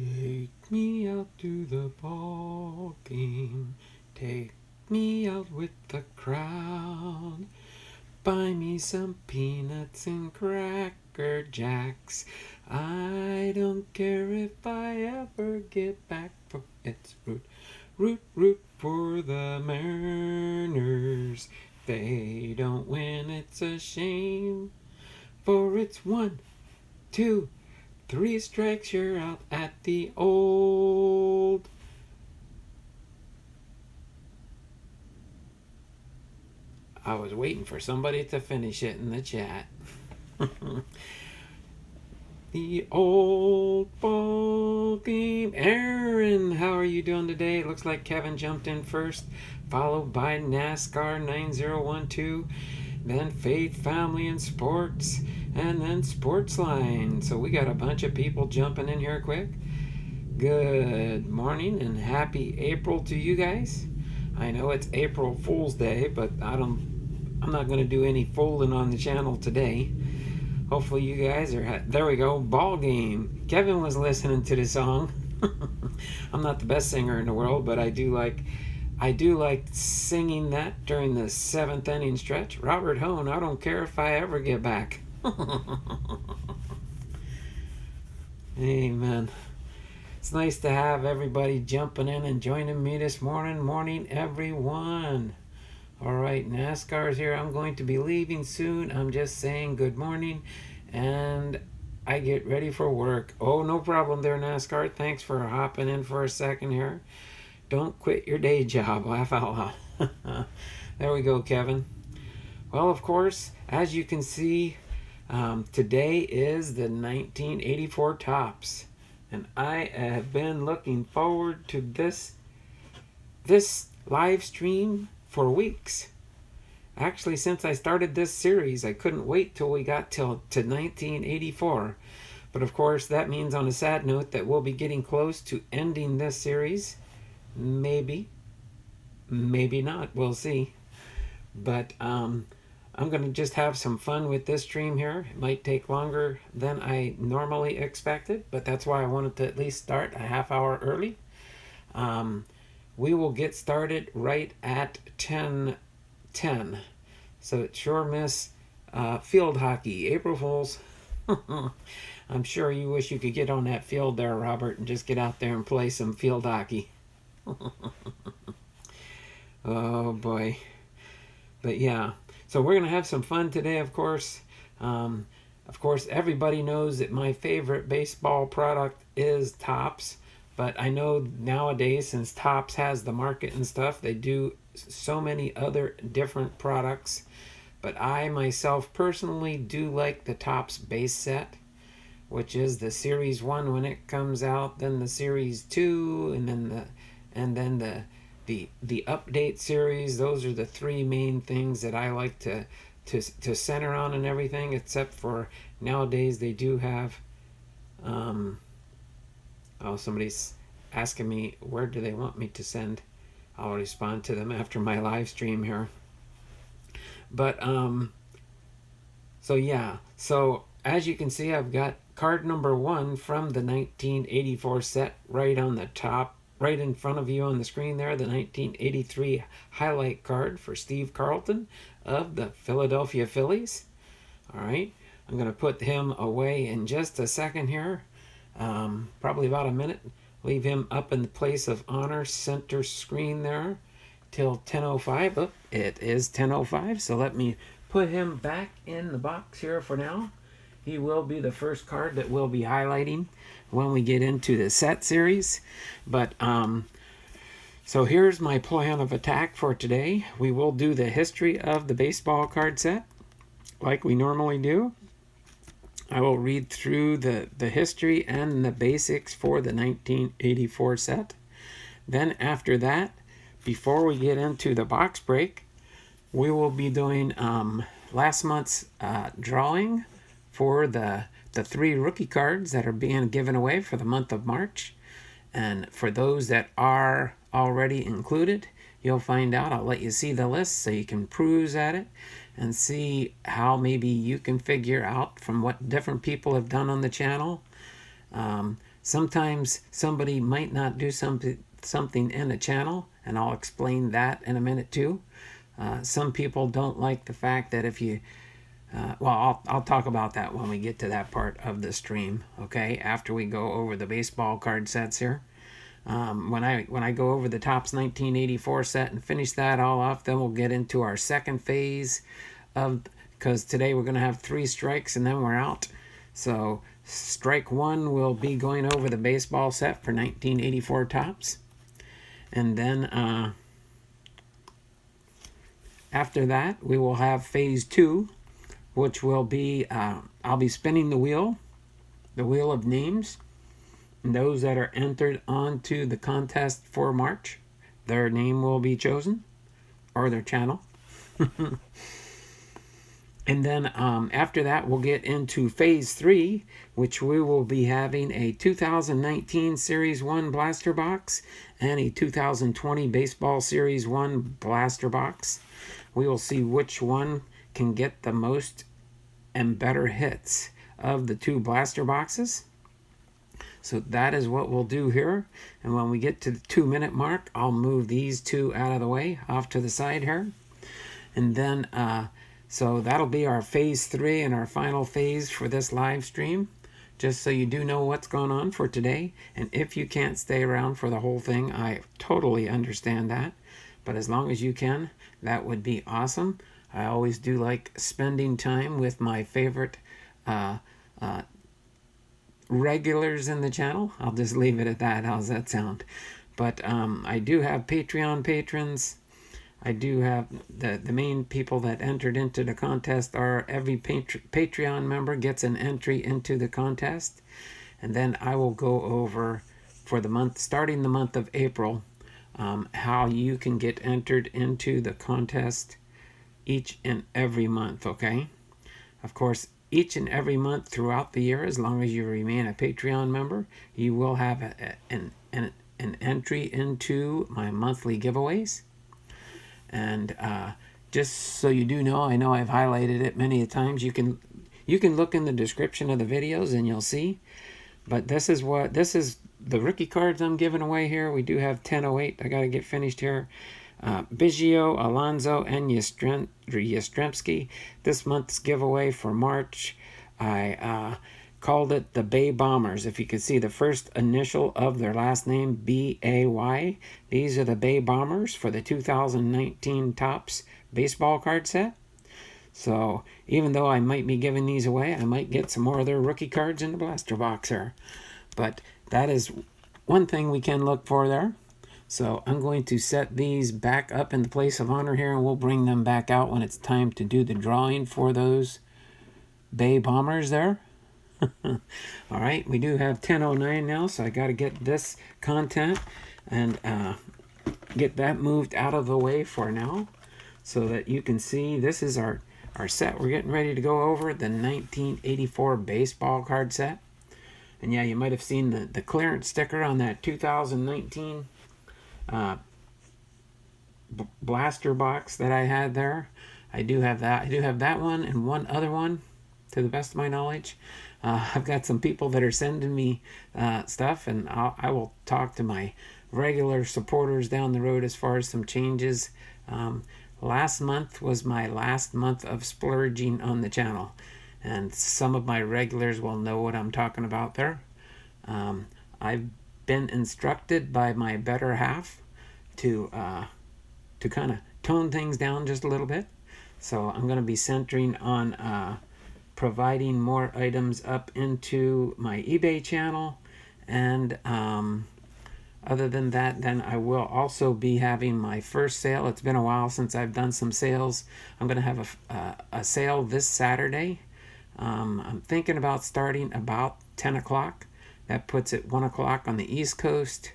Take me out to the ball game. Take me out with the crowd. Buy me some peanuts and cracker jacks. I don't care if I ever get back. For it's root, root, root for the Mariners. They don't win, it's a shame. For it's 1, 2, 3 strikes, you're out at the old. I was waiting for somebody to finish it in the chat. The old ball game. Aaron, how are you doing today? Looks like Kevin jumped in first, followed by NASCAR 9012, then Faith, Family, and Sports, and then Sportsline. So we got a bunch of people jumping in here quick. Good morning and happy April to you guys. I know it's April Fool's Day, but I'm not going to do any fooling on the channel today. Hopefully you guys are... There we go, ball game. Kevin was listening to the song. I'm not the best singer in the world, but I do like singing that during the 7th inning stretch. Robert Hone, I don't care if I ever get back. Amen. It's nice to have everybody jumping in and joining me this morning. Morning, everyone. All right, NASCAR's here. I'm going to be leaving soon. I'm just saying good morning, and I get ready for work. Oh, no problem there, NASCAR. Thanks for hopping in for a second here. Don't quit your day job. Laugh out loud. There we go, Kevin. Well, of course, as you can see, today is the 1984 Topps, and I have been looking forward to this live stream for weeks. Actually, since I started this series, I couldn't wait till we got to 1984. But of course, that means on a sad note that we'll be getting close to ending this series. Maybe. Maybe not. We'll see. But I'm going to just have some fun with this stream here. It might take longer than I normally expected, but that's why I wanted to at least start a half hour early. We will get started right at 10:10. So it's sure miss field hockey. April Fools. I'm sure you wish you could get on that field there, Robert, and just get out there and play some field hockey. Oh boy. But yeah, so we're going to have some fun today, of course. Of course, everybody knows that my favorite baseball product is Topps. But I know nowadays, since Topps has the market and stuff, they do so many other different products. But I myself personally do like the Topps base set, which is the Series 1 when it comes out, then the Series 2, and then the update series. Those are the 3 main things that I like to center on and everything, except for nowadays they do have somebody's asking me where do they want me to send. I'll respond to them after my live stream here. But so yeah, so as you can see, I've got card number 1 from the 1984 set right on the top, right in front of you on the screen there, the 1983 highlight card for Steve Carlton of the Philadelphia Phillies. All right, I'm going to put him away in just a second here, probably about a minute. Leave him up in the place of honor, center screen there, till 10:05. Oh, it is 10:05, so let me put him back in the box here for now. He will be the first card that we'll be highlighting when we get into the set series. But so here's my plan of attack for today. We will do the history of the baseball card set like we normally do. I will read through the history and the basics for the 1984 set. Then after that, before we get into the box break, we will be doing last month's drawing for the 3 rookie cards that are being given away for the month of March. And for those that are already included, you'll find out. I'll let you see the list so you can peruse at it and see how maybe you can figure out from what different people have done on the channel sometimes somebody might not do something in a channel, and I'll explain that in a minute too. Some people don't like the fact that if you, well, I'll talk about that when we get to that part of the stream, okay? After we go over the baseball card sets here. When I go over the Topps 1984 set and finish that all off, then we'll get into our second phase of, because today we're going to have 3 strikes and then we're out. So strike 1 will be going over the baseball set for 1984 Topps. And then after that, we will have phase 2, which will be, I'll be spinning the wheel of names. And those that are entered onto the contest for March, their name will be chosen, or their channel. And then after that, we'll get into phase 3, which we will be having a 2019 Series 1 blaster box and a 2020 Baseball Series 1 blaster box. We will see which one can get the most and better hits of the 2 blaster boxes. So that is what we'll do here. And when we get to the 2-minute mark, I'll move these 2 out of the way, off to the side here. And then, so that'll be our phase 3 and our final phase for this live stream. Just so you do know what's going on for today. And if you can't stay around for the whole thing, I totally understand that. But as long as you can, that would be awesome. I always do like spending time with my favorite regulars in the channel. I'll just leave it at that. How's that sound? But I do have Patreon patrons. I do have the main people that entered into the contest are every Patreon member gets an entry into the contest. And then I will go over for the month, starting the month of April, how you can get entered into the contest each and every month, okay? Of course, each and every month throughout the year, as long as you remain a Patreon member, you will have an entry into my monthly giveaways. And just so you do know, I know I've highlighted it many times. You can look in the description of the videos and you'll see. But this is the rookie cards I'm giving away here. We do have 1008. I got to get finished here. Biggio, Alonso, and Yastrzemski. This month's giveaway for March, I called it the Bay Bombers. If you can see the first initial of their last name, B-A-Y. These are the Bay Bombers for the 2019 Topps baseball card set. So even though I might be giving these away, I might get some more of their rookie cards in the blaster box here. But that is one thing we can look for there. So I'm going to set these back up in the place of honor here, and we'll bring them back out when it's time to do the drawing for those Bay Bombers there. All right, we do have 1009 now, so I got to get this content and get that moved out of the way for now so that you can see this is our set we're getting ready to go over, the 1984 baseball card set. And yeah, you might have seen the clearance sticker on that 2019 blaster box that I had there. I do have that. I do have that one and one other one, to the best of my knowledge. I've got some people that are sending me stuff, and I will talk to my regular supporters down the road as far as some changes. Last month was my last month of splurging on the channel, and some of my regulars will know what I'm talking about there. I've been instructed by my better half to kind of tone things down just a little bit. So I'm going to be centering on providing more items up into my eBay channel. And other than that, then I will also be having my first sale. It's been a while since I've done some sales. I'm going to have a sale this Saturday. I'm thinking about starting about 10 o'clock. That puts it 1 o'clock on the East Coast.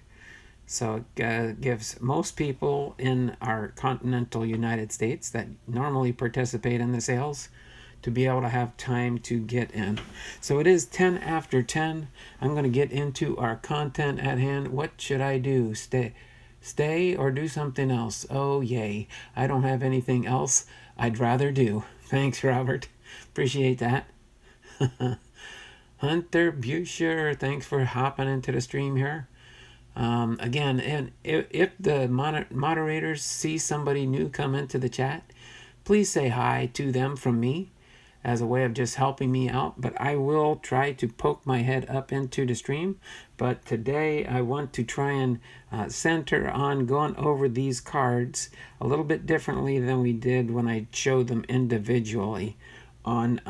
So it gives most people in our continental United States that normally participate in the sales to be able to have time to get in. So it is 10 after 10. I'm going to get into our content at hand. What should I do? Stay or do something else? Oh, yay. I don't have anything else I'd rather do. Thanks, Robert. Appreciate that. Hunter Buscher, thanks for hopping into the stream here. Again, and if the moderators see somebody new come into the chat, please say hi to them from me as a way of just helping me out. But I will try to poke my head up into the stream. But today I want to try and center on going over these cards a little bit differently than we did when I showed them individually on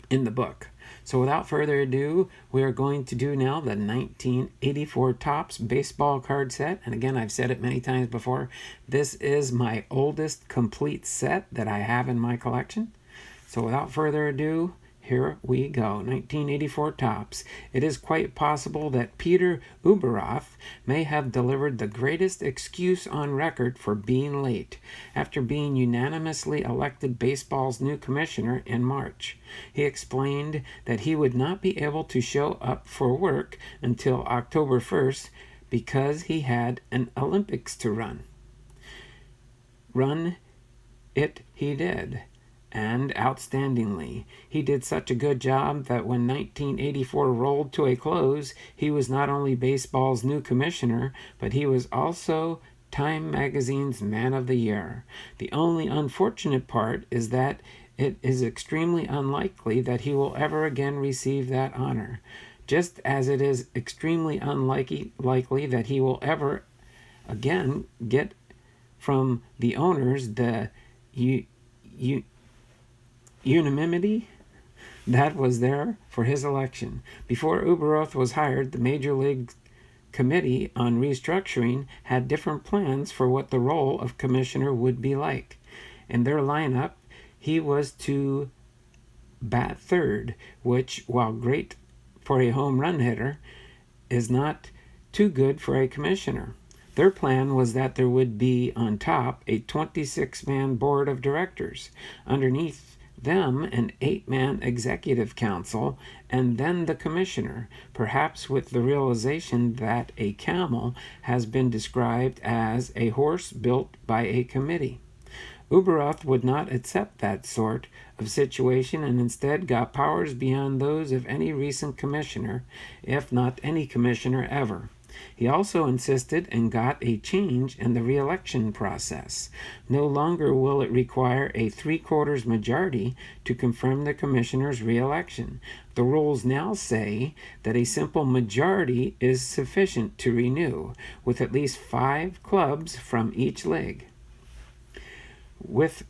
in the book. So without further ado, we are going to do now the 1984 Topps baseball card set. And again, I've said it many times before, this is my oldest complete set that I have in my collection. So without further ado, here we go. 1984 Topps. It is quite possible that Peter Ueberroth may have delivered the greatest excuse on record for being late after being unanimously elected baseball's new commissioner in March. He explained that he would not be able to show up for work until October 1st because he had an Olympics to run. Run it he did. And outstandingly. He did such a good job that when 1984 rolled to a close, he was not only baseball's new commissioner, but he was also Time Magazine's Man of the Year. The only unfortunate part is that it is extremely unlikely that he will ever again receive that honor, just as it is extremely unlikely that he will ever again get from the owners the unanimity that was there for his election. Before Ueberroth was hired, the Major League Committee on Restructuring had different plans for what the role of commissioner would be like. In their lineup, he was to bat third, which, while great for a home run hitter, is not too good for a commissioner. Their plan was that there would be on top a 26-man board of directors. Underneath them an 8-man executive council, and then the commissioner, perhaps with the realization that a camel has been described as a horse built by a committee. Ueberroth would not accept that sort of situation and instead got powers beyond those of any recent commissioner, if not any commissioner ever. He also insisted and got a change in the re-election process. No longer will it require a 3/4 majority to confirm the commissioner's re-election. The rules now say that a simple majority is sufficient to renew, with at least 5 clubs from each league. With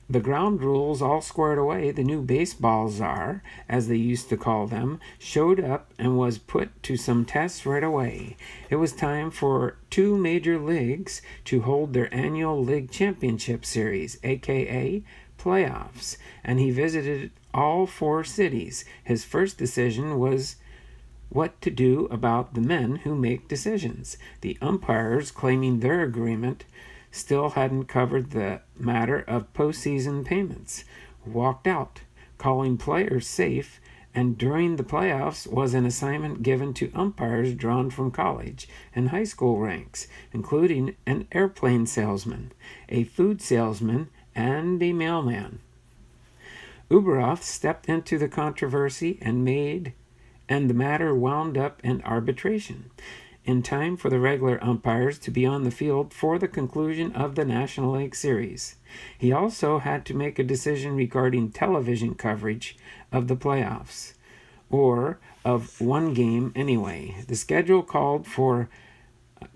the ground rules all squared away, the new baseball czar, as they used to call them, showed up and was put to some tests right away. It was time for 2 major leagues to hold their annual league championship series, aka playoffs, and he visited all 4 cities. His first decision was what to do about the men who make decisions. The umpires, claiming their agreement still hadn't covered the matter of postseason payments, walked out, calling players safe, and during the playoffs was an assignment given to umpires drawn from college and high school ranks, including an airplane salesman, a food salesman, and a mailman. Ueberroth stepped into the controversy and the matter wound up in arbitration, in time for the regular umpires to be on the field for the conclusion of the National League Series. He also had to make a decision regarding television coverage of the playoffs, or of one game anyway. The schedule called for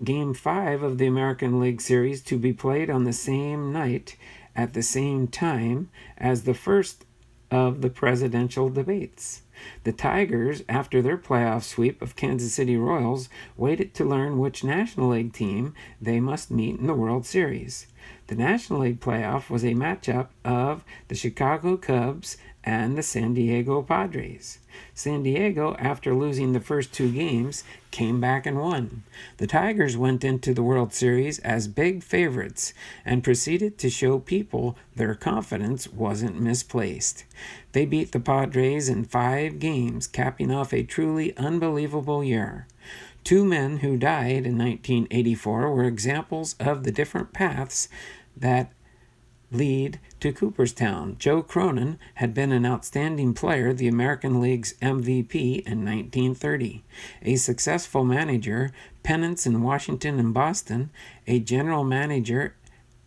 Game 5 of the American League Series to be played on the same night at the same time as the first of the presidential debates. The Tigers, after their playoff sweep of Kansas City Royals, waited to learn which National League team they must meet in the World Series. The National League playoff was a matchup of the Chicago Cubs and the San Diego Padres. San Diego, after losing the first 2 games, came back and won. The Tigers went into the World Series as big favorites and proceeded to show people their confidence wasn't misplaced. They beat the Padres in 5 games, capping off a truly unbelievable year. 2 men who died in 1984 were examples of the different paths that lead to Cooperstown. Joe Cronin had been an outstanding player, the American League's MVP in 1930, a successful manager, pennants in Washington and Boston, a general manager,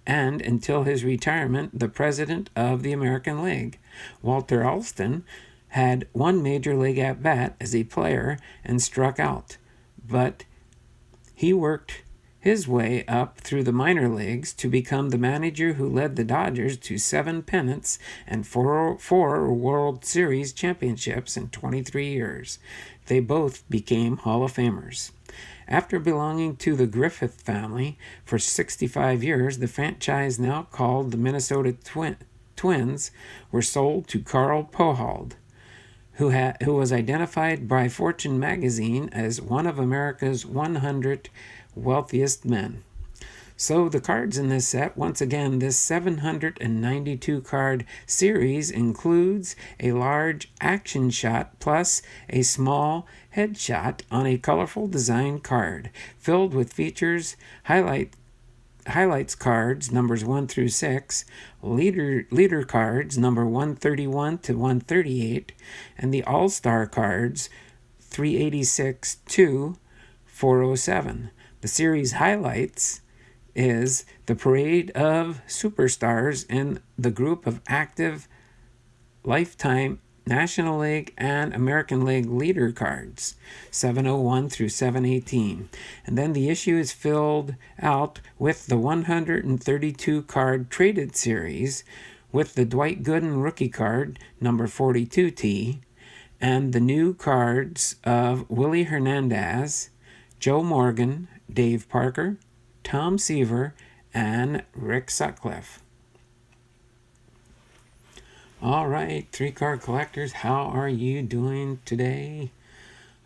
and until his retirement, the president of the American League. Walter Alston had one major league at-bat as a player and struck out, but he worked his way up through the minor leagues to become the manager who led the Dodgers to 7 pennants and four World Series championships in 23 years. They both became Hall of Famers. After belonging to the Griffith family for 65 years, the franchise now called the Minnesota Twins were sold to Carl Pujols, who was identified by Fortune magazine as one of America's 100 wealthiest men. So the cards in this set, once again, this 792 card series includes a large action shot plus a small headshot on a colorful design card filled with features, highlights cards numbers 1 through 6, leader cards number 131 to 138, and the all-star cards 386 to 407. The series highlights is the parade of superstars in the group of active lifetime National League and American League leader cards, 701 through 718. And then the issue is filled out with the 132 card traded series with the Dwight Gooden rookie card, number 42T, and the new cards of Willie Hernandez, Joe Morgan, Dave Parker, Tom Seaver, and Rick Sutcliffe. All right, 3-card collectors, how are you doing today?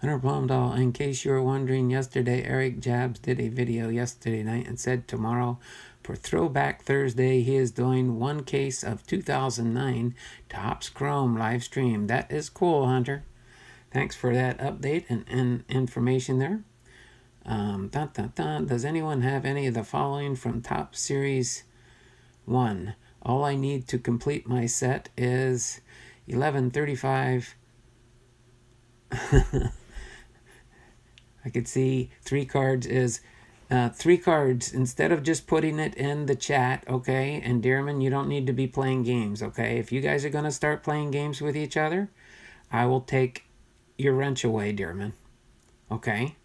Hunter Blomdahl, in case you were wondering, yesterday Eric Jabs did a video yesterday night and said tomorrow for Throwback Thursday he is doing one case of 2009 Topps Chrome live stream. That is cool, Hunter. Thanks for that update and information there. Does anyone have any of the following from Topps Series 1? All I need to complete my set is 1135. I could see 3 cards is 3 cards instead of just putting it in the chat, okay? And Dearman, you don't need to be playing games, okay? If you guys are going to start playing games with each other, I will take your wrench away, Dearman, okay?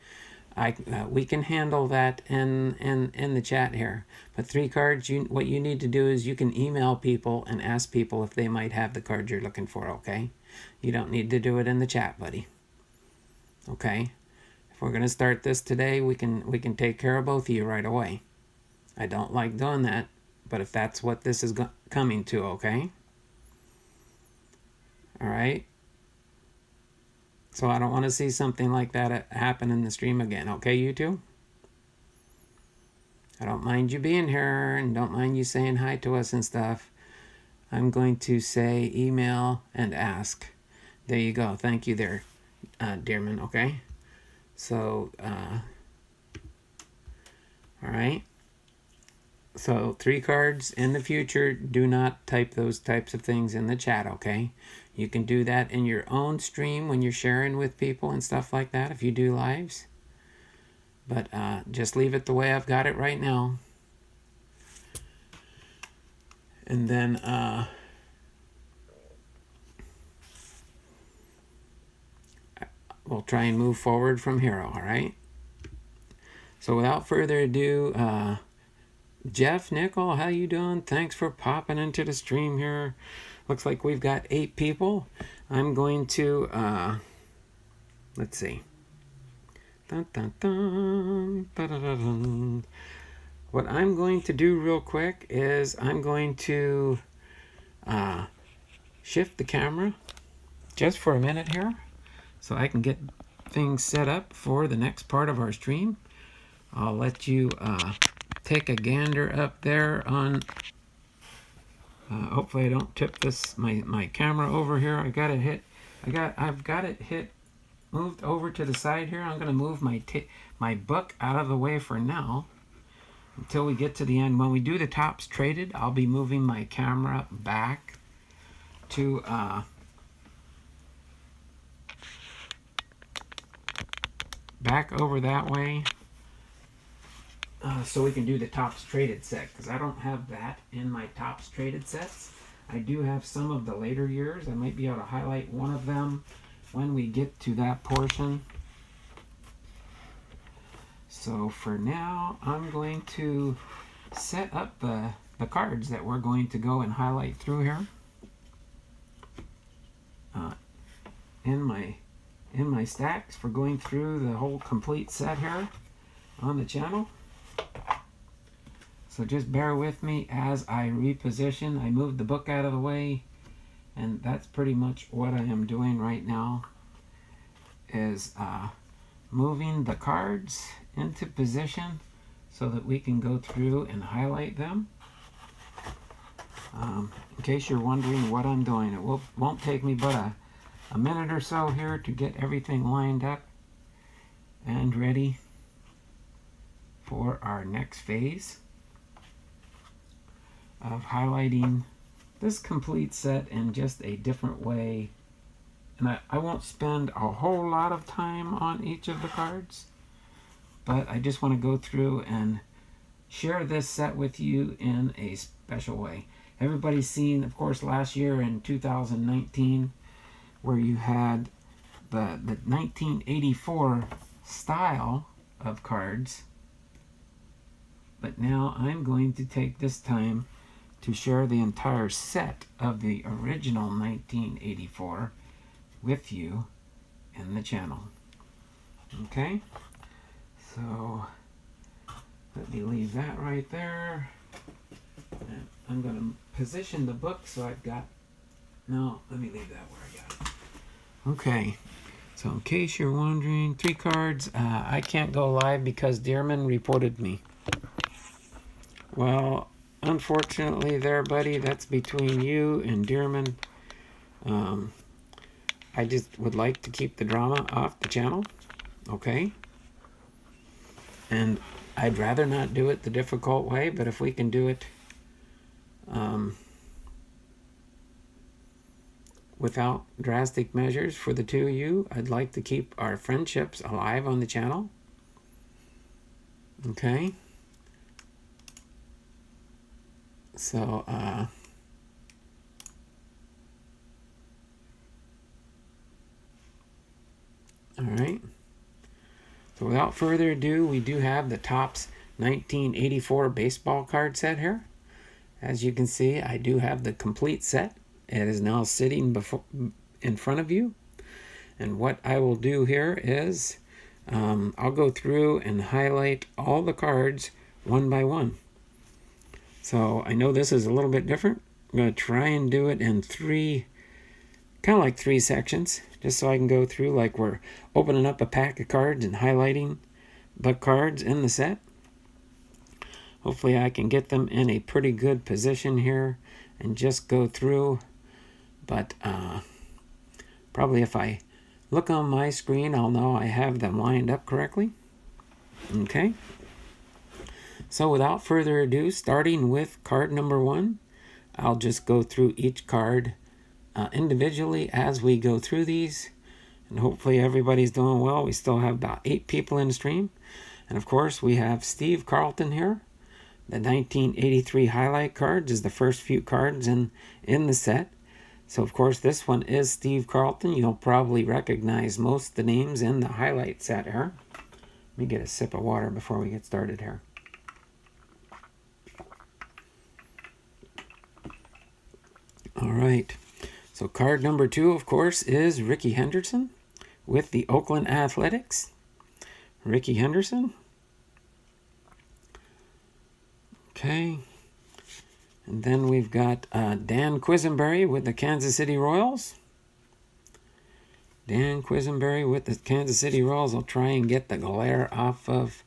We can handle that in the chat here. But 3 cards, what you need to do is you can email people and ask people if they might have the card you're looking for, okay? You don't need to do it in the chat, buddy. Okay? If we're going to start this today, we can take care of both of you right away. I don't like doing that, but if that's what this is coming to, okay? All right? So I don't want to see something like that happen in the stream again. Okay, you two? I don't mind you being here and don't mind you saying hi to us and stuff. I'm going to say email and ask. There you go. Thank you there, Dearman. Okay? So, all right. So 3 cards in the future. Do not type those types of things in the chat, okay? You can do that in your own stream when you're sharing with people and stuff like that if you do lives. But just leave it the way I've got it right now. And then we'll try and move forward from here, all right? So without further ado, Jeff Nickel, how you doing? Thanks for popping into the stream here. Looks like we've got 8 people. I'm going to, let's see. Dun, dun, dun, dun, dun, dun, dun. What I'm going to do real quick is I'm going to shift the camera just for a minute here so I can get things set up for the next part of our stream. I'll let you take a gander up there on hopefully I don't tip this my camera over here. I've got it hit moved over to the side here. I'm going to move my book out of the way for now. until we get to the end. When we do the tops traded, I'll be moving my camera back to back over that way, so we can do the tops traded set, because I don't have that in my tops traded sets. I do have some of the later years. I might be able to highlight one of them when we get to that portion. So for now, I'm going to set up the cards that we're going to go and highlight through here in my stacks for going through the whole complete set here on the channel. So just bear with me as I reposition. I moved the book out of the way, and that's pretty much what I am doing right now, is moving the cards into position so that we can go through and highlight them. In case you're wondering what I'm doing, it won't take me but a minute or so here to get everything lined up and ready for our next phase of highlighting this complete set in just a different way. And I won't spend a whole lot of time on each of the cards, but I just want to go through and share this set with you in a special way. Everybody's seen, of course, last year in 2019, where you had the 1984 style of cards. But now I'm going to take this time to share the entire set of the original 1984 with you in the channel. Okay, so let me leave that right there. And I'm going to position the book so I've got, no, let me leave that where I got it. Okay, so in case you're wondering, 3 cards. I can't go live because Dearman reported me. Well, unfortunately there, buddy, that's between you and Dearman. I just would like to keep the drama off the channel, okay? And I'd rather not do it the difficult way, but if we can do it without drastic measures for the two of you, I'd like to keep our friendships alive on the channel. Okay? So, all right. So without further ado, we do have the Topps 1984 baseball card set here. As you can see, I do have the complete set. It is now sitting in front of you. And what I will do here is I'll go through and highlight all the cards one by one. So I know this is a little bit different. I'm going to try and do it in kind of like three sections, just so I can go through like we're opening up a pack of cards and highlighting the cards in the set. Hopefully I can get them in a pretty good position here and just go through. But probably if I look on my screen, I'll know I have them lined up correctly. Okay. So without further ado, starting with card number 1, I'll just go through each card individually as we go through these. And hopefully everybody's doing well. We still have about 8 people in the stream. And of course, we have Steve Carlton here. The 1983 highlight cards is the first few cards in the set. So of course, this one is Steve Carlton. You'll probably recognize most of the names in the highlight set here. Let me get a sip of water before we get started here. All right. So card number 2, of course, is Rickey Henderson with the Oakland Athletics. Rickey Henderson. Okay. And then we've got Dan Quisenberry with the Kansas City Royals. Dan Quisenberry with the Kansas City Royals. I'll try and get the glare off of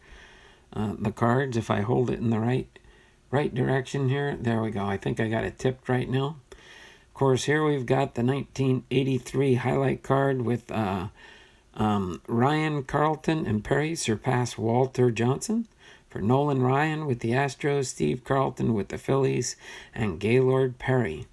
the cards if I hold it in the right direction here. There we go. I think I got it tipped right now. Of course, here we've got the 1983 highlight card with Ryan Carlton and Perry surpass Walter Johnson for Nolan Ryan with the Astros, Steve Carlton with the Phillies, and Gaylord Perry.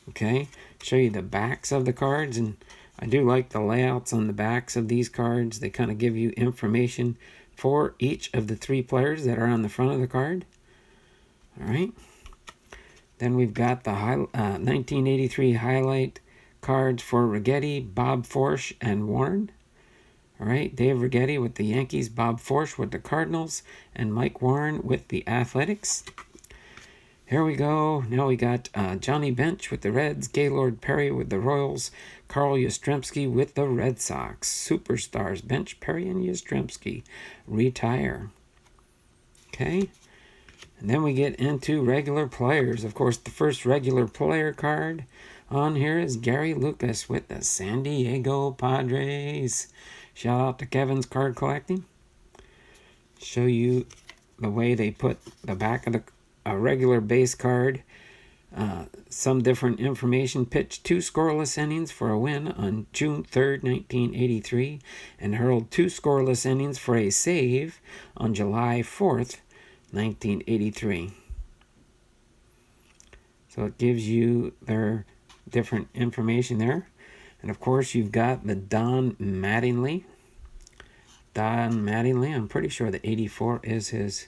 Okay, show you the backs of the cards, and I do like the layouts on the backs of these cards. They kind of give you information for each of the 3 players that are on the front of the card. All right. Then we've got the 1983 highlight cards for Righetti, Bob Forsch, and Warren. All right, Dave Righetti with the Yankees, Bob Forsch with the Cardinals, and Mike Warren with the Athletics. Here we go. Now we got Johnny Bench with the Reds, Gaylord Perry with the Royals, Carl Yastrzemski with the Red Sox. Superstars, Bench, Perry, and Yastrzemski retire. Okay. And then we get into regular players. Of course, the first regular player card on here is Gary Lucas with the San Diego Padres. Shout out to Kevin's Card Collecting. Show you the way they put the back of a regular base card. Some different information. Pitched 2 scoreless innings for a win on June 3rd, 1983, and hurled 2 scoreless innings for a save on July 4th, 1983. So it gives you their different information there. And of course, you've got the Don Mattingly. Don Mattingly, I'm pretty sure the 84 is his.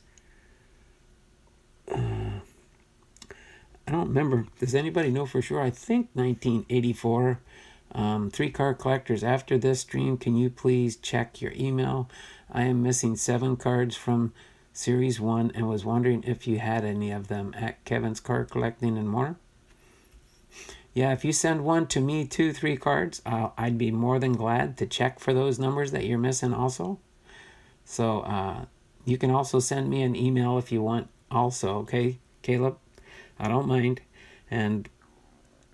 I don't remember. Does anybody know for sure? I think 1984. 3 card collectors, after this stream, can you please check your email? I am missing 7 cards from Series 1 and was wondering if you had any of them at Kevin's Card Collecting and More. Yeah, if you send one to me, 2, 3 cards, I'd be more than glad to check for those numbers that you're missing also. So you can also send me an email if you want also, okay, Caleb? I don't mind. And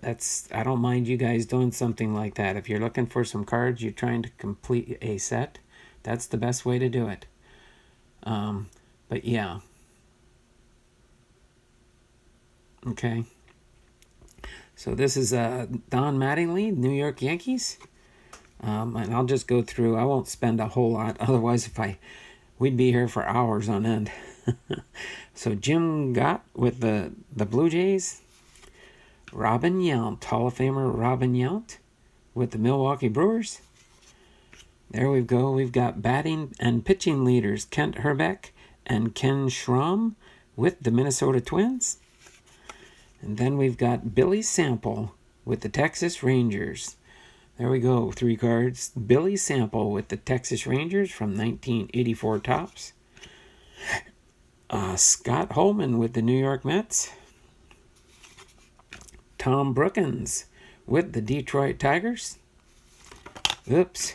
I don't mind you guys doing something like that. If you're looking for some cards, you're trying to complete a set, that's the best way to do it. But yeah. Okay. So this is Don Mattingly, New York Yankees. And I'll just go through. I won't spend a whole lot. Otherwise, we'd be here for hours on end. So Jim Gott with the Blue Jays. Robin Yount, Hall of Famer Robin Yount with the Milwaukee Brewers. There we go. We've got batting and pitching leaders Kent Herbeck and Ken Schramm with the Minnesota Twins. And then we've got Billy Sample with the Texas Rangers. There we go, 3 cards. Billy Sample with the Texas Rangers from 1984 Topps. Scott Holman with the New York Mets. Tom Brookens with the Detroit Tigers. Oops.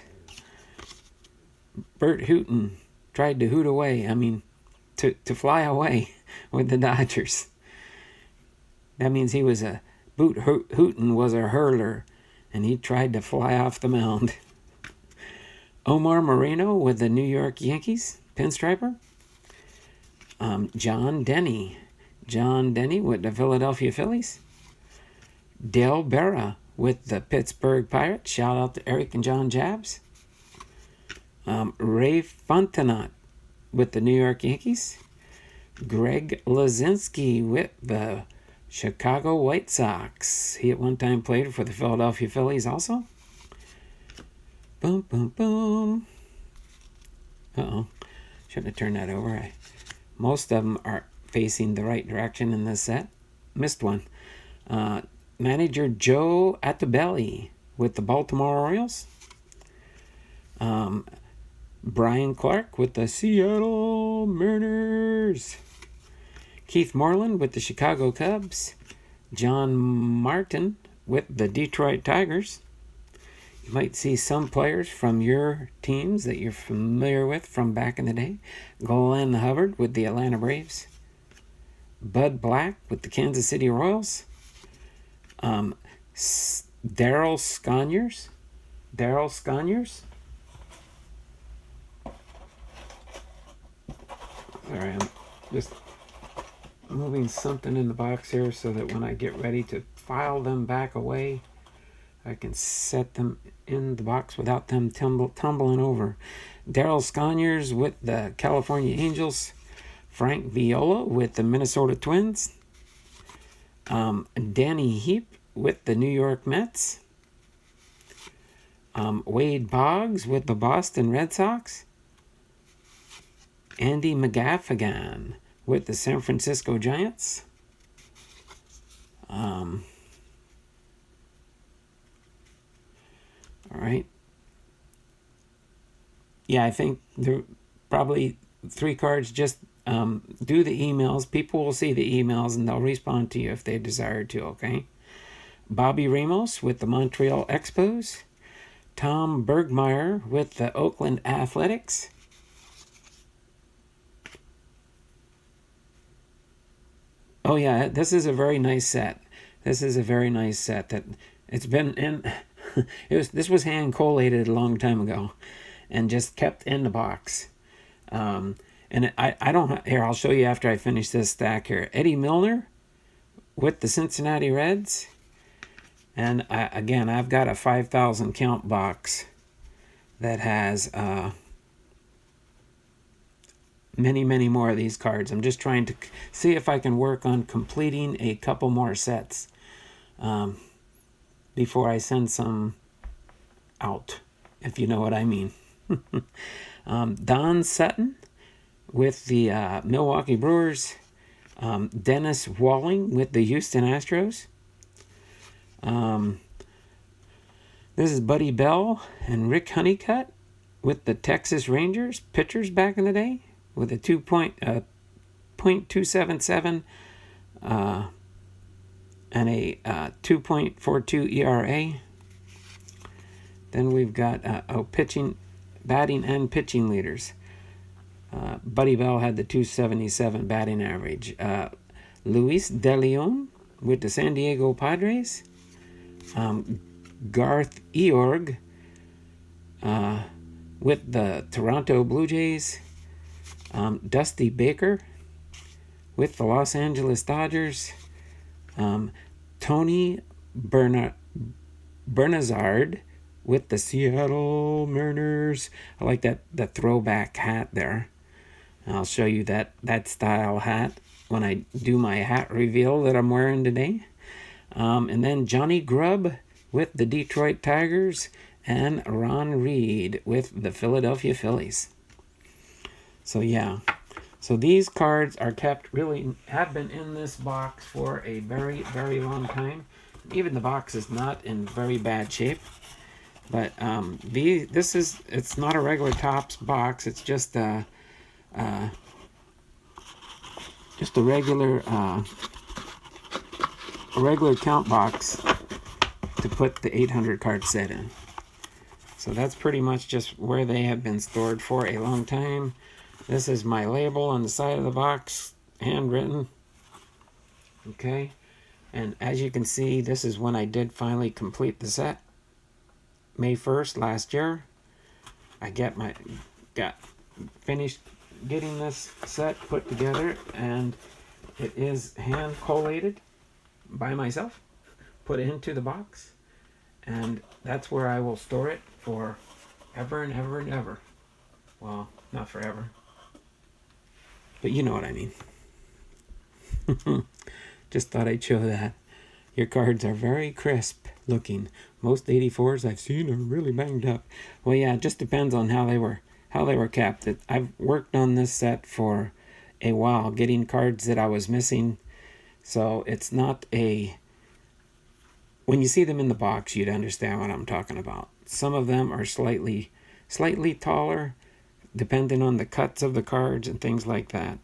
Bert Hooton tried to hoot away. To fly away with the Dodgers. That means he was Hooton was a hurler, and he tried to fly off the mound. Omar Moreno with the New York Yankees, pinstriper. John Denny with the Philadelphia Phillies. Dale Berra with the Pittsburgh Pirates. Shout out to Eric and John Jabs. Ray Fontenot with the New York Yankees. Greg Lazinski with the Chicago White Sox. He at one time played for the Philadelphia Phillies also. Boom, boom, boom. Uh-oh. Shouldn't have turned that over. Most of them are facing the right direction in this set. Missed one. Manager Joe Attabelli with the Baltimore Orioles. Brian Clark with the Seattle Mariners. Keith Moreland with the Chicago Cubs. John Martin with the Detroit Tigers. You might see some players from your teams that you're familiar with from back in the day. Glenn Hubbard with the Atlanta Braves. Bud Black with the Kansas City Royals. Daryl Sconyers. Sorry, I'm just moving something in the box here so that when I get ready to file them back away, I can set them in the box without them tumbling over. Daryl Sconyers with the California Angels. Frank Viola with the Minnesota Twins. Danny Heap with the New York Mets. Wade Boggs with the Boston Red Sox. Andy McGaffigan with the San Francisco Giants. All right. Yeah, I think there probably 3 cards. Just do the emails. People will see the emails and they'll respond to you if they desire to, okay? Bobby Ramos with the Montreal Expos. Tom Bergmeyer with the Oakland Athletics. Oh yeah, this is a very nice set. This is a very nice set that it's been in. This was hand collated a long time ago, and just kept in the box. And I don't here. I'll show you after I finish this stack here. Eddie Milner with the Cincinnati Reds, and again I've got a 5,000 count box that has many more of these cards. I'm just trying to see if I can work on completing a couple more sets before I send some out, if you know what I mean. Don Sutton with the Milwaukee Brewers. Dennis Walling with the Houston Astros. This is Buddy Bell and Rick Honeycutt with the Texas Rangers, pitchers back in the day, with a 2.277 and a 2.42 ERA. Then we've got batting and pitching leaders. Buddy Bell had the 277 batting average. Luis De Leon with the San Diego Padres. Garth Eorg with the Toronto Blue Jays. Dusty Baker with the Los Angeles Dodgers. Tony Bernazard with the Seattle Mariners. I like that throwback hat there. I'll show you that style hat when I do my hat reveal that I'm wearing today. And then Johnny Grubb with the Detroit Tigers, and Ron Reed with the Philadelphia Phillies. So yeah, so these cards are have been in this box for a very long time. Even the box is not in very bad shape. But it's not a regular Topps box. It's just a regular count box to put the 800 card set in. So that's pretty much just where they have been stored for a long time. This is my label on the side of the box, handwritten. Okay, and as you can see, this is when I did finally complete the set. May 1st last year, I got finished getting this set put together, and it is hand collated by myself, put into the box, and that's where I will store it for ever and ever and ever. Well, not forever, but you know what I mean. Just thought I'd show that. Your cards are very crisp looking. Most 84s I've seen are really banged up. Well, yeah, it just depends on how they were kept. I've worked on this set for a while, getting cards that I was missing. So it's not when you see them in the box, you'd understand what I'm talking about. Some of them are slightly taller, depending on the cuts of the cards and things like that.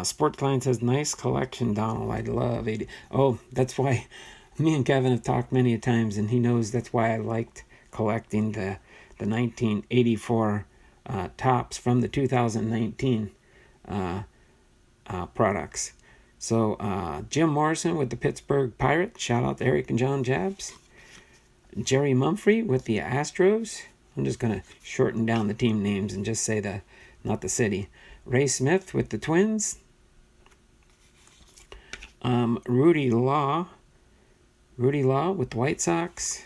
Sports Client says, nice collection, Donald. I'd love 80. Oh, that's why me and Kevin have talked many times, and he knows that's why I liked collecting the 1984 Topps from the 2019 products. So Jim Morrison with the Pittsburgh Pirates. Shout out to Eric and John Jabs. Jerry Mumphrey with the Astros. I'm just going to shorten down the team names and just say not the city. Ray Smith with the Twins. Rudy Law with the White Sox.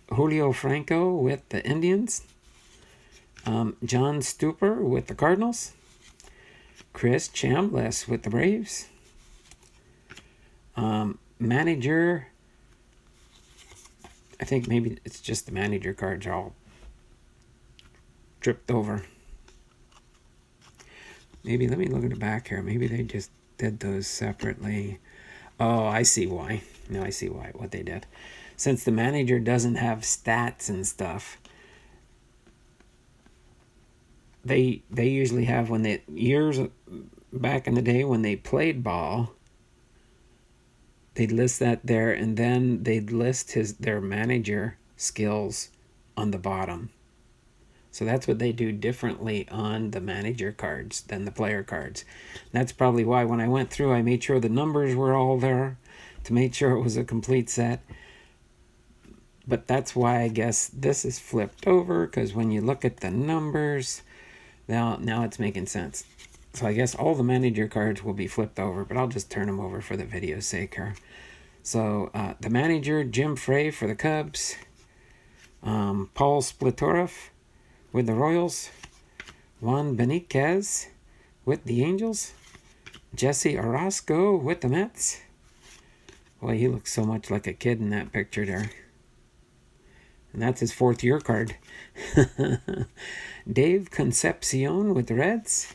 Julio Franco with the Indians. John Stupper with the Cardinals. Chris Chambliss with the Braves. Manager, I think maybe it's just the manager cards are all tripped over. Maybe, let me look at the back here. Maybe they just did those separately. Oh, I see why. No, I see why, what they did. Since the manager doesn't have stats and stuff, they usually have, when they, years back in the day when they played ball, they'd list that there, and then they'd list their manager skills on the bottom. So that's what they do differently on the manager cards than the player cards. That's probably why when I went through, I made sure the numbers were all there to make sure it was a complete set. But that's why I guess this is flipped over, because when you look at the numbers, now it's making sense. So I guess all the manager cards will be flipped over, but I'll just turn them over for the video's sake here. So the manager, Jim Frey for the Cubs, Paul Splitoreff with the Royals, Juan Beniquez with the Angels, Jesse Orosco with the Mets. Boy, he looks so much like a kid in that picture there. And that's his 4th year card. Dave Concepcion with the Reds,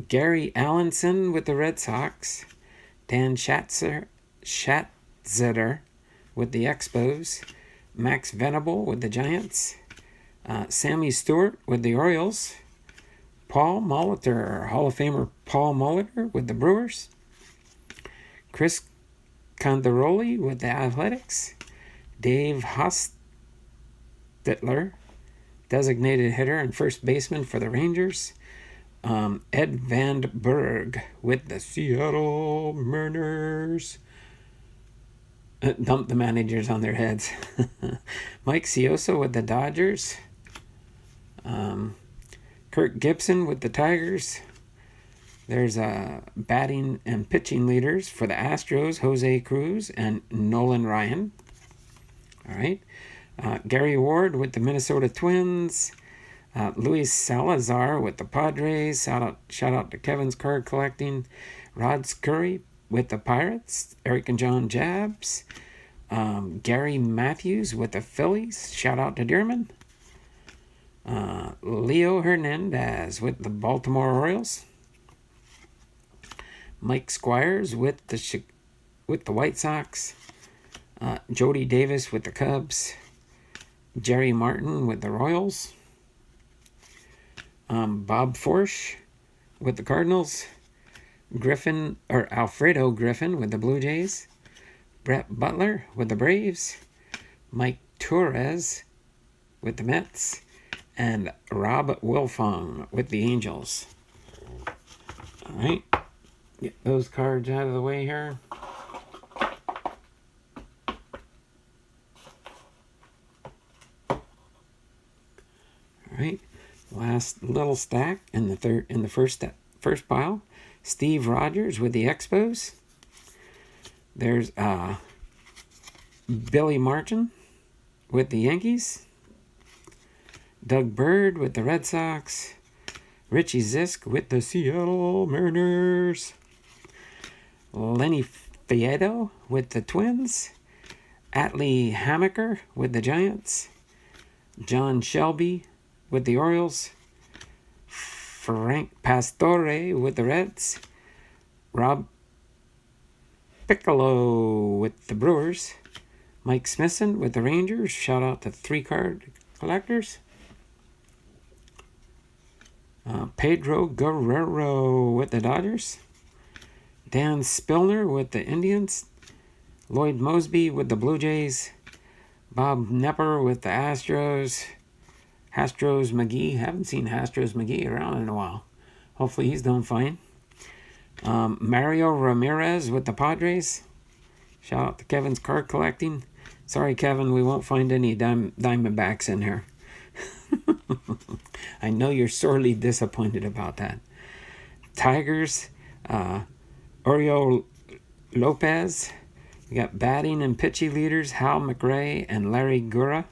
Gary Allenson with the Red Sox, Dan Schatzeder with the Expos, Max Venable with the Giants, Sammy Stewart with the Orioles, Paul Molitor, Hall of Famer Paul Molitor with the Brewers, Chris Condaroli with the Athletics, Dave Hostetler, designated hitter and first baseman for the Rangers, Ed Van Berg with the Seattle Mariners. Dump the managers on their heads. Mike Cioso with the Dodgers. Kirk Gibson with the Tigers. There's batting and pitching leaders for the Astros, Jose Cruz and Nolan Ryan. All right. Gary Ward with the Minnesota Twins. Luis Salazar with the Padres. Shout out to Kevin's Card Collecting. Rod Scurry with the Pirates. Eric and John Jabs. Gary Matthews with the Phillies. Shout out to Dearman. Leo Hernandez with the Baltimore Orioles. Mike Squires with the White Sox. Jody Davis with the Cubs. Jerry Martin with the Royals. Bob Forsch with the Cardinals. Alfredo Griffin with the Blue Jays. Brett Butler with the Braves. Mike Torres with the Mets. And Rob Wilfong with the Angels. All right. Get those cards out of the way here. All right. Last little stack in the first pile. Steve Rogers with the Expos. There's Billy Martin with the Yankees. Doug Bird with the Red Sox. Richie Zisk with the Seattle Mariners. Lenny Fiedo with the Twins. Atlee Hammaker with the Giants. John Shelby with the Orioles. Frank Pastore with the Reds. Rob Piccolo with the Brewers. Mike Smithson with the Rangers. Shout out to 3-card collectors. Pedro Guerrero with the Dodgers. Dan Spillner with the Indians. Lloyd Mosby with the Blue Jays. Bob Nepper with the Astros. Astros McGee. Haven't seen Astros McGee around in a while. Hopefully he's doing fine. Mario Ramirez with the Padres. Shout out to Kevin's Card Collecting. Sorry, Kevin, we won't find any Diamondbacks in here. I know you're sorely disappointed about that. Tigers, Oriol Lopez. We got batting and pitching leaders, Hal McRae and Larry Gura.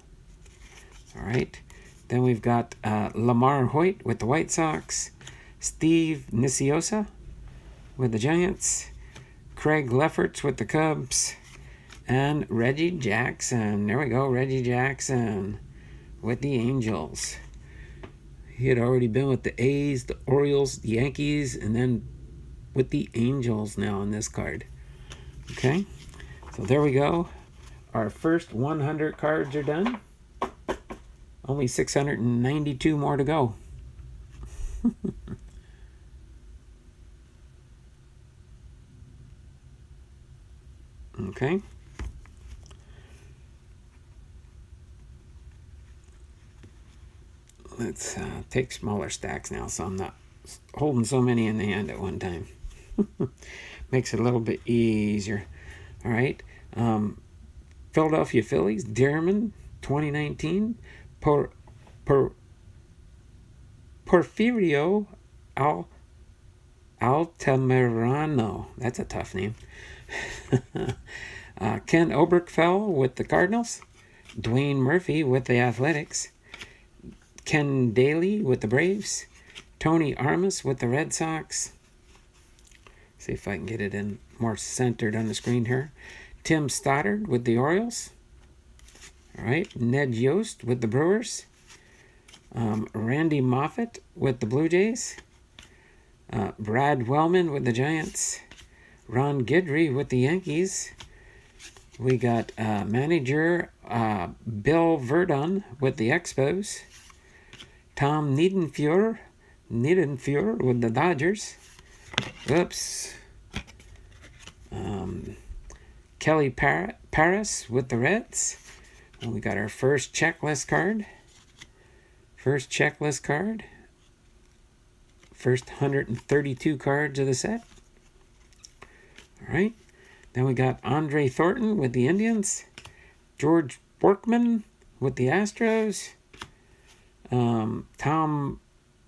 All right. Then we've got Lamar Hoyt with the White Sox. Steve Niciosa with the Giants, Craig Lefferts with the Cubs, and Reggie Jackson. There we go, Reggie Jackson with the Angels. He had already been with the A's, the Orioles, the Yankees, and then with the Angels now on this card. Okay, so there we go. Our first 100 cards are done. Only 692 more to go. Okay. Let's take smaller stacks now, so I'm not holding so many in the hand at one time. Makes it a little bit easier. All right. Philadelphia Phillies, Dearman, 2019. Porfirio Altamirano. That's a tough name. Ken Oberkfell with the Cardinals. Dwayne Murphy with the Athletics. Ken Daly with the Braves. Tony Armas with the Red Sox. See if I can get it in more centered on the screen here. Tim Stoddard with the Orioles. All right. Ned Yost with the Brewers. Randy Moffat with the Blue Jays. Brad Wellman with the Giants. Ron Guidry with the Yankees. We got manager Bill Verdon with the Expos. Tom Niedenfuhr with the Dodgers. Oops. Kelly Paris with the Reds. And we got our first checklist card. First 132 cards of the set. All right. Then we got Andre Thornton with the Indians. George Borkman with the Astros. Tom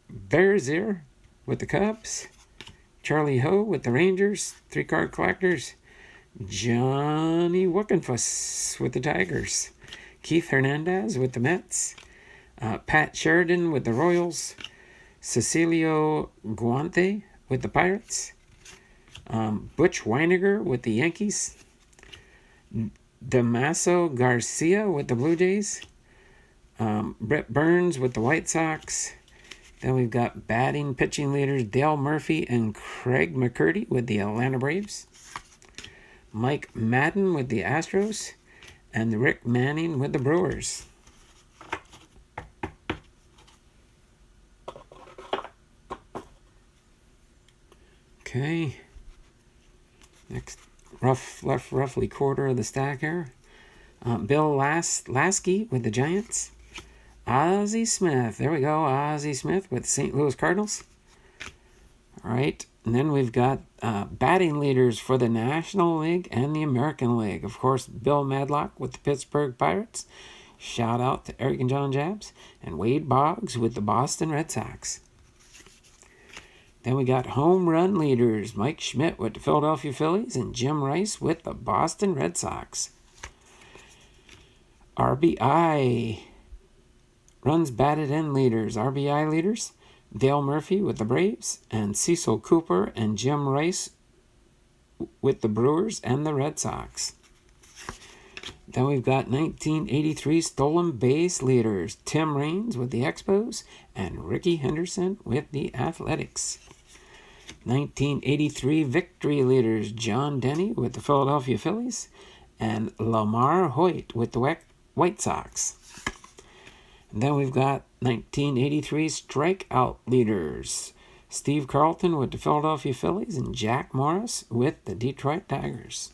Verzier with the Cubs. Charlie Ho with the Rangers. 3-card collectors. Johnny Wickenfuss with the Tigers. Keith Hernandez with the Mets. Pat Sheridan with the Royals. Cecilio Guante with the Pirates. Butch Weiniger with the Yankees. Damaso Garcia with the Blue Jays. Brett Burns with the White Sox. Then we've got batting pitching leaders Dale Murphy and Craig McCurdy with the Atlanta Braves. Mike Madden with the Astros. And Rick Manning with the Brewers. Okay. Next, roughly quarter of the stack here. Bill Lasky with the Giants. Ozzie Smith. There we go. Ozzie Smith with the St. Louis Cardinals. All right. And then we've got batting leaders for the National League and the American League. Of course, Bill Madlock with the Pittsburgh Pirates. Shout out to Eric and John Jabs. And Wade Boggs with the Boston Red Sox. Then we got home run leaders. Mike Schmidt with the Philadelphia Phillies and Jim Rice with the Boston Red Sox. RBI. Runs batted in leaders. RBI leaders. Dale Murphy with the Braves and Cecil Cooper and Jim Rice with the Brewers and the Red Sox. Then we've got 1983 stolen base leaders. Tim Raines with the Expos and Ricky Henderson with the Athletics. 1983 victory leaders. John Denny with the Philadelphia Phillies and Lamar Hoyt with the White Sox. And then we've got 1983 strikeout leaders. Steve Carlton with the Philadelphia Phillies and Jack Morris with the Detroit Tigers.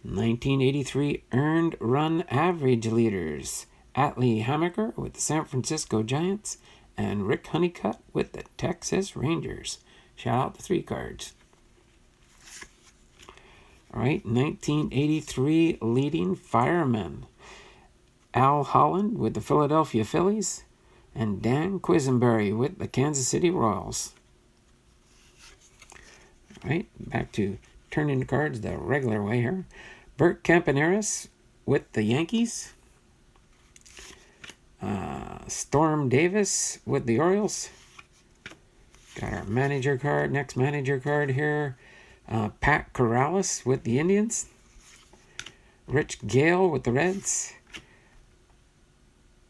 1983 earned run average leaders. Atlee Hammaker with the San Francisco Giants and Rick Honeycutt with the Texas Rangers. Shout out to 3 cards. All right, 1983 leading firemen. Al Holland with the Philadelphia Phillies and Dan Quisenberry with the Kansas City Royals. All right, back to turning the cards the regular way here. Bert Campaneris with the Yankees. Storm Davis with the Orioles. Got our manager card. Next manager card here. Pat Corrales with the Indians. Rich Gale with the Reds.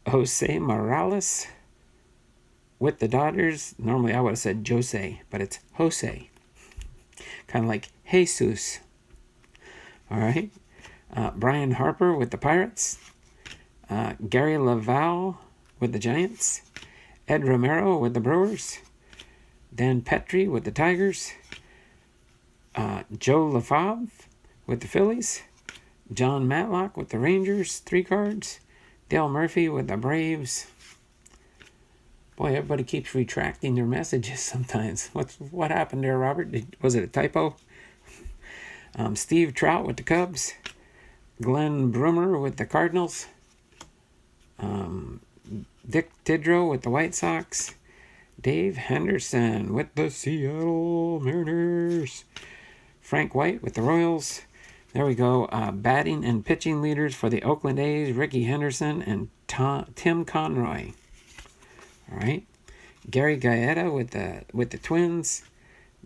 Jose Morales with the Dodgers. Normally I would have said Jose, but it's Jose. Kind of like Jesus. All right. Brian Harper with the Pirates. Gary Laval with the Giants. Ed Romero with the Brewers. Dan Petry with the Tigers. Joe LaFave with the Phillies. John Matlock with the Rangers, 3 cards. Dale Murphy with the Braves. Boy, everybody keeps retracting their messages sometimes. What happened there, Robert? Was it a typo? Steve Trout with the Cubs. Glenn Brummer with the Cardinals. Dick Tidrow with the White Sox. Dave Henderson with the Seattle Mariners. Frank White with the Royals. There we go. Batting and pitching leaders for the Oakland A's, Ricky Henderson and Tim Conroy. All right. Gary Gaeta with the Twins.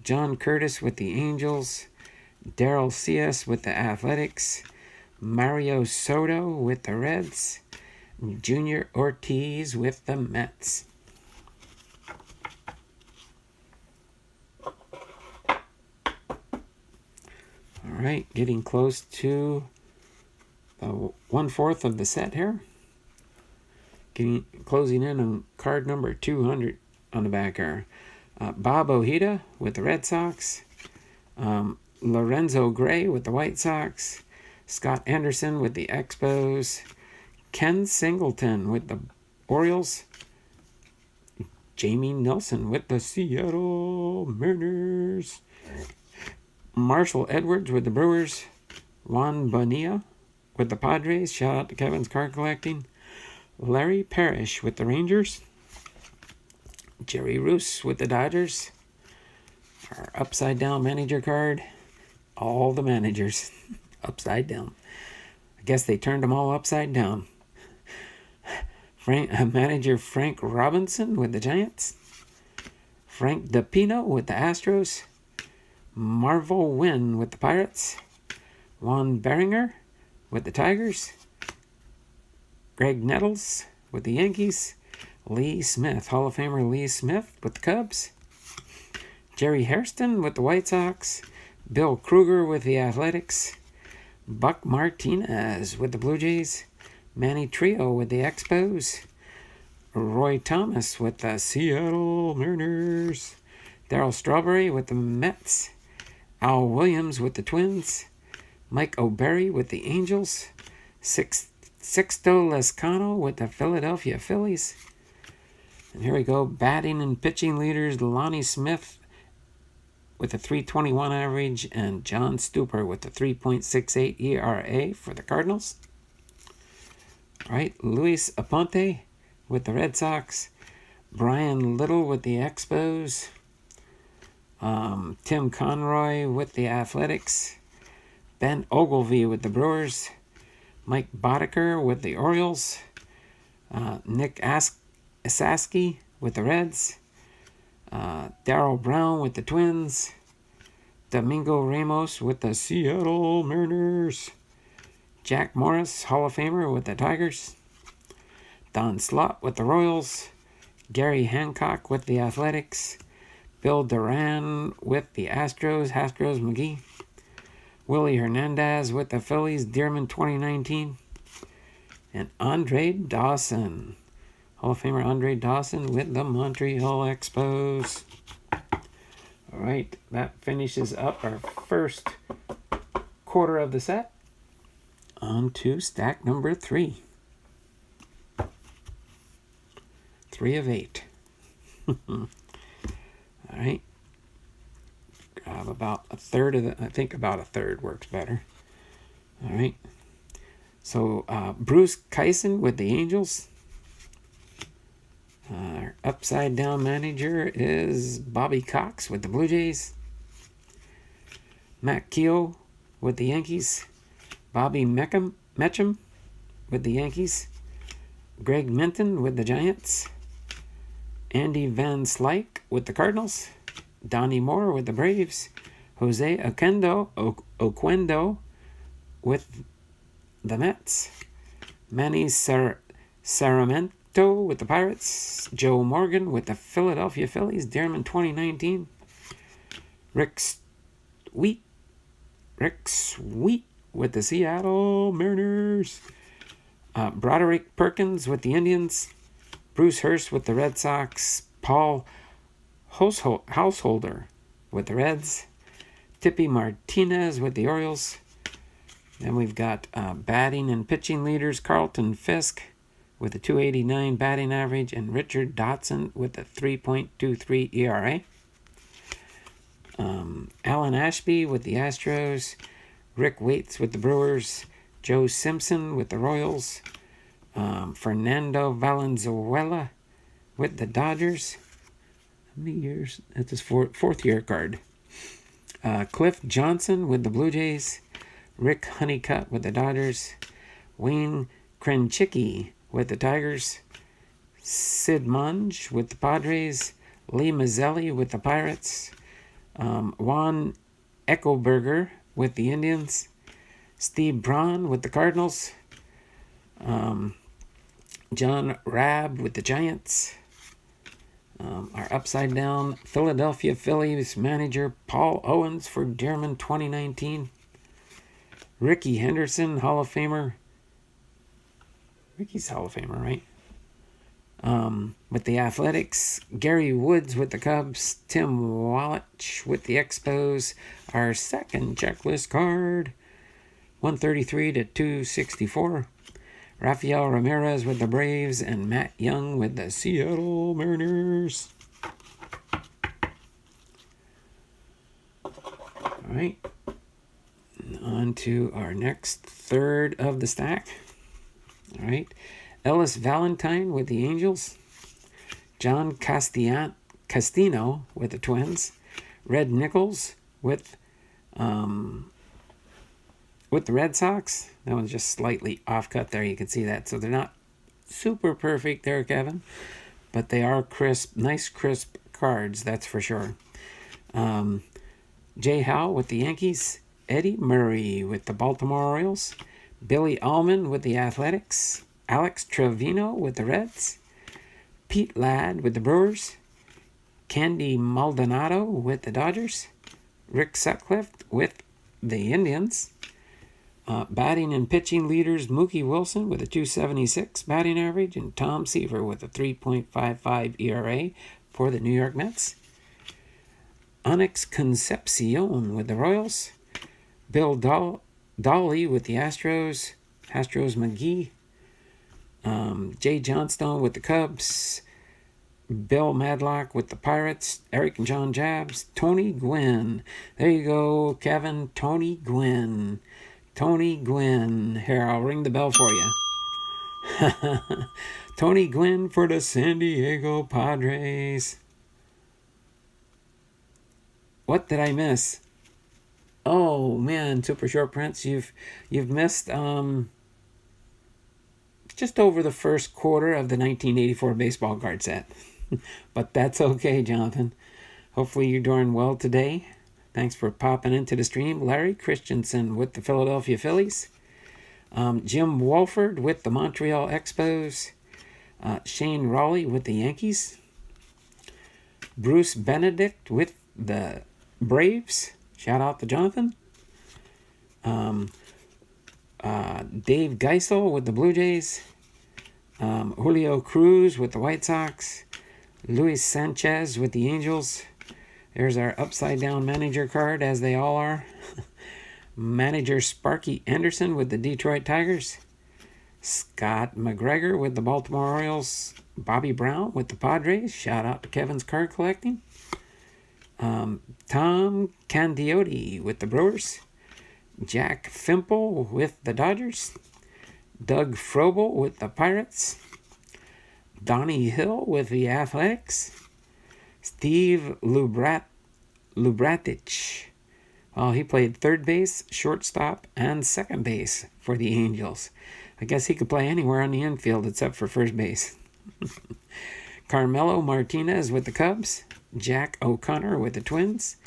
John Curtis with the Angels. Daryl Cias with the Athletics. Mario Soto with the Reds. Junior Ortiz with the Mets. All right, getting close to 1/4 of the set here. Closing in on card number 200 on the back here. Bob Ojeda with the Red Sox. Lorenzo Gray with the White Sox. Scott Anderson with the Expos. Ken Singleton with the Orioles. Jamie Nelson with the Seattle Mariners. Marshall Edwards with the Brewers. Juan Bonilla with the Padres. Shout out to Kevin's Card Collecting. Larry Parrish with the Rangers. Jerry Roos with the Dodgers. Our upside down manager card. All the managers upside down. I guess they turned them all upside down. Manager Frank Robinson with the Giants. Frank DePino with the Astros. Marvel Wynn with the Pirates. Juan Beringer with the Tigers. Greg Nettles with the Yankees. Lee Smith, Hall of Famer Lee Smith with the Cubs. Jerry Hairston with the White Sox. Bill Kruger with the Athletics. Buck Martinez with the Blue Jays. Manny Trio with the Expos. Roy Thomas with the Seattle Mariners. Darryl Strawberry with the Mets. Al Williams with the Twins. Mike O'Berry with the Angels. Sixto Lescano with the Philadelphia Phillies. And here we go, batting and pitching leaders, Lonnie Smith with a 3.21 average and John Stuper with a 3.68 ERA for the Cardinals. All right, Luis Aponte with the Red Sox. Brian Little with the Expos. Tim Conroy with the Athletics. Ben Ogilvie with the Brewers. Mike Boddicker with the Orioles. Nick Asaski with the Reds. Darryl Brown with the Twins. Domingo Ramos with the Seattle Mariners. Jack Morris, Hall of Famer with the Tigers. Don Slott with the Royals. Gary Hancock with the Athletics. Bill Duran with the Astros, McGee. Willie Hernandez with the Phillies, Dearman 2019. And Andre Dawson, Hall of Famer Andre Dawson with the Montreal Expos. All right, that finishes up our first quarter of the set. On to stack number 3. 3 of 8. All right. Grab about a third of the, I think about a third works better. All right. So Bruce Kyson with the Angels. Our upside down manager is Bobby Cox with the Blue Jays. Matt Keogh with the Yankees. Bobby Mecham with the Yankees. Greg Minton with the Giants. Andy Van Slyke with the Cardinals. Donnie Moore with the Braves. Jose Oquendo with the Mets. Manny Saramento with the Pirates. Joe Morgan with the Philadelphia Phillies. Dearman 2019. Rick Sweet with the Seattle Mariners. Broderick Perkins with the Indians. Bruce Hurst with the Red Sox. Paul Householder with the Reds. Tippy Martinez with the Orioles. Then we've got batting and pitching leaders. Carlton Fisk with a 289 batting average. And Richard Dotson with a 3.23 ERA. Alan Ashby with the Astros. Rick Waits with the Brewers. Joe Simpson with the Royals. Fernando Valenzuela with the Dodgers. How many years? That's his fourth year card. Cliff Johnson with the Blue Jays. Rick Honeycutt with the Dodgers. Wayne Krenchicki with the Tigers. Sid Monge with the Padres. Lee Mazzelli with the Pirates. Juan Eckelberger with the Indians. Steve Braun with the Cardinals. John Rabb with the Giants. Our upside down Philadelphia Phillies manager Paul Owens for Dearman 2019. Ricky Henderson, Hall of Famer. Ricky's Hall of Famer, right? With the Athletics. Gary Woods with the Cubs. Tim Wallach with the Expos. Our second checklist card. 133 to 264. Rafael Ramirez with the Braves and Matt Young with the Seattle Mariners. All right. On to our next third of the stack. All right. Ellis Valentine with the Angels. John Castino with the Twins. Red Nichols with the Red Sox. That one's just slightly off cut there. You can see that. So they're not super perfect there, Kevin. But they are crisp, nice crisp cards, that's for sure. Jay Howe with the Yankees. Eddie Murray with the Baltimore Orioles. Billy Allman with the Athletics. Alex Trevino with the Reds. Pete Ladd with the Brewers. Candy Maldonado with the Dodgers. Rick Sutcliffe with the Indians. Batting and pitching leaders, Mookie Wilson with a 276 batting average and Tom Seaver with a 3.55 ERA for the New York Mets. Onyx Concepcion with the Royals. Bill Dolly with the Astros McGee. Jay Johnstone with the Cubs. Bill Madlock with the Pirates. Eric and John Jabs. Tony Gwynn. There you go, Kevin. Tony Gwynn. Here, I'll ring the bell for you. Tony Gwynn for the San Diego Padres. What did I miss? Oh man, Super Short Prints, you've missed just over the first quarter of the 1984 baseball card set. But that's okay, Jonathan. Hopefully you're doing well today. Thanks for popping into the stream. Larry Christensen with the Philadelphia Phillies. Jim Wolford with the Montreal Expos. Shane Raleigh with the Yankees. Bruce Benedict with the Braves. Shout out to Jonathan. Dave Geisel with the Blue Jays. Julio Cruz with the White Sox. Luis Sanchez with the Angels. There's our upside down manager card, as they all are. Manager Sparky Anderson with the Detroit Tigers. Scott McGregor with the Baltimore Orioles. Bobby Brown with the Padres. Shout out to Kevin's card collecting. Tom Candiotti with the Brewers. Jack Fimple with the Dodgers. Doug Frobel with the Pirates. Donnie Hill with the Athletics. Steve Lubratich. Well, he played third base, shortstop, and second base for the Angels. I guess he could play anywhere on the infield except for first base. Carmelo Martinez with the Cubs. Jack O'Connor with the Twins.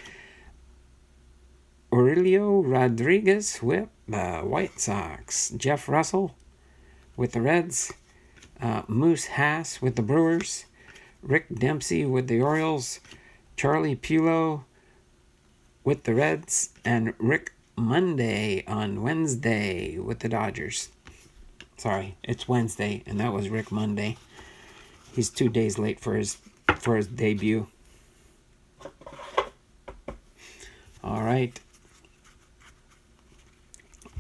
Aurelio Rodriguez with the White Sox. Jeff Russell with the Reds. Moose Hass with the Brewers. Rick Dempsey with the Orioles. Charlie Pulo with the Reds. And Rick Monday on Wednesday with the Dodgers. Sorry, it's Wednesday, and that was Rick Monday. He's 2 days late for his debut. All right.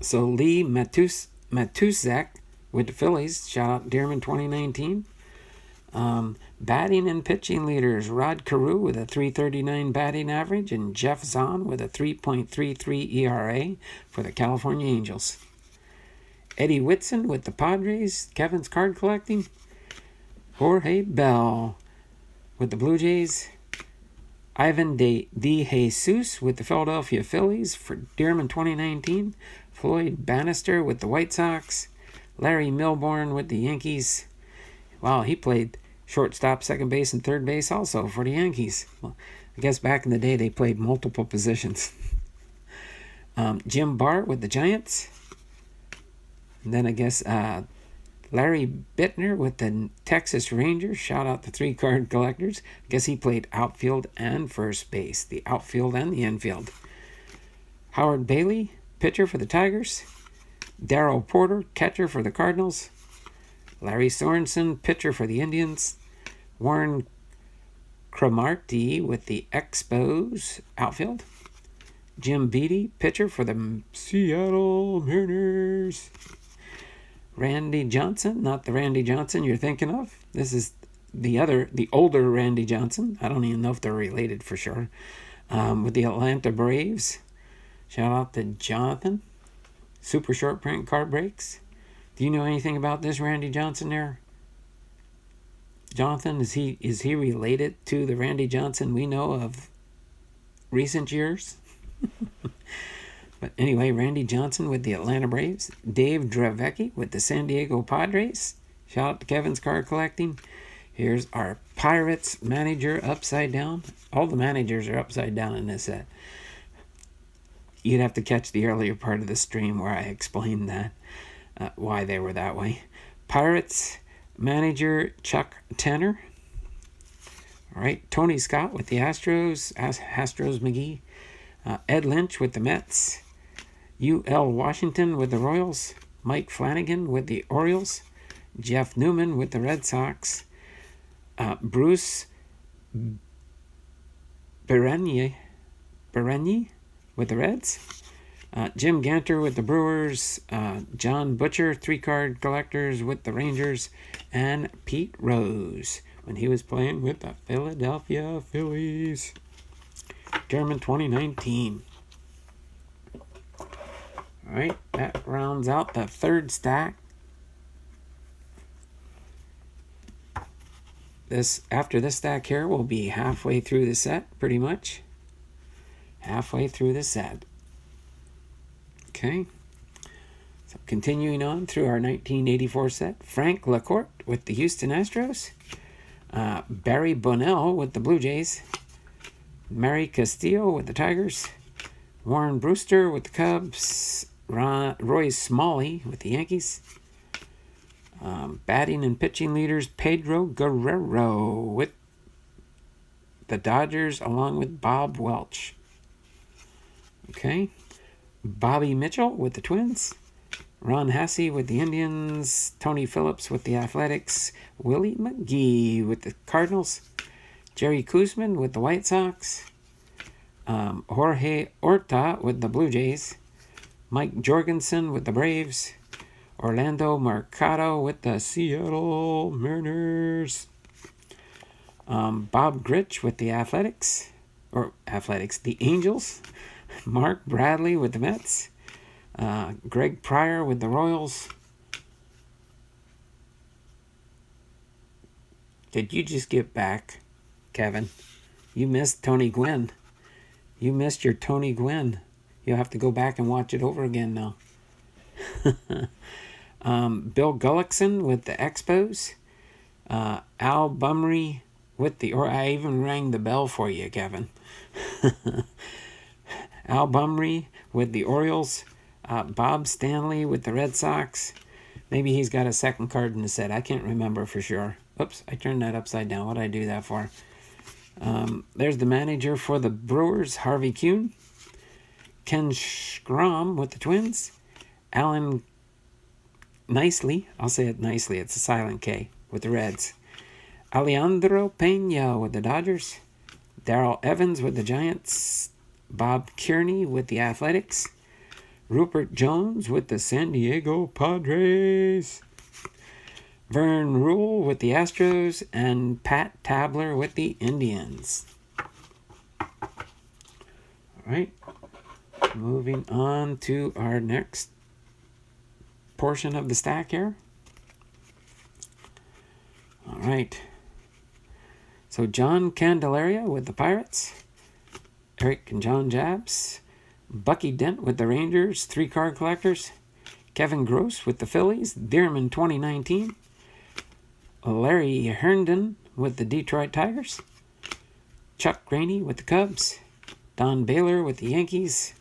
So Lee Matusek with the Phillies. Shout out Dearman 2019. Batting and pitching leaders. Rod Carew with a .339 batting average and Jeff Zahn with a 3.33 ERA for the California Angels. Eddie Whitson with the Padres. Kevin's card collecting. Jorge Bell with the Blue Jays. Ivan De Jesus with the Philadelphia Phillies for Dearman 2019. Floyd Bannister with the White Sox. Larry Milbourne with the Yankees. Wow, he played shortstop, second base, and third base also for the Yankees. Well, I guess back in the day they played multiple positions. Jim Bart with the Giants. And then I guess Larry Bittner with the Texas Rangers. Shout out the 3-card collectors. I guess he played outfield and first base. The outfield and the infield. Howard Bailey, pitcher for the Tigers. Darryl Porter, catcher for the Cardinals. Larry Sorensen, pitcher for the Indians. Warren Cromartie with the Expos, outfield. Jim Beattie, pitcher for the Seattle Mariners. Randy Johnson, not the Randy Johnson you're thinking of. This is the older Randy Johnson. I don't even know if they're related for sure. With the Atlanta Braves. Shout out to Jonathan. Super short print card breaks. Do you know anything about this Randy Johnson there? Jonathan, is he related to the Randy Johnson we know of recent years? But anyway, Randy Johnson with the Atlanta Braves. Dave Dravecki with the San Diego Padres. Shout out to Kevin's card collecting. Here's our Pirates manager upside down. All the managers are upside down in this set. You'd have to catch the earlier part of the stream where I explained that, why they were that way. Pirates manager Chuck Tanner. All right, Tony Scott with the Astros. Astros McGee. Ed Lynch with the Mets. U.L. Washington with the Royals. Mike Flanagan with the Orioles. Jeff Newman with the Red Sox. Bruce Berenier with the Reds. Jim Ganter with the Brewers. John Butcher, 3-card collectors with the Rangers. And Pete Rose when he was playing with the Philadelphia Phillies. Dearman 2019. All right, that rounds out the third stack. After this stack here, we'll be halfway through the set, pretty much. Halfway through the set. Okay. So continuing on through our 1984 set, Frank LaCourte with the Houston Astros. Barry Bonnell with the Blue Jays. Mary Castillo with the Tigers. Warren Brewster with the Cubs. Roy Smalley with the Yankees. Batting and pitching leaders, Pedro Guerrero with the Dodgers along with Bob Welch. Okay. Bobby Mitchell with the Twins. Ron Hassey with the Indians. Tony Phillips with the Athletics. Willie McGee with the Cardinals. Jerry Koosman with the White Sox. Jorge Orta with the Blue Jays. Mike Jorgensen with the Braves. Orlando Mercado with the Seattle Mariners. Bob Gritch with the the Angels. Mark Bradley with the Mets. Greg Pryor with the Royals. Did you just get back, Kevin? You missed Tony Gwynn. You missed your Tony Gwynn. You'll have to go back and watch it over again now. Bill Gullickson with the Expos. Al Bumry with the, or I even rang the bell for you, Kevin. Al Bumry with the Orioles. Bob Stanley with the Red Sox. Maybe he's got a second card in the set. I can't remember for sure. Oops, I turned that upside down. What did I do that for? There's the manager for the Brewers, Harvey Kuhn. Ken Schramm with the Twins. Alan Nicely, I'll say it nicely, it's a silent K, with the Reds. Alejandro Pena with the Dodgers. Darrell Evans with the Giants. Bob Kearney with the Athletics. Rupert Jones with the San Diego Padres. Vern Rule with the Astros. And Pat Tabler with the Indians. All right. Moving on to our next portion of the stack here. All right. So John Candelaria with the Pirates. Eric and John Jabs. Bucky Dent with the Rangers, 3-card collectors. Kevin Gross with the Phillies, Dearman 2019. Larry Herndon with the Detroit Tigers. Chuck Rainey with the Cubs. Don Baylor with the Yankees.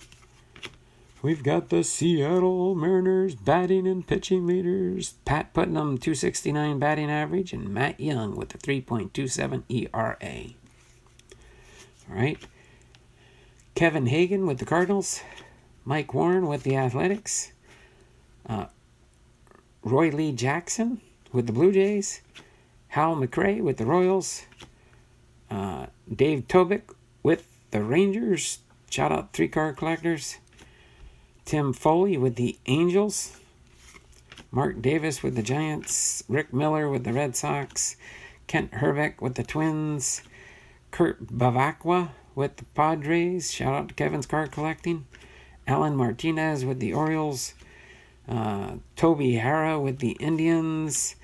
We've got the Seattle Mariners batting and pitching leaders. Pat Putnam, 269 batting average, and Matt Young with the 3.27 ERA. All right. Kevin Hagan with the Cardinals. Mike Warren with the Athletics. Roy Lee Jackson with the Blue Jays. Hal McRae with the Royals. Dave Tobick with the Rangers. Shout out 3-card collectors. Tim Foley with the Angels. Mark Davis with the Giants. Rick Miller with the Red Sox. Kent Herbeck with the Twins. Kurt Bavacqua with the Padres. Shout out to Kevin's Card Collecting. Alan Martinez with the Orioles. Toby Hara with the Indians.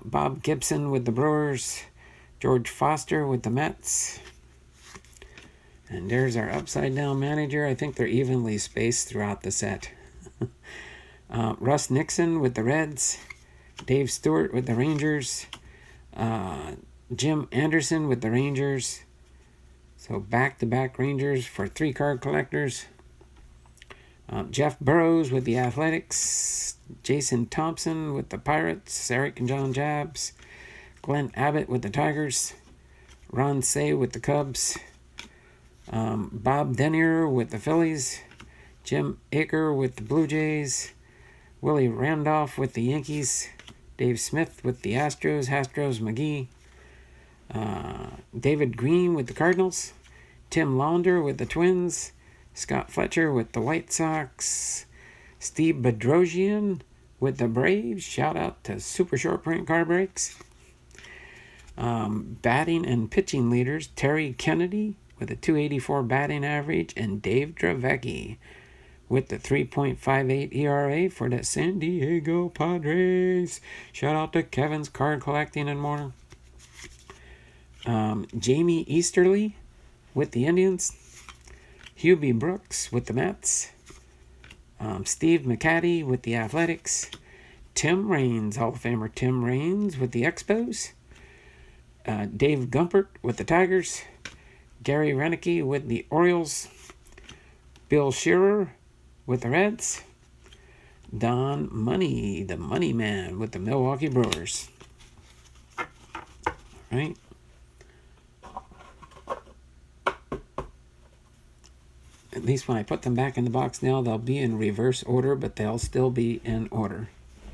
Bob Gibson with the Brewers. George Foster with the Mets. And there's our upside down manager. I think they're evenly spaced throughout the set. Russ Nixon with the Reds. Dave Stewart with the Rangers. Jim Anderson with the Rangers. So back-to-back Rangers for 3-card collectors. Jeff Burrows with the Athletics. Jason Thompson with the Pirates. Eric and John Jabs. Glenn Abbott with the Tigers. Ron Say with the Cubs. Bob Denier with the Phillies. Jim Aker with the Blue Jays. Willie Randolph with the Yankees. Dave Smith with the Astros. McGee. David Green with the Cardinals. Tim Launder with the Twins. Scott Fletcher with the White Sox. Steve Bedrosian with the Braves. Shout out to Super Short Print Card Breaks. Batting and pitching leaders. Terry Kennedy with a 284 batting average, and Dave Dravecki with the 3.58 ERA for the San Diego Padres. Shout out to Kevin's Card Collecting and more. Jamie Easterly with the Indians. Hubie Brooks with the Mets. Steve McCaddy with the Athletics. Tim Raines, Hall of Famer Tim Raines with the Expos. Dave Gumpert with the Tigers. Gary Renicky with the Orioles. Bill Shearer with the Reds. Don Money, the Money Man with the Milwaukee Brewers. All right. At least when I put them back in the box now, they'll be in reverse order, but they'll still be in order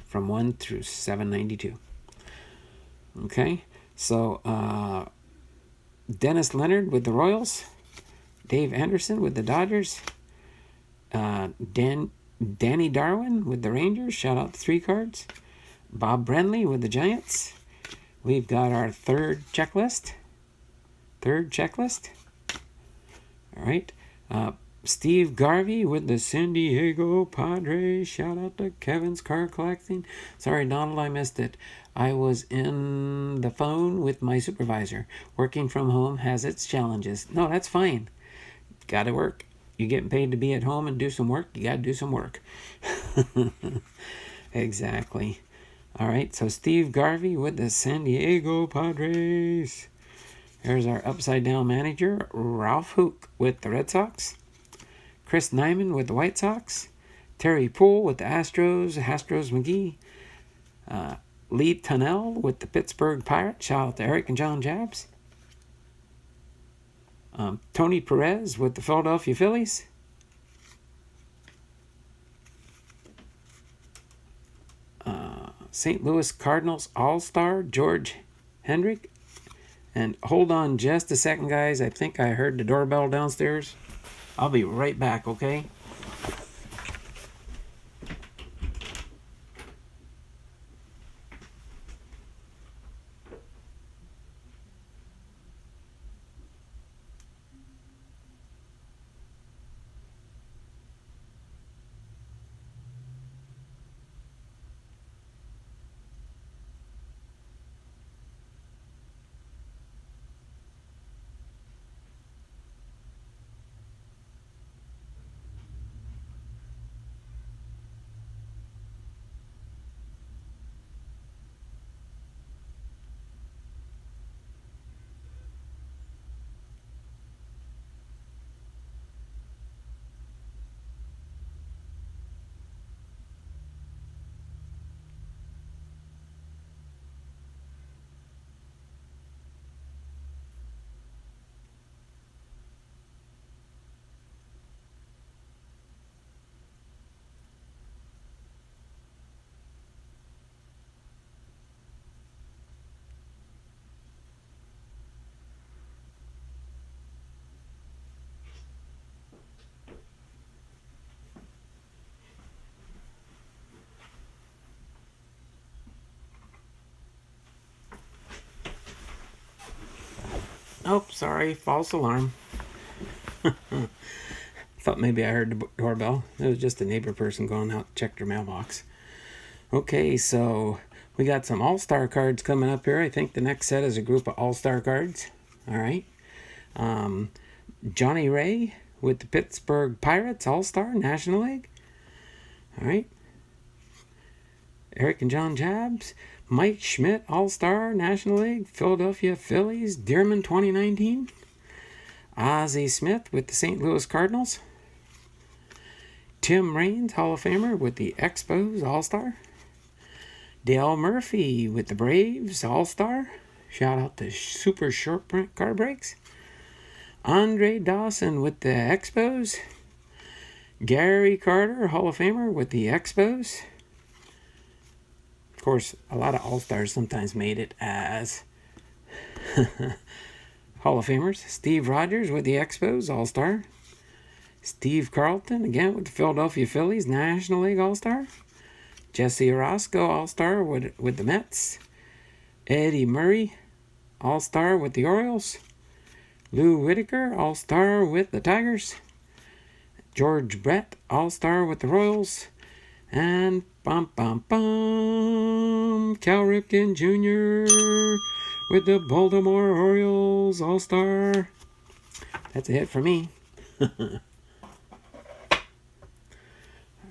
from 1 through 792. Okay, so Dennis Leonard with the Royals. Dave Anderson with the Dodgers. Danny Darwin with the Rangers. Shout out to 3 cards. Bob Brenly with the Giants. We've got our third checklist. All right. Steve Garvey with the San Diego Padres. Shout out to Kevin's Card Collecting. Sorry, Donald, I missed it. I was in the phone with my supervisor. Working from home has its challenges. No, that's fine. Got to work. You're getting paid to be at home and do some work. You got to do some work. Exactly. All right, so Steve Garvey with the San Diego Padres. There's our upside down manager, Ralph Hook with the Red Sox. Chris Nyman with the White Sox. Terry Poole with the Astros McGee. Lee Tunnell with the Pittsburgh Pirates. Shout out to Eric and John Jabs. Tony Perez with the Philadelphia Phillies. St. Louis Cardinals All-Star George Hendrick. And hold on just a second, guys. I think I heard the doorbell downstairs. I'll be right back, okay? Oh, sorry, false alarm. Thought maybe I heard the doorbell. It was just a neighbor person going out to check their mailbox. Okay, so we got some all-star cards coming up here. I think the next set is a group of all-star cards. All right. Johnny Ray with the Pittsburgh Pirates All-Star National League. All right. Eric and John Jabs. Mike Schmidt All-Star National League Philadelphia Phillies Dearman 2019. Ozzie Smith with the St. Louis Cardinals. Tim Raines Hall of Famer with the Expos All-Star. Dale Murphy with the Braves All-Star. Shout out to Super Short Print Card Breaks. Andre Dawson with the Expos. Gary Carter Hall of Famer with the Expos. Of course, a lot of All-Stars sometimes made it as Hall of Famers. Steve Rogers with the Expos All-Star. Steve Carlton, again with the Philadelphia Phillies National League All-Star. Jesse Orosco All-Star with the Mets. Eddie Murray All-Star with the Orioles. Lou Whitaker All-Star with the Tigers. George Brett All-Star with the Royals. And Cal Ripken Jr. with the Baltimore Orioles All-Star. That's a hit for me. All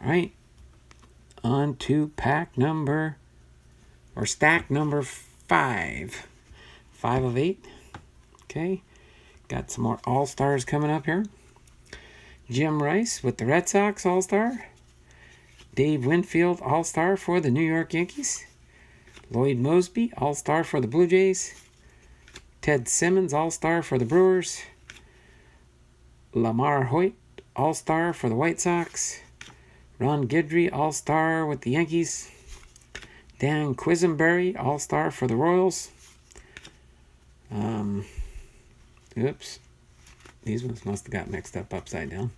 right. On to stack number 5. 5 of 8. Okay. Got some more All-Stars coming up here. Jim Rice with the Red Sox All-Star. Dave Winfield All-Star for the New York Yankees. Lloyd Mosby All-Star for the Blue Jays. Ted Simmons All-Star for the Brewers. Lamar Hoyt All-Star for the White Sox. Ron Guidry All-Star with the Yankees. Dan Quisenberry All-Star for the Royals. Oops. These ones must have got mixed up upside down.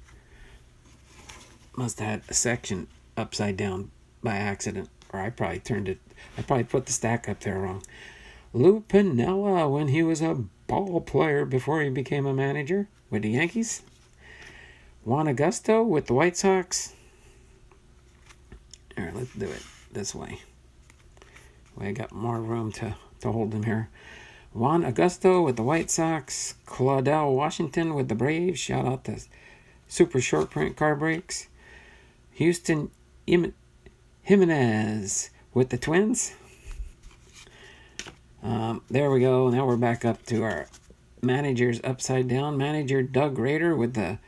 Must have had a section upside down by accident. Or I probably put the stack up there wrong. Lou Piniella when he was a ball player before he became a manager with the Yankees. Juan Augusto with the White Sox. All right, let's do it this way. I got more room to hold him here. Juan Augusto with the White Sox. Claudel Washington with the Braves. Shout out to Super Short Print Card Breaks. Houston Jimenez with the Twins. There we go. Now we're back up to our managers upside down. Manager Doug Rader with the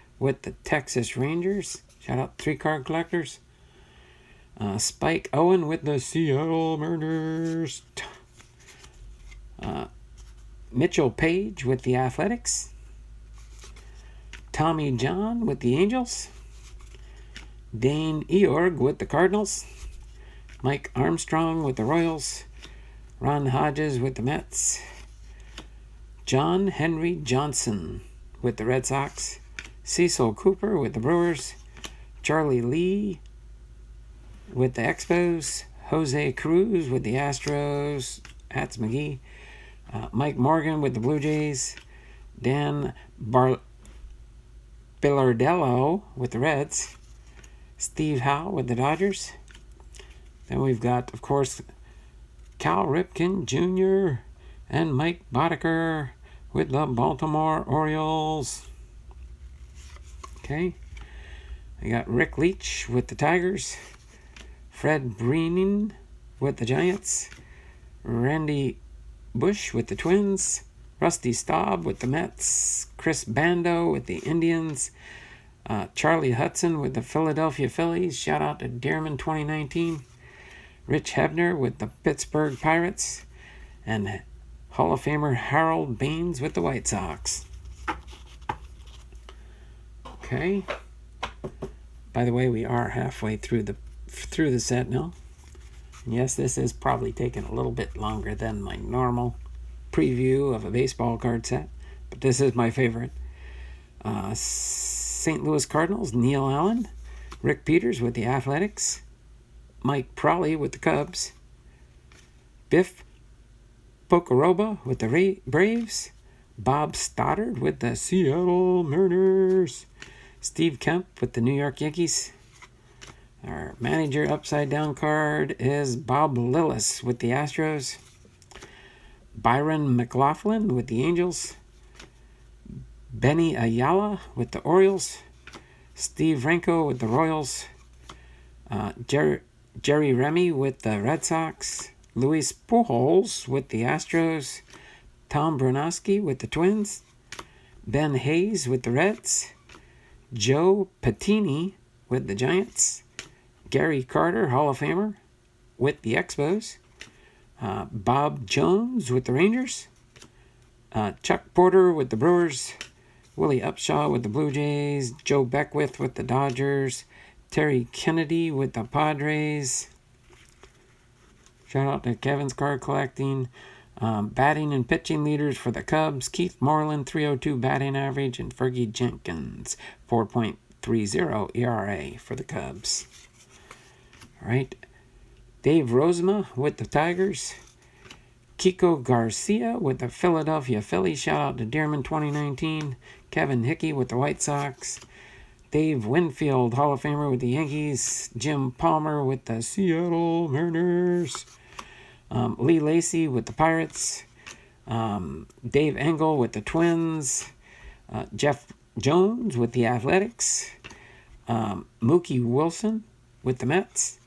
Texas Rangers. Shout out 3-card collectors. Spike Owen with the Seattle Mariners. Mitchell Page with the Athletics. Tommy John with the Angels. Dane Eorg with the Cardinals. Mike Armstrong with the Royals. Ron Hodges with the Mets. John Henry Johnson with the Red Sox. Cecil Cooper with the Brewers. Charlie Lee with the Expos. Jose Cruz with the Astros. Hats McGee. Mike Morgan with the Blue Jays. Dan Bilardello with the Reds. Steve Howe with the Dodgers. Then we've got, of course, Cal Ripken Jr. and Mike Boddicker with the Baltimore Orioles. Okay. I got Rick Leach with the Tigers. Fred Breening with the Giants. Randy Bush with the Twins. Rusty Staub with the Mets. Chris Bando with the Indians. Charlie Hudson with the Philadelphia Phillies. Shout out to Dearman 2019. Rich Hebner with the Pittsburgh Pirates. And Hall of Famer Harold Baines with the White Sox. Okay. By the way, we are halfway through the set now. And yes, this is probably taking a little bit longer than my normal preview of a baseball card set, but this is my favorite. St. Louis Cardinals, Neil Allen. Rick Peters with the Athletics. Mike Prawley with the Cubs. Biff Pocoroba with the Braves. Bob Stoddard with the Seattle Mariners. Steve Kemp with the New York Yankees. Our manager upside down card is Bob Lillis with the Astros. Byron McLaughlin with the Angels. Benny Ayala with the Orioles. Steve Renko with the Royals. Jerry Remy with the Red Sox. Luis Pujols with the Astros. Tom Bronowski with the Twins. Ben Hayes with the Reds. Joe Patini with the Giants. Gary Carter, Hall of Famer, with the Expos. Bob Jones with the Rangers. Chuck Porter with the Brewers. Willie Upshaw with the Blue Jays. Joe Beckwith with the Dodgers. Terry Kennedy with the Padres. Shout out to Kevin's Card Collecting. Batting and pitching leaders for the Cubs. Keith Moreland, 302 batting average. And Fergie Jenkins, 4.30 ERA for the Cubs. All right. Dave Rozema with the Tigers. Kiko Garcia with the Philadelphia Phillies. Shout out to Dearman 2019. Kevin Hickey with the White Sox. Dave Winfield, Hall of Famer with the Yankees. Jim Palmer with the Seattle Mariners. Lee Lacy with the Pirates. Dave Engel with the Twins. Jeff Jones with the Athletics. Mookie Wilson with the Mets.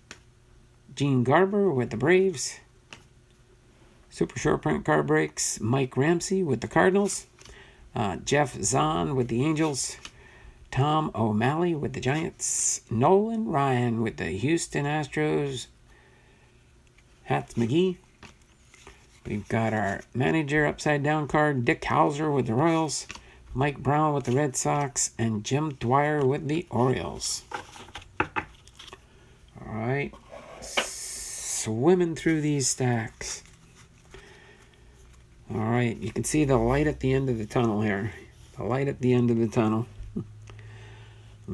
Gene Garber with the Braves. Super short print card breaks. Mike Ramsey with the Cardinals. Jeff Zahn with the Angels. Tom O'Malley with the Giants. Nolan Ryan with the Houston Astros. Hats McGee. We've got our manager upside down card. Dick Hauser with the Royals. Mike Brown with the Red Sox. And Jim Dwyer with the Orioles. All right. Swimming through these stacks. All right. You can see the light at the end of the tunnel here. The light at the end of the tunnel.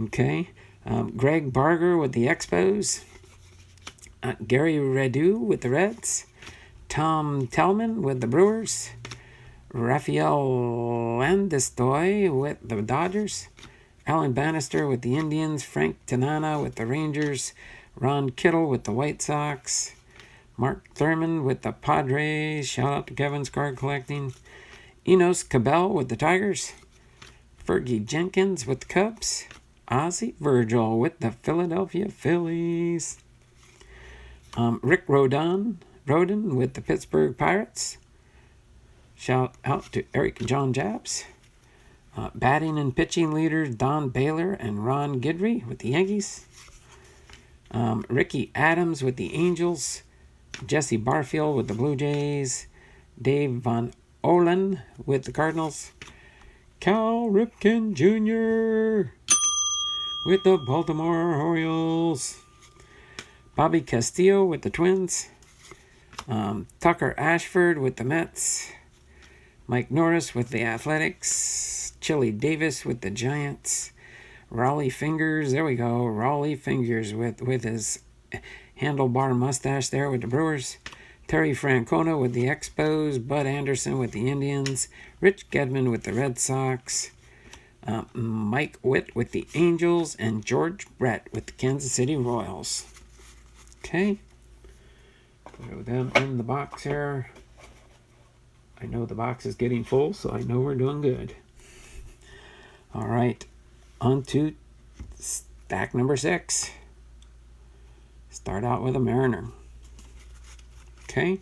Okay. Greg Barger with the Expos. Gary Redu with the Reds. Tom Tellman with the Brewers. Rafael Landistoi with the Dodgers. Alan Bannister with the Indians. Frank Tanana with the Rangers. Ron Kittle with the White Sox. Mark Thurman with the Padres. Shout out to Kevin's Card Collecting. Enos Cabell with the Tigers. Fergie Jenkins with the Cubs. Ozzie Virgil with the Philadelphia Phillies. Rick Rodon with the Pittsburgh Pirates. Shout out to Eric John Jabs. Batting and pitching leaders Don Baylor and Ron Guidry with the Yankees. Ricky Adams with the Angels. Jesse Barfield with the Blue Jays. Dave Von Olen with the Cardinals. Cal Ripken Jr. with the Baltimore Orioles. Bobby Castillo with the Twins. Tucker Ashford with the Mets. Mike Norris with the Athletics. Chili Davis with the Giants. Raleigh Fingers, there we go. Raleigh Fingers with his handlebar mustache there with the Brewers. Terry Francona with the Expos. Bud Anderson with the Indians. Rich Gedman with the Red Sox. Mike Witt with the Angels. And George Brett with the Kansas City Royals. Okay. Throw them in the box here. I know the box is getting full, so I know we're doing good. All right. On to stack number 6. Start out with a Mariner. Okay.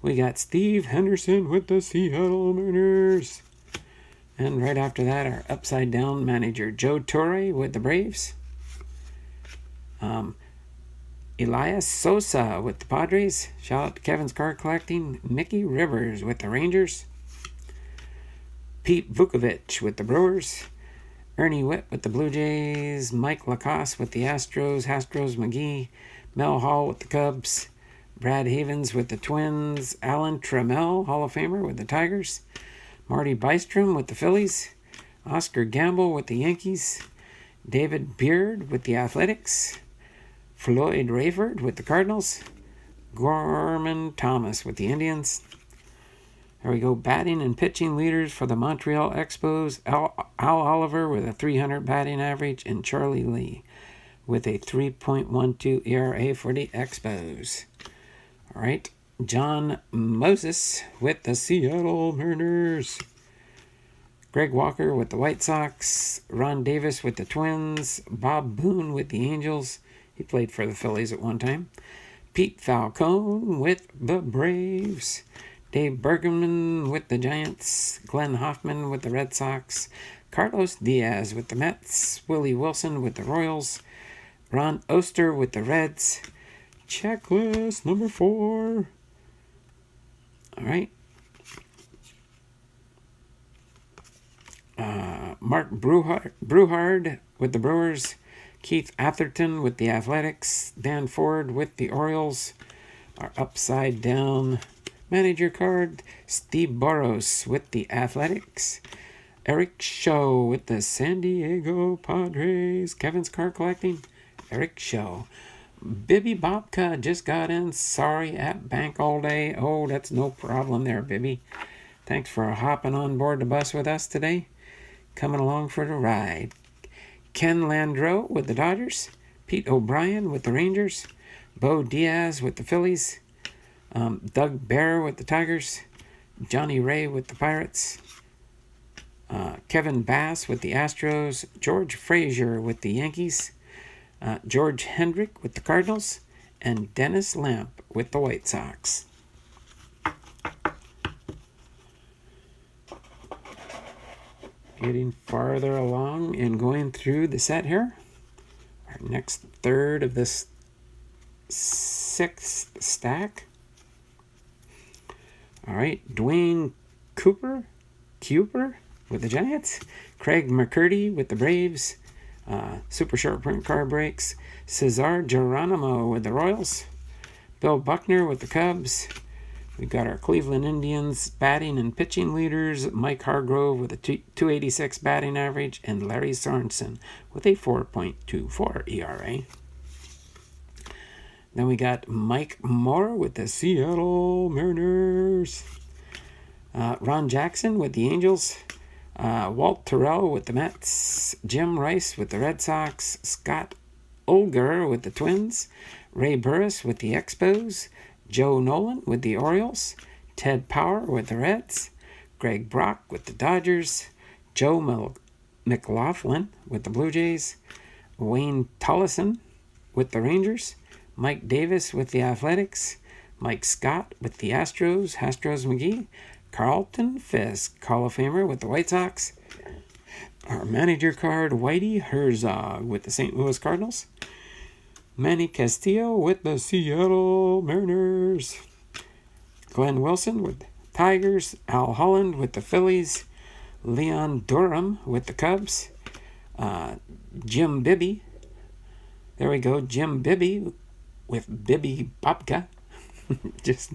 We got Steve Henderson with the Seattle Mariners. And right after that, our upside down manager, Joe Torre with the Braves. Elias Sosa with the Padres. Shout out to Kevin's Card Collecting. Nicky Rivers with the Rangers. Pete Vukovich with the Brewers. Ernie Witt with the Blue Jays. Mike Lacoste with the Astros. Astros McGee. Mel Hall with the Cubs. Brad Havens with the Twins. Alan Trammell, Hall of Famer, with the Tigers. Marty Bystrom with the Phillies. Oscar Gamble with the Yankees. David Beard with the Athletics. Floyd Rayford with the Cardinals. Gorman Thomas with the Indians. There we go. Batting and pitching leaders for the Montreal Expos. Al Oliver with a 300 batting average. And Charlie Lee with a 3.12 ERA for the Expos. All right. John Moses with the Seattle Mariners. Greg Walker with the White Sox. Ron Davis with the Twins. Bob Boone with the Angels. He played for the Phillies at one time. Pete Falcone with the Braves. Dave Bergman with the Giants. Glenn Hoffman with the Red Sox. Carlos Diaz with the Mets. Willie Wilson with the Royals. Ron Oster with the Reds. Checklist number 4. All right. Mark Bruhard with the Brewers. Keith Atherton with the Athletics. Dan Ford with the Orioles. Our upside down manager card. Steve Boros with the Athletics. Eric Show with the San Diego Padres. Kevin's Card Collecting. Eric Show. Bibby Bobka just got in. Sorry, at bank all day. Oh, that's no problem there, Bibby. Thanks for hopping on board the bus with us today. Coming along for the ride. Ken Landreau with the Dodgers. Pete O'Brien with the Rangers. Bo Diaz with the Phillies. Doug Bear with the Tigers. Johnny Ray with the Pirates. Kevin Bass with the Astros. George Frazier with the Yankees. George Hendrick with the Cardinals. And Dennis Lamp with the White Sox. Getting farther along and going through the set here. Our next third of this 6th stack. All right, Dwayne Cooper with the Giants. Craig McCurdy with the Braves. Super short print card breaks. Cesar Geronimo with the Royals. Bill Buckner with the Cubs. We've got our Cleveland Indians batting and pitching leaders. Mike Hargrove with a 286 batting average. And Larry Sorensen with a 4.24 ERA. Then we got Mike Moore with the Seattle Mariners. Ron Jackson with the Angels. Walt Terrell with the Mets. Jim Rice with the Red Sox. Scott Olger with the Twins. Ray Burris with the Expos. Joe Nolan with the Orioles. Ted Power with the Reds. Greg Brock with the Dodgers. Joe McLaughlin with the Blue Jays. Wayne Tullison with the Rangers. Mike Davis with the Athletics. Mike Scott with the Astros McGee. Carlton Fisk, Hall of Famer with the White Sox. Our manager card, Whitey Herzog with the St. Louis Cardinals. Manny Castillo with the Seattle Mariners. Glenn Wilson with the Tigers. Al Holland with the Phillies. Leon Durham with the Cubs. Jim Bibby. There we go. Jim Bibby with Bibby Bobka. Just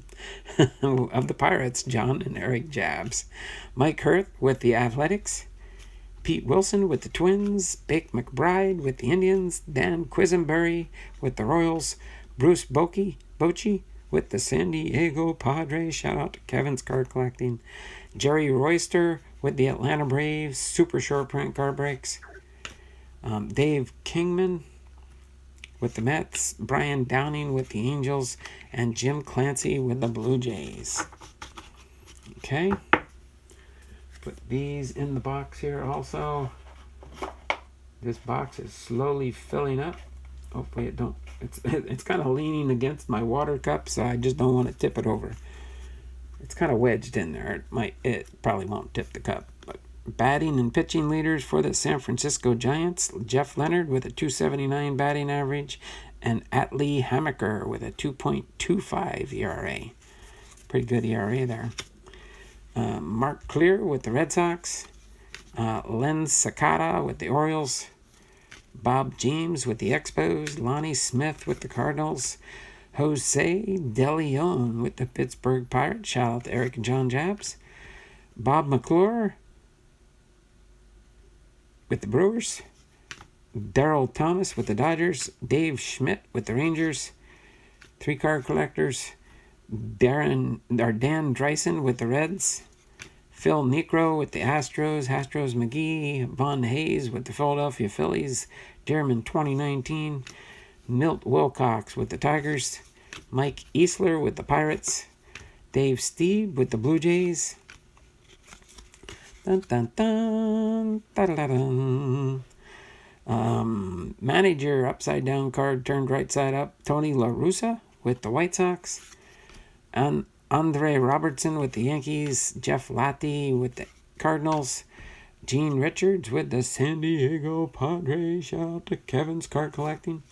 of the Pirates. John and Eric Jabs. Mike Hurth with the Athletics. Pete Wilson with the Twins. Bake McBride with the Indians. Dan Quisenberry with the Royals. Bruce Bochy with the San Diego Padres. Shout out to Kevin's Card Collecting. Jerry Royster with the Atlanta Braves. Super short print card breaks. Dave Kingman with the Mets. Brian Downing with the Angels. And Jim Clancy with the Blue Jays. Okay. Put these in the box here also. This box is slowly filling up. Hopefully it don't. It's kind of leaning against my water cup, so I just don't want to tip it over. It's kind of wedged in there. It probably won't tip the cup. But batting and pitching leaders for the San Francisco Giants: Jeff Leonard with a .279 batting average, and Atlee Hammaker with a 2.25 ERA. Pretty good ERA there. Mark Clear with the Red Sox. Len Sakata with the Orioles. Bob James with the Expos. Lonnie Smith with the Cardinals. Jose De Leon with the Pittsburgh Pirates. Shout out to Eric and John Jabs. Bob McClure with the Brewers. Darryl Thomas with the Dodgers. Dave Schmidt with the Rangers. 3 card collectors. Dan Dreisen with the Reds. Phil Niekro with the Astros. Astros McGee. Von Hayes with the Philadelphia Phillies. Dearman 2019. Milt Wilcox with the Tigers. Mike Easler with the Pirates. Dave Stieb with the Blue Jays. Dun, dun, dun, da, da, da, dun. Manager upside down card turned right side up. Tony La Russa with the White Sox. And Andre Robertson with the Yankees. Jeff Latty with the Cardinals. Gene Richards with the San Diego Padres. Shout out to Kevin's Card Collecting.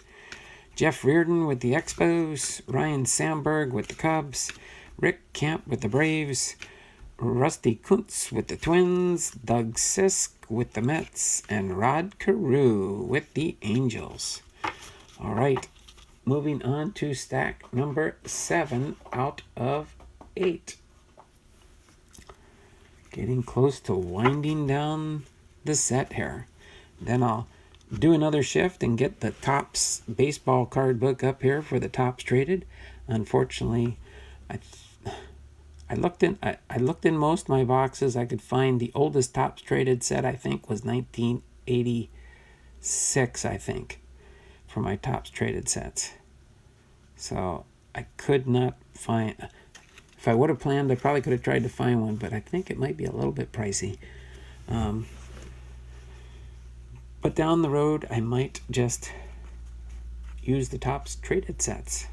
Jeff Reardon with the Expos. Ryan Sandberg with the Cubs. Rick Camp with the Braves. Rusty Kuntz with the Twins. Doug Sisk with the Mets. And Rod Carew with the Angels. All right. Moving on to stack number 7 out of 8. Getting close to winding down the set here. Then I'll do another shift and get the Topps baseball card book up here for the Topps traded. Unfortunately, I looked in most of my boxes. I could find the oldest Topps traded set, I think, was 1986, I think, for my Topps traded sets. So I could not find. If I would have planned, I probably could have tried to find one, but I think it might be a little bit pricey. But down the road, I might just use the Topps traded sets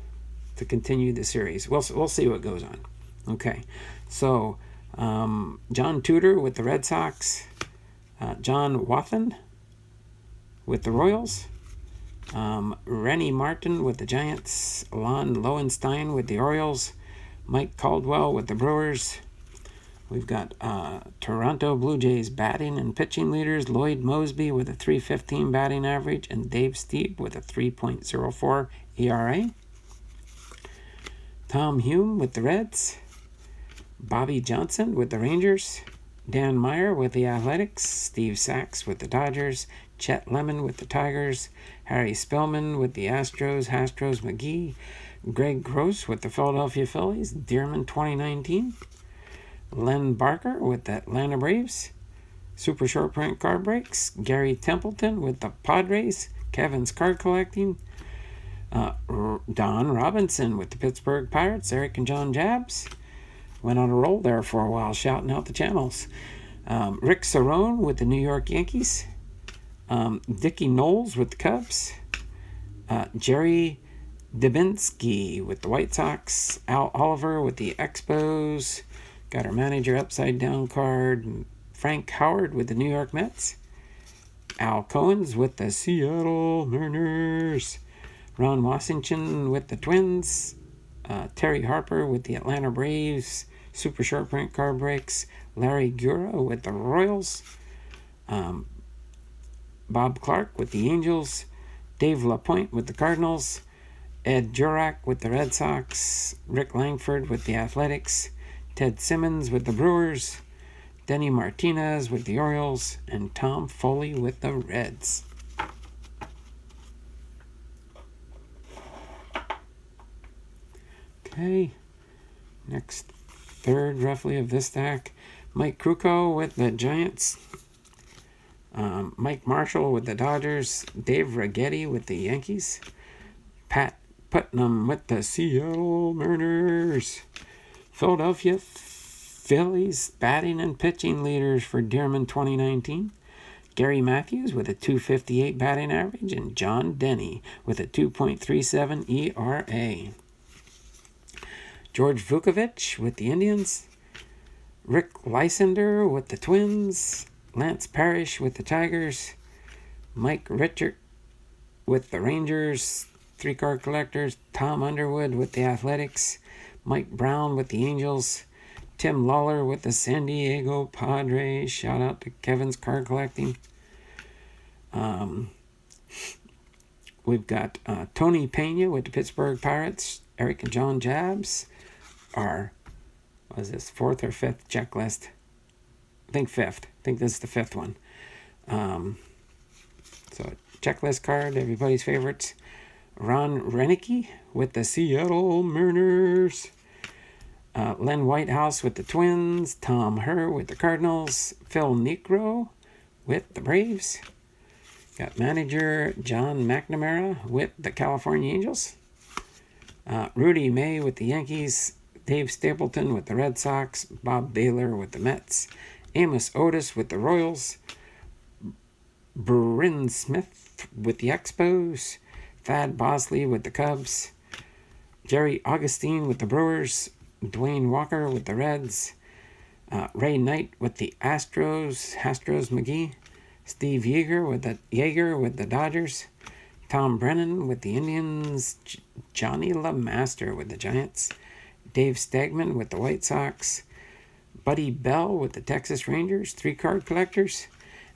to continue the series. We'll see what goes on. Okay, so John Tudor with the Red Sox. John Wathan with the Royals. Rennie Martin with the Giants. Lon Lowenstein with the Orioles. Mike Caldwell with the Brewers. We've got Toronto Blue Jays batting and pitching leaders. Lloyd Moseby with a .315 batting average. And Dave Stieb with a 3.04 ERA. Tom Hume with the Reds. Bobby Johnson with the Rangers. Dan Meyer with the Athletics. Steve Sachs with the Dodgers. Chet Lemon with the Tigers. Harry Spillman with the Astros. Astros McGee. Greg Gross with the Philadelphia Phillies. Dearman 2019. Len Barker with the Atlanta Braves. Super short print card breaks. Gary Templeton with the Padres. Kevin's Card Collecting. Don Robinson with the Pittsburgh Pirates. Eric and John Jabs. Went on a roll there for a while, shouting out the channels. Rick Cerrone with the New York Yankees. Dickie Knowles with the Cubs. Jerry Dubinsky with the White Sox. Al Oliver with the Expos. Got our manager upside down card. Frank Howard with the New York Mets. Al Cohen's with the Seattle Mariners. Ron Washington with the Twins. Terry Harper with the Atlanta Braves. Super short print card breaks. Larry Gura with the Royals. Bob Clark with the Angels. Dave LaPointe with the Cardinals. Ed Jurak with the Red Sox. Rick Langford with the Athletics. Ted Simmons with the Brewers. Denny Martinez with the Orioles. And Tom Foley with the Reds. Okay, next third roughly of this stack. Mike Krukow with the Giants. Mike Marshall with the Dodgers. Dave Righetti with the Yankees. Pat Putnam with the Seattle Mariners. Philadelphia Phillies batting and pitching leaders for Dearman 2019. Gary Matthews with a 2.58 batting average, and John Denny with a 2.37 ERA. George Vukovich with the Indians. Rick Lysander with the Twins. Lance Parrish with the Tigers. Mike Richard with the Rangers. 3-card collectors. Tom Underwood with the Athletics. Mike Brown with the Angels. Tim Lawler with the San Diego Padres. Shout out to Kevin's card collecting. We've got Tony Pena with the Pittsburgh Pirates. Eric and John Jabs. Our, was this fourth or fifth checklist? I think fifth. I think this is the fifth one. So checklist card, everybody's favorites. Ron Renicky with the Seattle Mariners. Len Whitehouse with the Twins. Tom Herr with the Cardinals. Phil Niekro with the Braves. Got manager John McNamara with the California Angels. Rudy May with the Yankees. Dave Stapleton with the Red Sox. Bob Baylor with the Mets. Amos Otis with the Royals. Bryn Smith with the Expos. Thad Bosley with the Cubs. Jerry Augustine with the Brewers. Dwayne Walker with the Reds. Ray Knight with the Astros. McGee. Steve Yeager with the Dodgers. Tom Brennan with the Indians. Johnny LeMaster with the Giants. Dave Stegman with the White Sox. Buddy Bell with the Texas Rangers. 3-card collectors.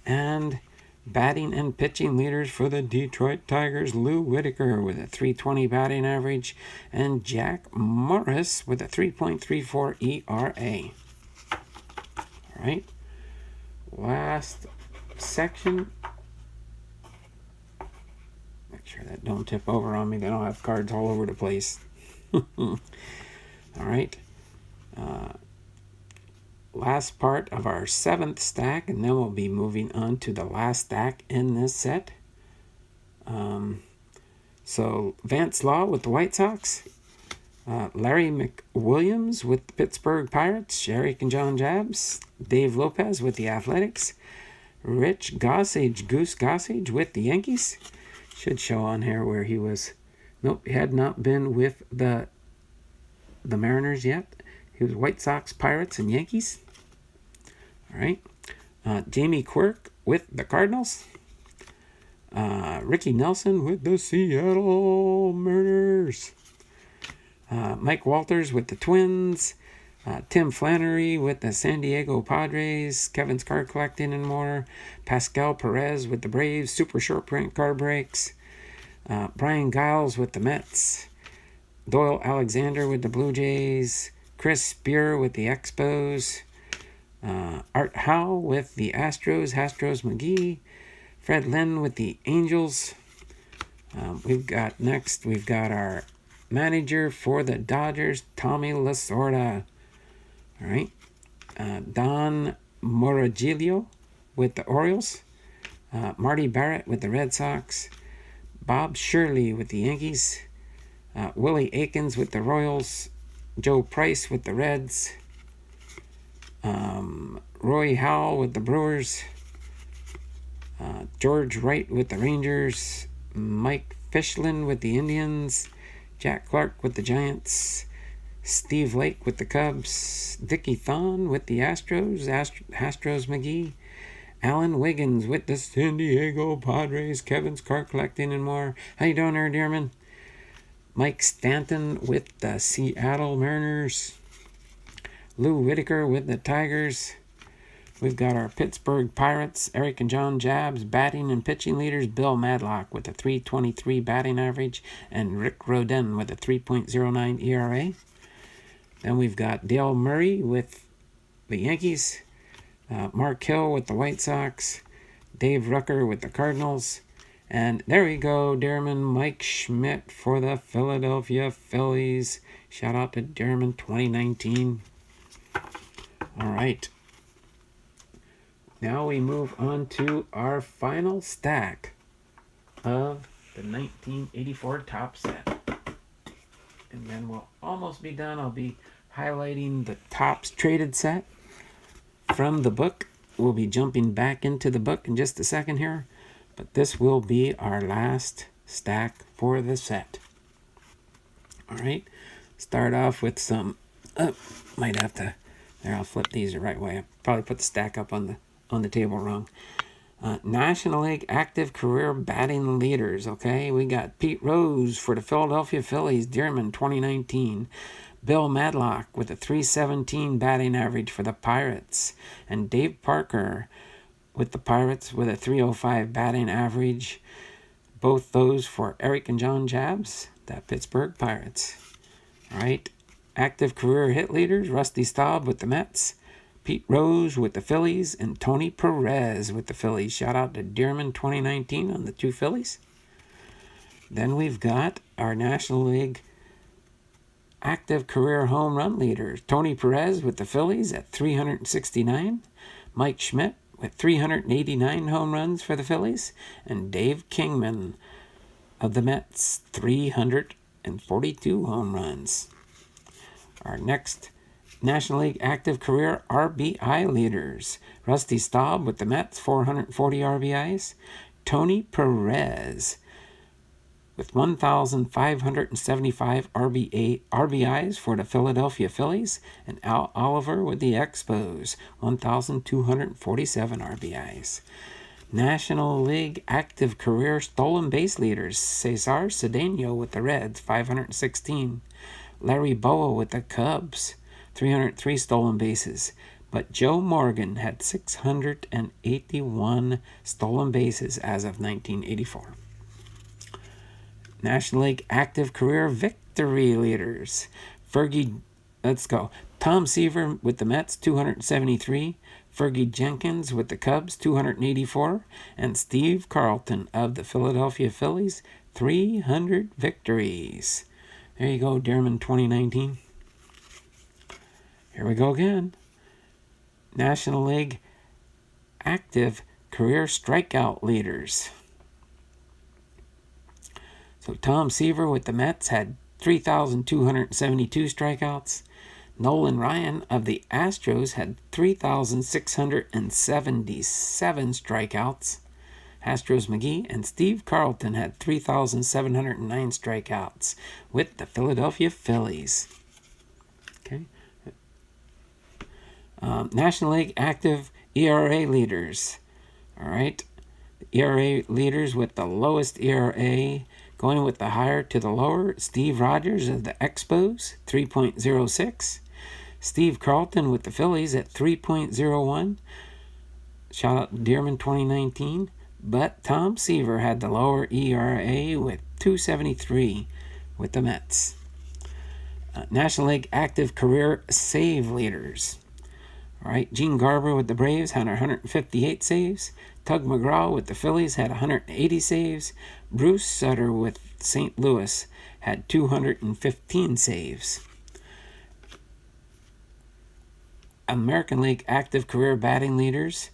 And batting and pitching leaders for the Detroit Tigers. Lou Whitaker with a 3.20 batting average. And Jack Morris with a 3.34 ERA. All right. Last section. Make sure that don't tip over on me. Then I'll have cards all over the place. All right. Last part of our 7th stack, and then we'll be moving on to the last stack in this set. So Vance Law with the White Sox. Larry McWilliams with the Pittsburgh Pirates. Eric and John Jabs. Dave Lopez with the Athletics. Rich Gossage, Goose Gossage with the Yankees. Should show on here where he was. Nope, he had not been with the Mariners yet. He was White Sox, Pirates, and Yankees. All right. Jamie Quirk with the Cardinals. Ricky Nelson with the Seattle Mariners. Mike Walters with the Twins. Tim Flannery with the San Diego Padres. Kevin's card collecting and more. Pascal Perez with the Braves. Super short print card breaks. Brian Giles with the Mets. Doyle Alexander with the Blue Jays. Chris Spear with the Expos. Art Howe with the Astros. McGee. Fred Lynn with the Angels. We've got our manager for the Dodgers, Tommy Lasorda. All right. Don Morigilio with the Orioles. Marty Barrett with the Red Sox. Bob Shirley with the Yankees. Willie Aikens with the Royals. Joe Price with the Reds. Roy Howell with the Brewers. George Wright with the Rangers. Mike Fishlin with the Indians. Jack Clark with the Giants. Steve Lake with the Cubs. Dickie Thon with the Astros. Astros McGee. Alan Wiggins with the San Diego Padres. Kevin's Card Collecting and more. How you doing there, Dearman? Mike Stanton with the Seattle Mariners. Lou Whitaker with the Tigers. We've got our Pittsburgh Pirates, Eric and John Jabs, batting and pitching leaders. Bill Madlock with a 3.23 batting average, and Rick Rodin with a 3.09 ERA. Then we've got Dale Murray with the Yankees, Mark Hill with the White Sox, Dave Rucker with the Cardinals, and there we go, Dearman, Mike Schmidt for the Philadelphia Phillies. Shout out to Dearman 2019. All right. Now we move on to our final stack of the 1984 top set. And then we'll almost be done. I'll be highlighting the Topps traded set from the book. We'll be jumping back into the book in just a second here. But this will be our last stack for the set. All right. Start off with some... might have to... There, I'll flip these the right way. I probably put the stack up on the table wrong. National League active career batting leaders. Okay, we got Pete Rose for the Philadelphia Phillies, Dearman 2019. Bill Madlock with a 317 batting average for the Pirates, and Dave Parker with the Pirates with a 305 batting average. Both those for Eric and John Jabs, the Pittsburgh Pirates. All right, active career hit leaders. Rusty Staub with the Mets, Pete Rose with the Phillies, and Tony Perez with the Phillies. Shout out to Dearman 2019 on the two Phillies. Then we've got our National League active career home run leaders. Tony Perez with the Phillies at 369. Mike Schmidt with 389 home runs for the Phillies. And Dave Kingman of the Mets, 342 home runs. Our next National League active career RBI leaders. Rusty Staub with the Mets, 440 RBIs. Tony Perez with 1,575 RBIs for the Philadelphia Phillies. And Al Oliver with the Expos, 1,247 RBIs. National League active career stolen base leaders. Cesar Cedeno with the Reds, 516. Larry Bowa with the Cubs, 303 stolen bases. But Joe Morgan had 681 stolen bases as of 1984. National League active career victory leaders. Tom Seaver with the Mets, 273. Fergie Jenkins with the Cubs, 284. And Steve Carlton of the Philadelphia Phillies, 300 victories. There you go, Dearman 2019. Here we go again. National League active career strikeout leaders. So Tom Seaver with the Mets had 3,272 strikeouts. Nolan Ryan of the Astros had 3,677 strikeouts. Astros McGee, and Steve Carlton had 3,709 strikeouts with the Philadelphia Phillies. Okay. National League active ERA leaders. All right. ERA leaders with the lowest ERA, going with the higher to the lower. Steve Rogers of the Expos, 3.06. Steve Carlton with the Phillies at 3.01. Shout out to Dearman 2019. But Tom Seaver had the lower ERA with 2.73 with the Mets. National League active career save leaders. All right, Gene Garber with the Braves had 158 saves. Tug McGraw with the Phillies had 180 saves. Bruce Sutter with St. Louis had 215 saves. American League active career batting leaders.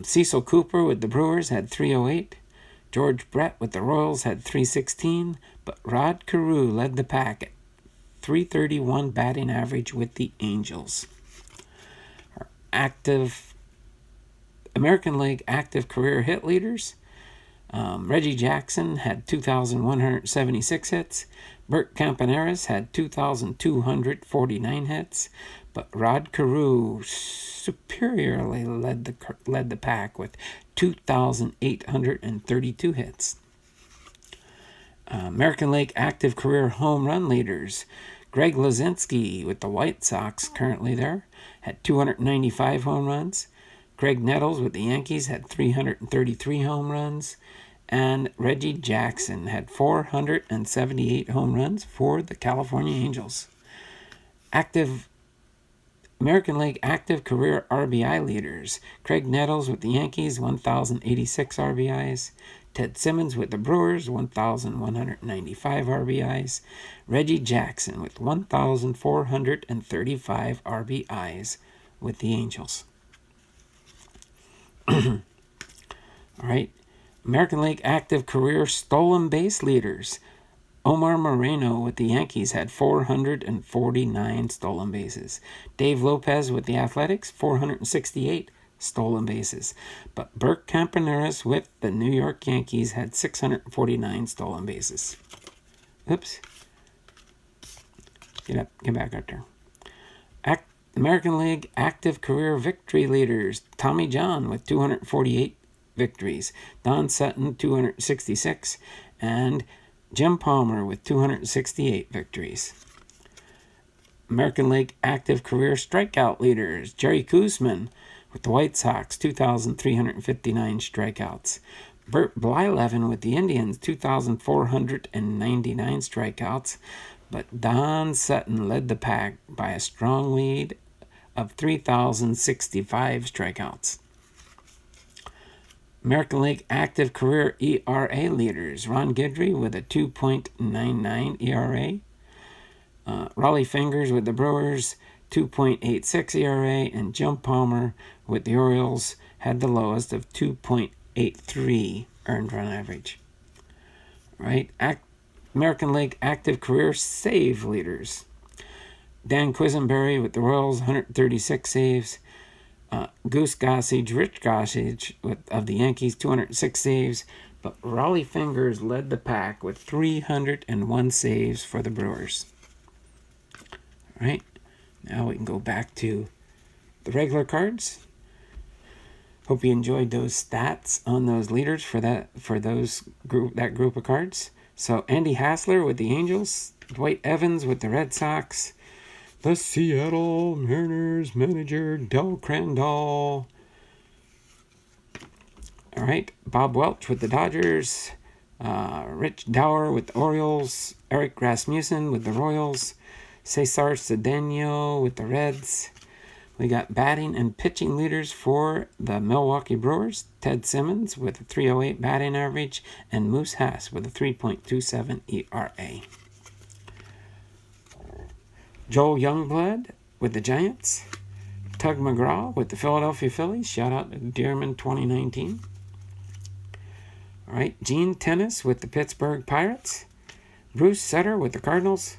Cecil Cooper with the Brewers had 308. George Brett with the Royals had 316. But Rod Carew led the pack at 331 batting average with the Angels. Our active American League active career hit leaders. Reggie Jackson had 2,176 hits. Bert Campaneris had 2,249 hits. But Rod Carew superiorly led the pack with 2,832 hits. American League active career home run leaders. Greg Luzinski with the White Sox, currently there, had 295 home runs. Greg Nettles with the Yankees had 333 home runs. And Reggie Jackson had 478 home runs for the California Angels. American League active career RBI leaders. Craig Nettles with the Yankees, 1,086 RBIs. Ted Simmons with the Brewers, 1,195 RBIs. Reggie Jackson with 1,435 RBIs with the Angels. All right. American League active career stolen base leaders. Omar Moreno with the Yankees had 449 stolen bases. Dave Lopez with the Athletics, 468 stolen bases. But Bert Campaneris with the New York Yankees had 649 stolen bases. Oops. Get back up there. American League active career victory leaders. Tommy John with 248 victories. Don Sutton, 266. And Jim Palmer with 268 victories. American League active career strikeout leaders. Jerry Koosman with the White Sox, 2,359 strikeouts. Bert Blyleven with the Indians, 2,499 strikeouts. But Don Sutton led the pack by a strong lead of 3,065 strikeouts. American League active career ERA leaders. Ron Guidry with a 2.99 ERA. Raleigh Fingers with the Brewers, 2.86 ERA. And Jim Palmer with the Orioles had the lowest of 2.83 earned run average. Right? American League active career save leaders. Dan Quisenberry with the Royals, 136 saves. Goose Gossage, Rich Gossage of the Yankees, 206 saves. But Raleigh Fingers led the pack with 301 saves for the Brewers. All right, now we can go back to the regular cards. Hope you enjoyed those stats on those leaders for that group of cards. So Andy Hassler with the Angels, Dwight Evans with the Red Sox, the Seattle Mariners manager, Del Crandall. All right, Bob Welch with the Dodgers, Rich Dower with the Orioles, Eric Rasmussen with the Royals, Cesar Cedeno with the Reds. We got batting and pitching leaders for the Milwaukee Brewers, Ted Simmons with a 3.08 batting average, and Moose Hass with a 3.27 ERA. Joel Youngblood with the Giants, Tug McGraw with the Philadelphia Phillies. Shout out to Dearman 2019. All right, Gene Tennis with the Pittsburgh Pirates, Bruce Sutter with the Cardinals,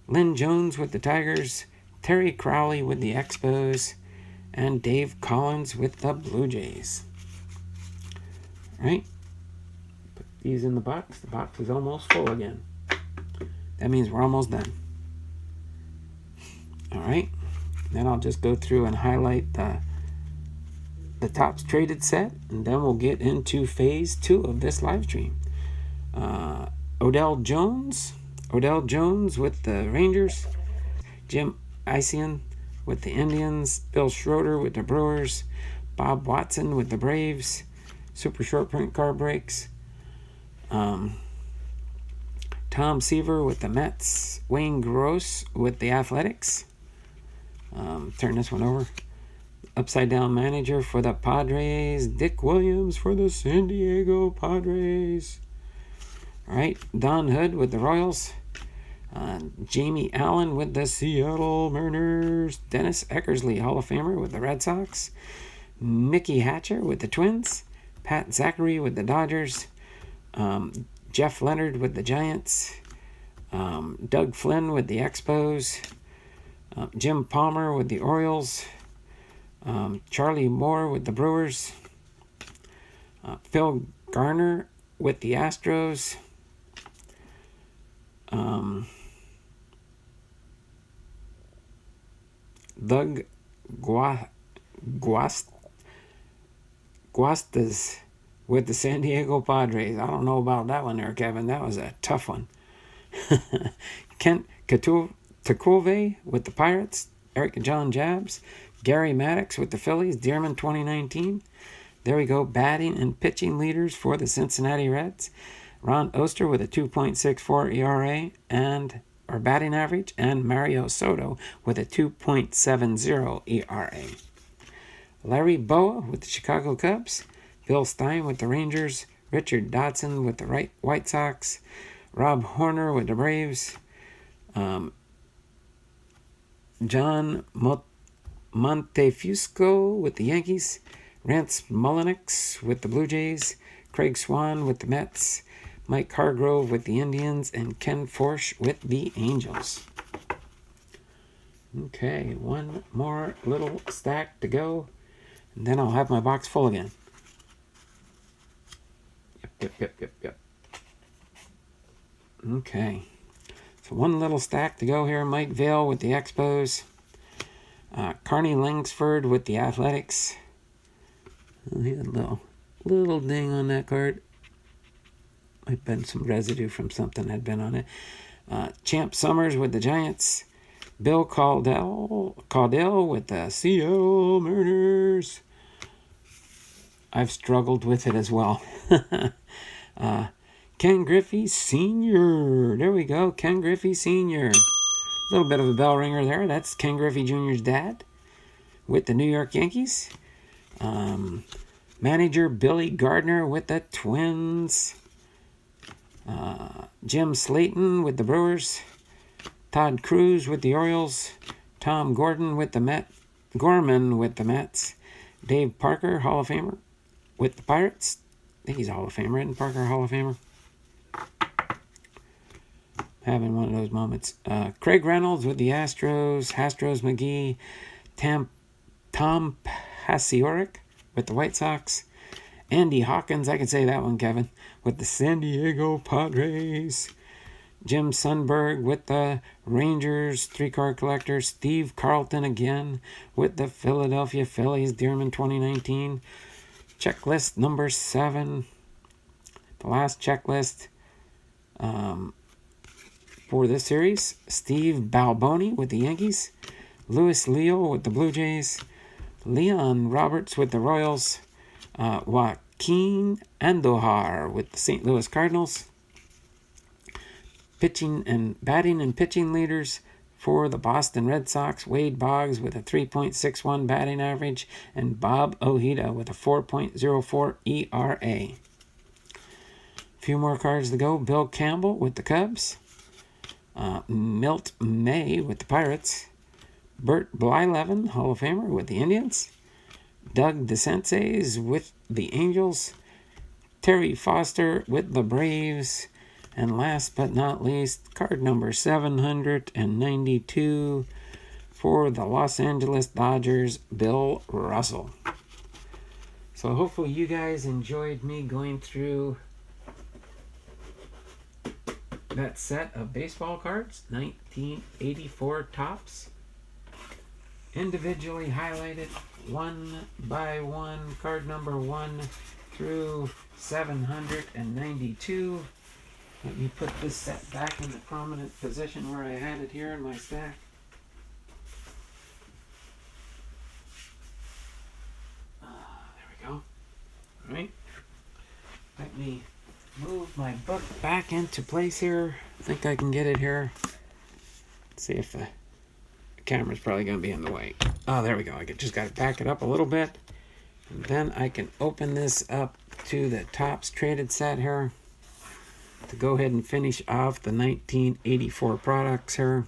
Lynn Jones with the Tigers, Terry Crowley with the Expos, and Dave Collins with the Blue Jays. All right, put these in the box. The box is almost full again. That means we're almost done. All right, then I'll just go through and highlight the tops traded set, and then we'll get into phase 2 of this live stream. Odell Jones with the Rangers, Jim Isian with the Indians, Bill Schroeder with the Brewers, Bob Watson with the Braves, super short print card breaks, Tom Seaver with the Mets, Wayne Gross with the Athletics. Turn this one over. Upside down manager for the Padres, Dick Williams for the San Diego Padres. All right, Don Hood with the Royals, Jamie Allen with the Seattle Mariners, Dennis Eckersley, Hall of Famer with the Red Sox, Mickey Hatcher with the Twins, Pat Zachary with the Dodgers, Jeff Leonard with the Giants, Doug Flynn with the Expos, Jim Palmer with the Orioles, Charlie Moore with the Brewers, Phil Garner with the Astros. Doug Guastas with the San Diego Padres. I don't know about that one there, Kevin. That was a tough one. Kent Tekulve with the Pirates. Eric and John Jabs. Gary Maddox with the Phillies. Dearman 2019. There we go. Batting and pitching leaders for the Cincinnati Reds. Ron Oster with a 2.64 ERA or batting average, and Mario Soto with a 2.70 ERA. Larry Boa with the Chicago Cubs. Bill Stein with the Rangers. Richard Dotson with the White Sox. Rob Horner with the Braves. John Montefusco with the Yankees. Rance Mulliniks with the Blue Jays. Craig Swan with the Mets. Mike Hargrove with the Indians. And Ken Forsch with the Angels. Okay, one more little stack to go. And then I'll have my box full again. Yep. Okay. So one little stack to go here. Mike Vail with the Expos. Carney Langsford with the Athletics. Oh, he had a little ding on that card. Might have been some residue from something had been on it. Champ Summers with the Giants. Bill Caudell with the Seattle Mariners. I've struggled with it as well. Ken Griffey Sr. There we go, Ken Griffey Sr. A little bit of a bell ringer there. That's Ken Griffey Jr.'s dad with the New York Yankees. Manager Billy Gardner with the Twins. Jim Slayton with the Brewers. Todd Cruz with the Orioles. Tom Gorman with the Mets. Dave Parker, Hall of Famer, with the Pirates. I think he's a Hall of Famer, isn't Parker a Hall of Famer? Having one of those moments. Craig Reynolds with the Astros. Astros McGee. Tom Paciorek with the White Sox. Andy Hawkins, I can say that one, Kevin, with the San Diego Padres. Jim Sundberg with the Rangers, 3-card collector. Steve Carlton again with the Philadelphia Phillies, Dearman 2019. Checklist number 7. The last checklist for this series. Steve Balboni with the Yankees. Luis Leo with the Blue Jays. Leon Roberts with the Royals. Joaquin Andujar with the St. Louis Cardinals. Batting and pitching leaders for the Boston Red Sox. Wade Boggs with a 3.61 batting average, and Bob Ojeda with a 4.04 ERA. A few more cards to go. Bill Campbell with the Cubs. Milt May with the Pirates. Bert Blyleven, Hall of Famer, with the Indians. Doug DeSantis with the Angels. Terry Foster with the Braves. And last but not least, card number 792 for the Los Angeles Dodgers, Bill Russell. So hopefully you guys enjoyed me going through that set of baseball cards, 1984 Topps. Individually highlighted one by one, card number 1 through 792. Let me put this set back in the prominent position where I had it here in my stack. There we go. All right. Let me move my book back into place here. I think I can get it here. Let's see if the camera's probably going to be in the way. Oh, there we go. I just got to back it up a little bit. And then I can open this up to the Topps traded set here, to go ahead and finish off the 1984 products here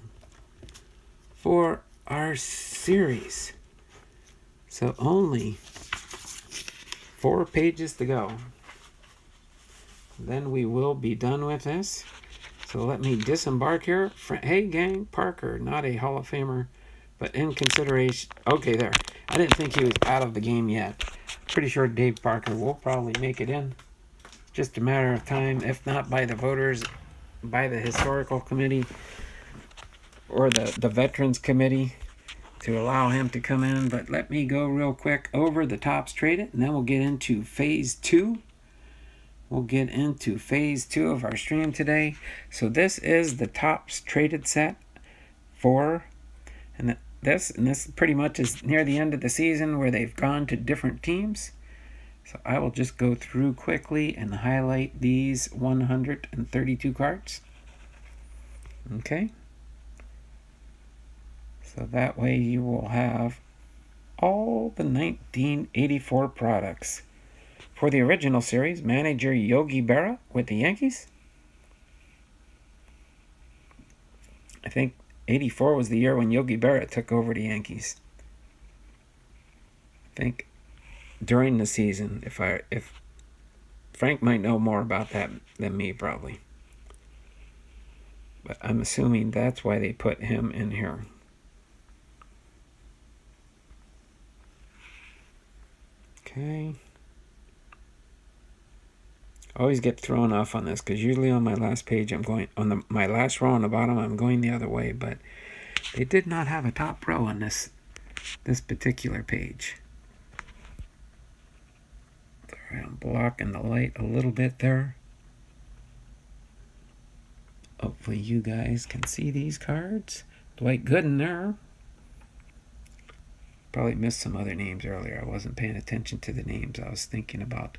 for our series. So only 4 pages to go. Then we will be done with this. So let me disembark here. Hey gang, Parker, not a Hall of Famer, but in consideration. Okay, there. I didn't think he was out of the game yet. Pretty sure Dave Parker will probably make it in. just a matter of time, if not by the voters, by the historical committee or the veterans committee, to allow him to come in. But let me go real quick over the tops traded, and then we'll get into phase 2. We'll get into phase 2 of our stream today. So this is the tops traded set for, and this pretty much is near the end of the season where they've gone to different teams. So I will just go through quickly and highlight these 132 cards. Okay. So that way you will have all the 1984 products. For the original series, manager Yogi Berra with the Yankees. I think 84 was the year when Yogi Berra took over the Yankees. I think during the season, if Frank might know more about that than me probably. But I'm assuming that's why they put him in here. Okay. I always get thrown off on this because usually on my last page I'm going on my last row on the bottom I'm going the other way, but they did not have a top row on this particular page. Sorry, I'm blocking the light a little bit there. Hopefully you guys can see these cards. Dwight Gooden there. Probably missed some other names earlier. I wasn't paying attention to the names. I was thinking about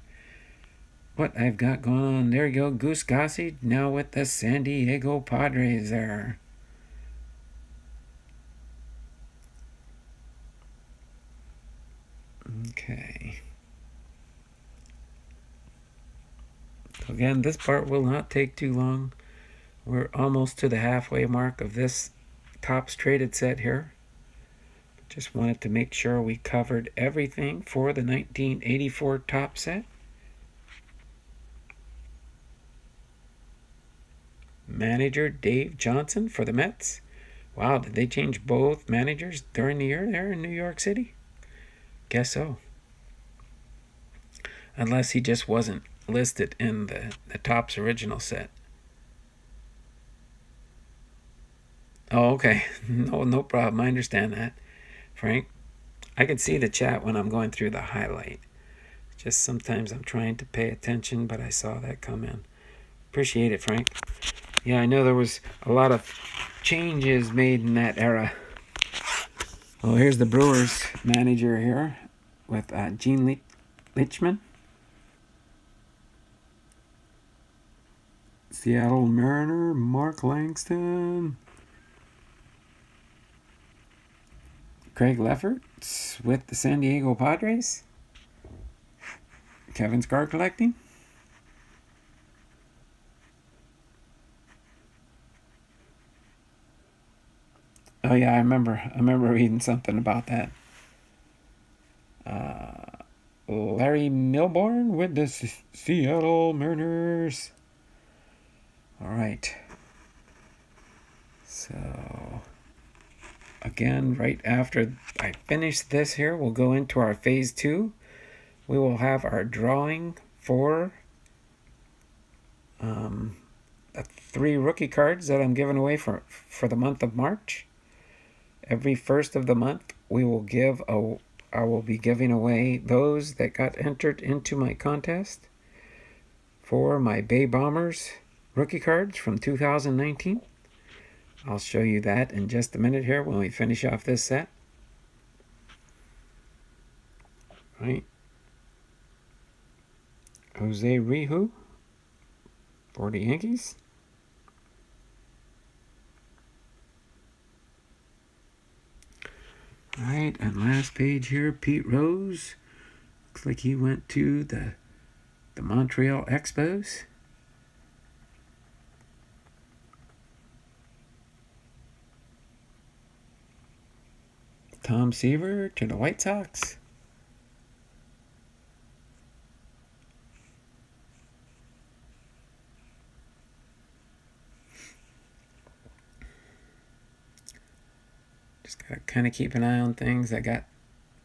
what I've got going on. There you go, Goose Gossage, now with the San Diego Padres there. Okay. So again, this part will not take too long. We're almost to the halfway mark of this tops traded set here. Just wanted to make sure we covered everything for the 1984 top set. Manager Dave Johnson for the Mets. Wow, did they change both managers during the year there in New York City? Guess so. Unless he just wasn't listed in the Topps original set. Oh, okay. No problem. I understand that, Frank. I can see the chat when I'm going through the highlight. Just sometimes I'm trying to pay attention, but I saw that come in. Appreciate it, Frank. Yeah, I know there was a lot of changes made in that era. Well, here's the Brewers manager here with Gene Leachman. Seattle Mariner, Mark Langston. Craig Lefferts with the San Diego Padres. Kevin's card collecting. Oh yeah, I remember reading something about that. Larry Milbourne with the Seattle Mariners. All right. So again, right after I finish this here, we'll go into our phase 2. We will have our drawing for the 3 rookie cards that I'm giving away for the month of March. Every first of the month, I will be giving away those that got entered into my contest for my Bay Bombers rookie cards from 2019. I'll show you that in just a minute here when we finish off this set. Right. Jose Rijo for the Yankees. All right, and last page here, Pete Rose. Looks like he went to the Montreal Expos. Tom Seaver to the White Sox. Just gotta kind of keep an eye on things. I got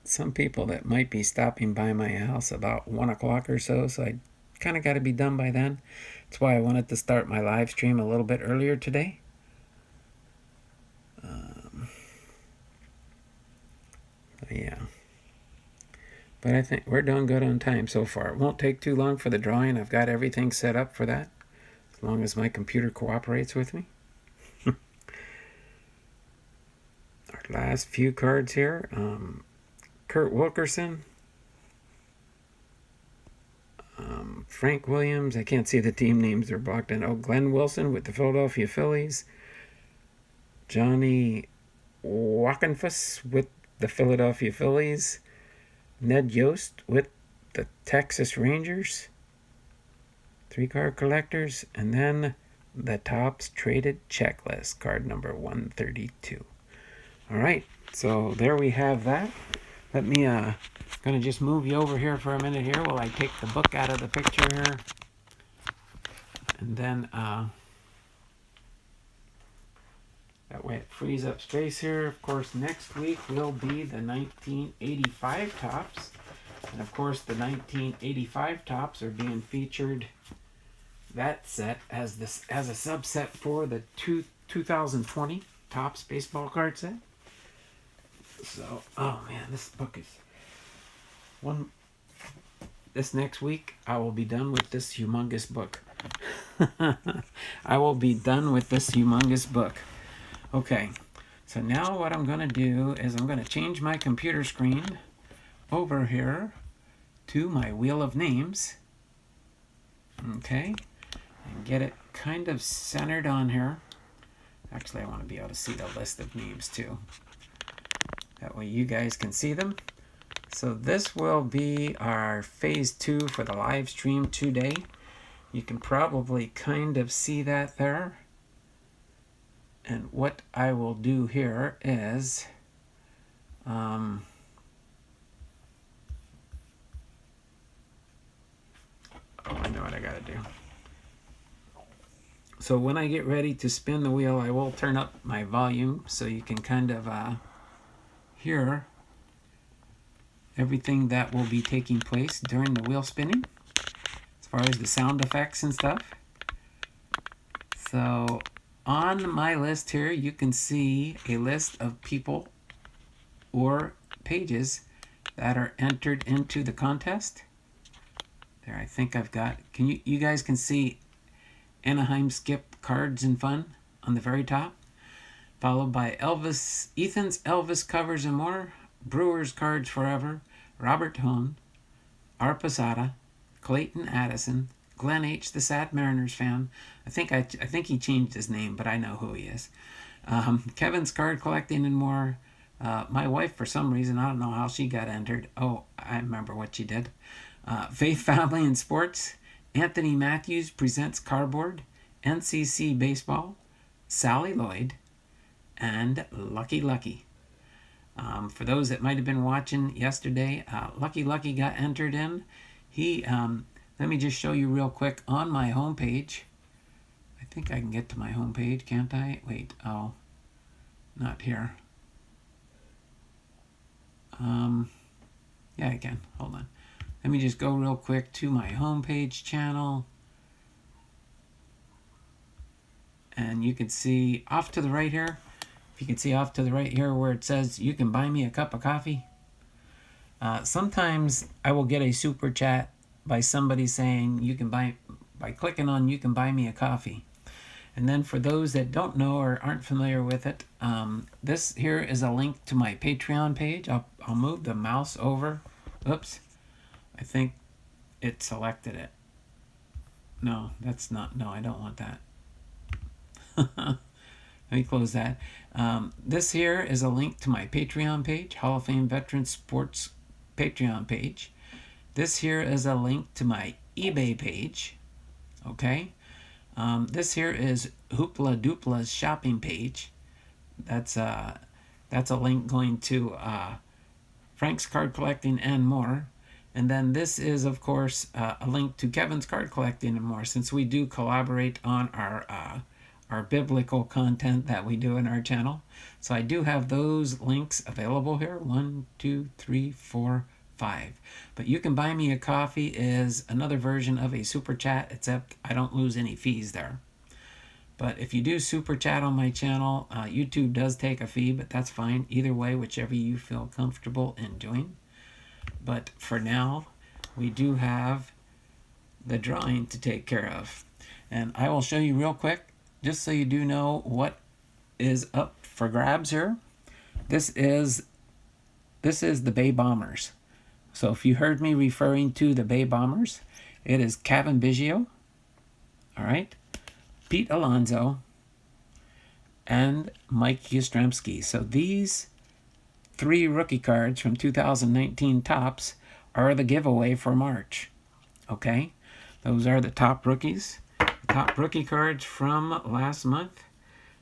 some people that might be stopping by my house about 1 o'clock or so, so I kind of got to be done by then. That's why I wanted to start my live stream a little bit earlier today. Yeah. But I think we're doing good on time so far. It won't take too long for the drawing. I've got everything set up for that, as long as my computer cooperates with me. Our last few cards here. Kurt Wilkerson. Frank Williams. I can't see the team names. They're blocked in. Oh, Glenn Wilson with the Philadelphia Phillies. Johnny Walkenfuss with the Philadelphia Phillies. Ned Yost with the Texas Rangers. 3-card collectors. And then the Topps traded checklist, card number 132. All right, so there we have that. Let me gonna just move you over here for a minute here while I take the book out of the picture here. And then that way it frees up space here. Of course, next week will be the 1985 Topps. And of course, the 1985 Topps are being featured, that set, as a subset for the 2020 Topps baseball card set. So, oh man, this book is this next week I will be done with this humongous book. I will be done with this humongous book. Okay, so now what I'm going to do is I'm going to change my computer screen over here to my wheel of names. Okay, and get it kind of centered on here. Actually, I want to be able to see the list of names too. That way you guys can see them. So this will be our phase 2 for the live stream today. You can probably kind of see that there. And what I will do here is oh, I know what I gotta do. So when I get ready to spin the wheel, I will turn up my volume so you can kind of hear everything that will be taking place during the wheel spinning, as far as the sound effects and stuff. So on my list here, you can see a list of people or pages that are entered into the contest. There, I think I've got, you guys can see Anaheim Skip Cards and Fun on the very top, followed by Ethan's Elvis Covers and More, Brewers Cards Forever, Robert Hone, R. Posada, Clayton Addison, Glenn H., the Sad Mariners fan. I think he changed his name, but I know who he is. Kevin's Card Collecting and More. My wife, for some reason, I don't know how she got entered. Oh, I remember what she did. Faith, Family, and Sports. Anthony Matthews Presents Cardboard. NCC Baseball. Sally Lloyd. And Lucky Lucky. For those that might have been watching yesterday, Lucky Lucky got entered in. He, let me just show you real quick on my homepage. I think I can get to my homepage, can't I? Wait, oh, not here. Yeah, I can. Hold on. Let me just go real quick to my homepage channel. And you can see off to the right here. If you can see off to the right here where it says you can buy me a cup of coffee. Sometimes I will get a super chat by somebody saying you can buy, by clicking on you can buy me a coffee. And then for those that don't know or aren't familiar with it, this here is a link to my Patreon page. I'll move the mouse over. Oops. I think it selected it. No, that's not. No, I don't want that. Let me close that. This here is a link to my Patreon page, Hall of Fame Veteran Sports Patreon page. This here is a link to my eBay page. Okay. This here is Hoopla Doopla's shopping page. That's a link going to Frank's Card Collecting and More. And then this is, of course, a link to Kevin's Card Collecting and More, since we do collaborate on our biblical content that we do in our channel. So I do have those links available here. 1, 2, 3, 4, 5. But you can buy me a coffee is another version of a super chat, except I don't lose any fees there. But if you do super chat on my channel, YouTube does take a fee, but that's fine. Either way, whichever you feel comfortable in doing. But for now, we do have the drawing to take care of. And I will show you real quick, just so you do know what is up for grabs here. This is the Bay Bombers. So if you heard me referring to the Bay Bombers, it is Cavan Biggio, all right, Pete Alonso, and Mike Yastrzemski. So these 3 rookie cards from 2019 Topps are the giveaway for March. Okay, those are the top rookies, top rookie cards from last month.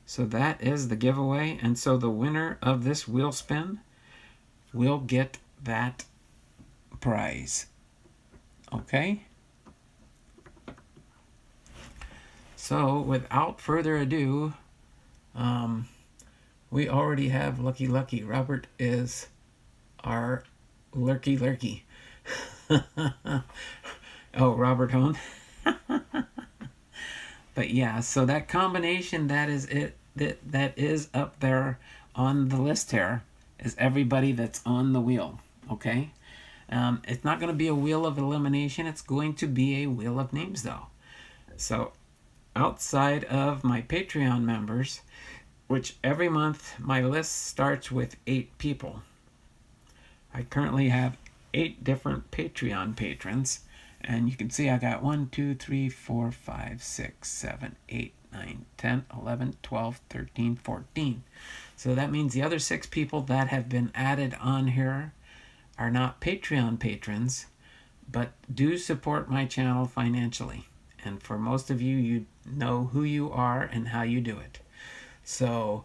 So that is the giveaway, and so the winner of this wheel spin will get that prize. Okay? So without further ado, we already have Lucky. Robert is our lurky. Oh, Robert Hone. But yeah, so that combination, that is it. That is up there on the list here, is everybody that's on the wheel. Okay? It's not going to be a wheel of elimination. It's going to be a wheel of names, though. So outside of my Patreon members, which every month my list starts with 8 people. I currently have 8 different Patreon patrons, and you can see I got 1, 2, 3, 4, 5, 6, 7, 8, 9, 10, 11, 12, 13, 14. So that means the other 6 people that have been added on here are not Patreon patrons, but do support my channel financially. And for most of you, you know who you are and how you do it. So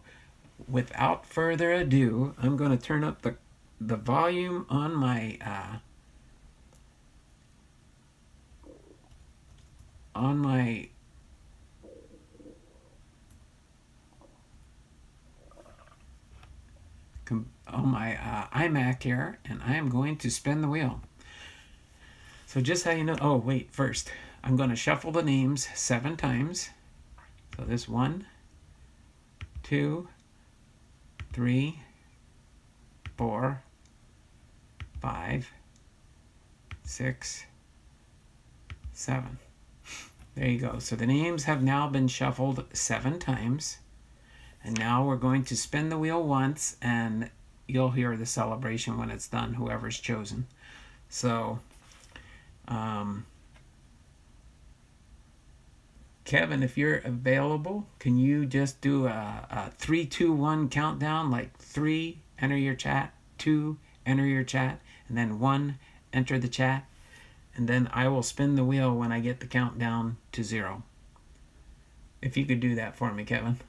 without further ado, I'm going to turn up the volume on my iMac here, and I am going to spin the wheel. So just how you know, oh wait, first I'm going to shuffle the names 7 times. So this 1, 2, 3, 4, 5, 6, 7. There you go. So the names have now been shuffled 7 times. And now we're going to spin the wheel once, and you'll hear the celebration when it's done, whoever's chosen. So, Kevin, if you're available, can you just do a 3, 2, 1 countdown? Like 3, enter your chat, 2, enter your chat, and then 1, enter the chat. And then I will spin the wheel when I get the countdown to 0. If you could do that for me, Kevin.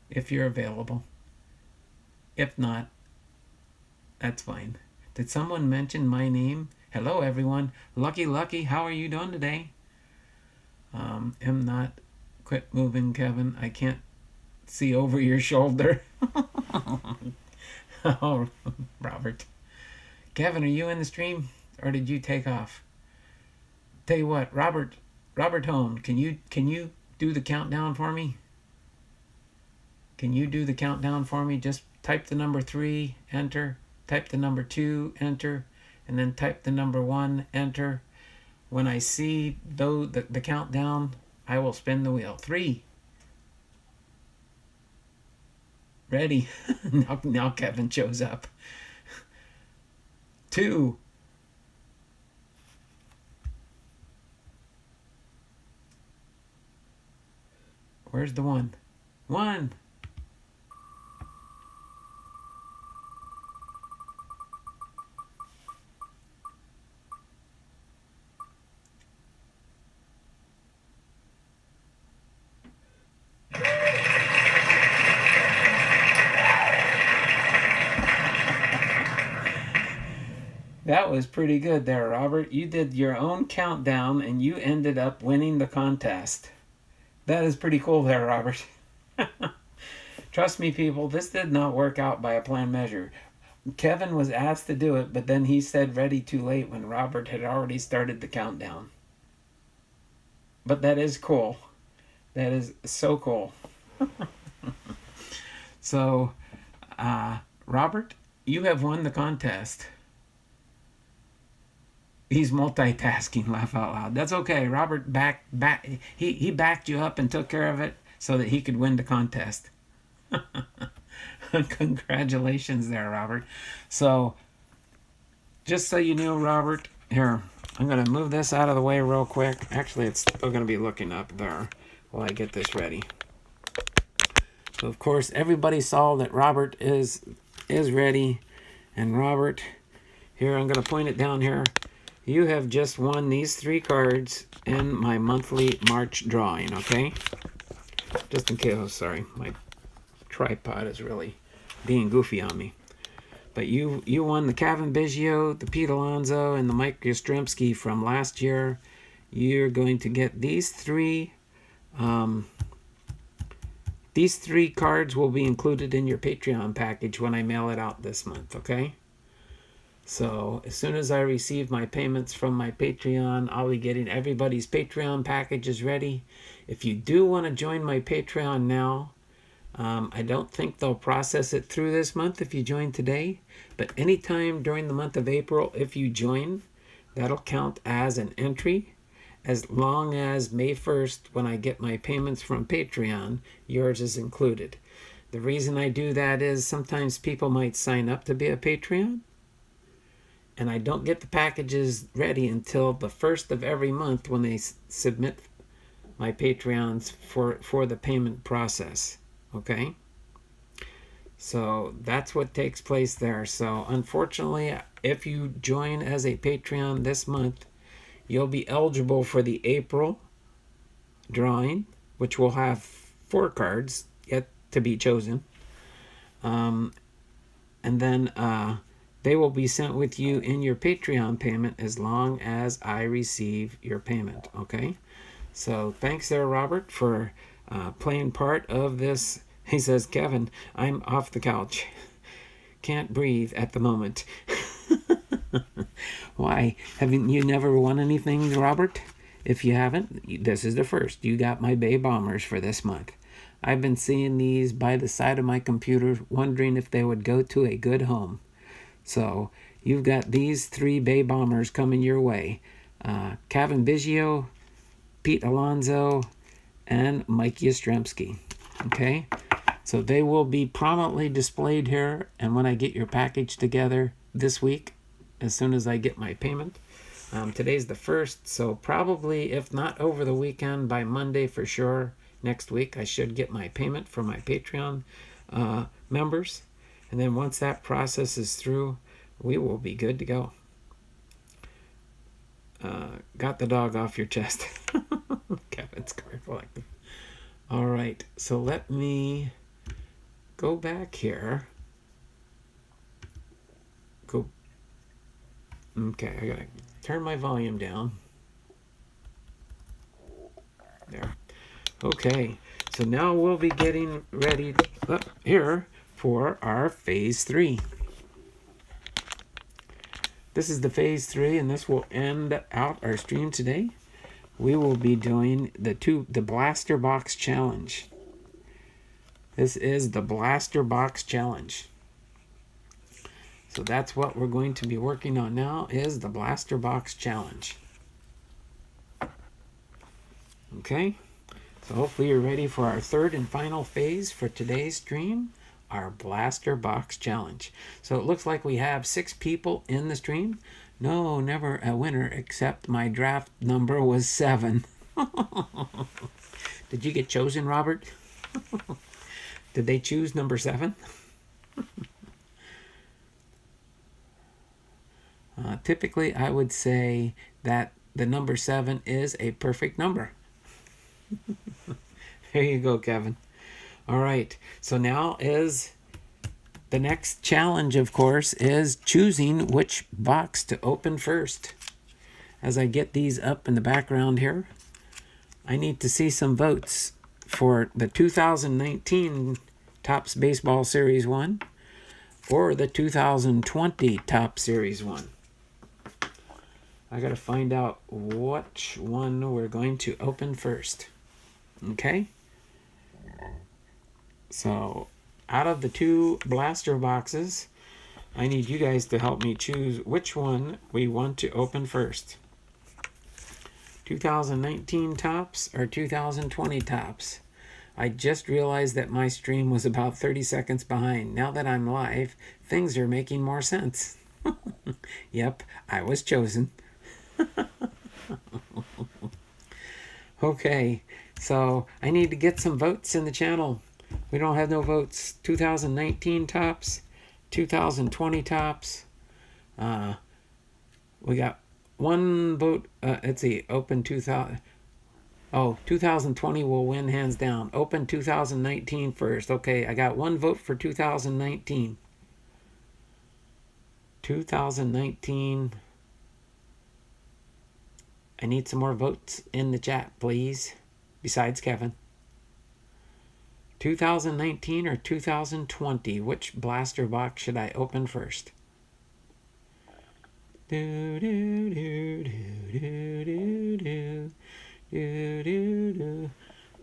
If you're available. If not, that's fine. Did someone mention my name? Hello, everyone. Lucky, how are you doing today? Am not. Quit moving, Kevin. I can't see over your shoulder. Oh, Robert. Kevin, are you in the stream? Or did you take off? Tell you what, Robert Hone, can you do the countdown for me? Can you do the countdown for me? Just type the number 3, enter. Type the number 2, enter. And then type the number 1, enter. When I see the countdown, I will spin the wheel. 3. Ready. Now Kevin shows up. 2. Where's the 1? 1. That was pretty good there, Robert. You did your own countdown and you ended up winning the contest. That is pretty cool there, Robert. Trust me, people, this did not work out by a planned measure. Kevin was asked to do it, but then he said ready too late when Robert had already started the countdown. But that is cool. That is so cool. So, Robert, you have won the contest. He's multitasking, laugh out loud. That's okay. Robert he backed you up and took care of it so that he could win the contest. Congratulations there, Robert. So, just so you know, Robert, here, I'm going to move this out of the way real quick. Actually, it's still going to be looking up there while I get this ready. So, of course, everybody saw that Robert is ready. And Robert, here, I'm going to point it down here. You have just won these 3 cards in my monthly March drawing, okay? Just in case, oh, sorry, my tripod is really being goofy on me. But you won the Cavan Biggio, the Pete Alonso, and the Mike Yastrzemski from last year. You're going to get these 3. These 3 cards will be included in your Patreon package when I mail it out this month, okay? So as soon as I receive my payments from my Patreon, I'll be getting everybody's Patreon packages ready. If you do want to join my Patreon now, I don't think they'll process it through this month if you join today, but anytime during the month of April, if you join, that'll count as an entry. As long as May 1st, when I get my payments from Patreon, yours is included. The reason I do that is sometimes people might sign up to be a Patreon, and I don't get the packages ready until the 1st of every month when they submit my Patreons for the payment process. Okay, so that's what takes place there. So unfortunately, if you join as a Patreon this month, you'll be eligible for the April drawing, which will have 4 cards yet to be chosen. And then they will be sent with you in your Patreon payment as long as I receive your payment. Okay, so thanks there, Robert, for playing part of this. He says, Kevin, I'm off the couch. Can't breathe at the moment. Why? Haven't you never won anything, Robert? If you haven't, this is the first. You got my Bay Bombers for this month. I've been seeing these by the side of my computer, wondering if they would go to a good home. So you've got these 3 Bay Bombers coming your way. Cavan Biggio, Pete Alonso, and Mike Yastrzemski. Okay? So they will be prominently displayed here, and when I get your package together this week, as soon as I get my payment. Today's the 1st, so probably, if not over the weekend, by Monday for sure, next week, I should get my payment for my Patreon members. And then once that process is through, we will be good to go. Got the dog off your chest. Kevin's collecting. All right, so let me go back here. Okay, I gotta turn my volume down. There. Okay, so now we'll be getting ready here for our phase 3. This is the phase 3, and this will end out our stream today. We will be doing the Blaster Box Challenge. This is the Blaster Box Challenge. So that's what we're going to be working on now, is the Blaster Box Challenge. Okay, so hopefully you're ready for our 3rd and final phase for today's stream, our Blaster Box Challenge. So it looks like we have 6 people in the stream. No, never a winner, except my draft number was 7. Did you get chosen, Robert? Did they choose number 7? Typically, I would say that the number 7 is a perfect number. There you go, Kevin. All right, so now is the next challenge, of course, is choosing which box to open first. As I get these up in the background here, I need to see some votes for the 2019 Topps Baseball Series 1, or the 2020 Top Series one. I got to find out which one we're going to open first. Okay? So, out of the two blaster boxes, I need you guys to help me choose which one we want to open first. 2019 Tops or 2020 Tops? I just realized that my stream was about 30 seconds behind. Now that I'm live, things are making more sense. Yep, I was chosen. Okay, so I need to get some votes in the channel. We don't have no votes. 2019 Tops, 2020 Tops. We got one vote. Let's see, open 2000. Oh, 2020 will win hands down. Open 2019 first. Okay, I got one vote for 2019. 2019. I need some more votes in the chat, please. Besides Kevin. 2019 or 2020? Which blaster box should I open first? Do do do do do do do do do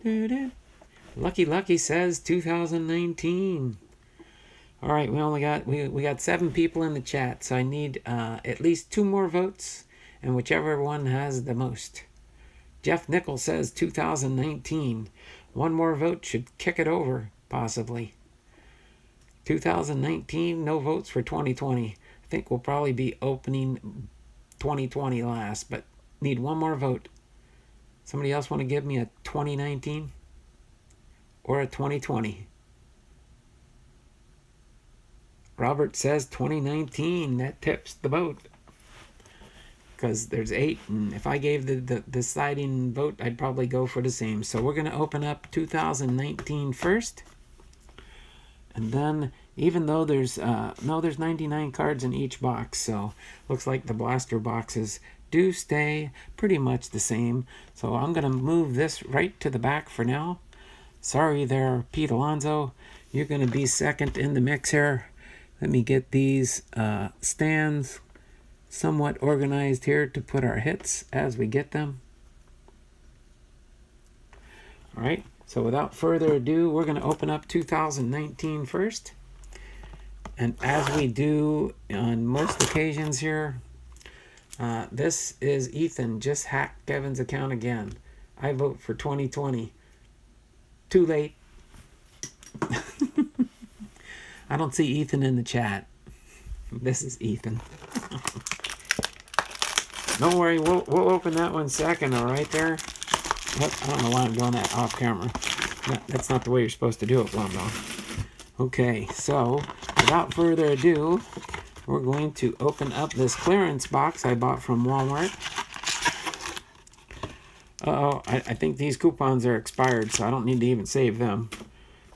do do. Lucky says 2019. All right, we got 7 people in the chat, so I need at least 2 more votes, and whichever one has the most. Jeff Nichols says 2019. One more vote should kick it over, possibly. 2019, no votes for 2020. I think we'll probably be opening 2020 last, but need one more vote. Somebody else want to give me a 2019 or a 2020? Robert says 2019. That tips the vote, because there's 8, and if I gave the deciding vote, I'd probably go for the same. So we're going to open up 2019 first, and then even though there's 99 cards in each box, so looks like the blaster boxes do stay pretty much the same. So I'm going to move this right to the back for now. Sorry there, Pete Alonso. You're going to be second in the mix here. Let me get these stands somewhat organized here to put our hits as we get them. All right, so without further ado, we're going to open up 2019 first. And as we do on most occasions here, this is Ethan just hacked Kevin's account again. I vote for 2020. Too late. I don't see Ethan in the chat. This is Ethan. Don't worry, we'll open that one second, all right there? I don't know why I'm doing that off camera. That's not the way you're supposed to do it, Blondell. Okay, so without further ado, we're going to open up this clearance box I bought from Walmart. Uh-oh, I think these coupons are expired, so I don't need to even save them.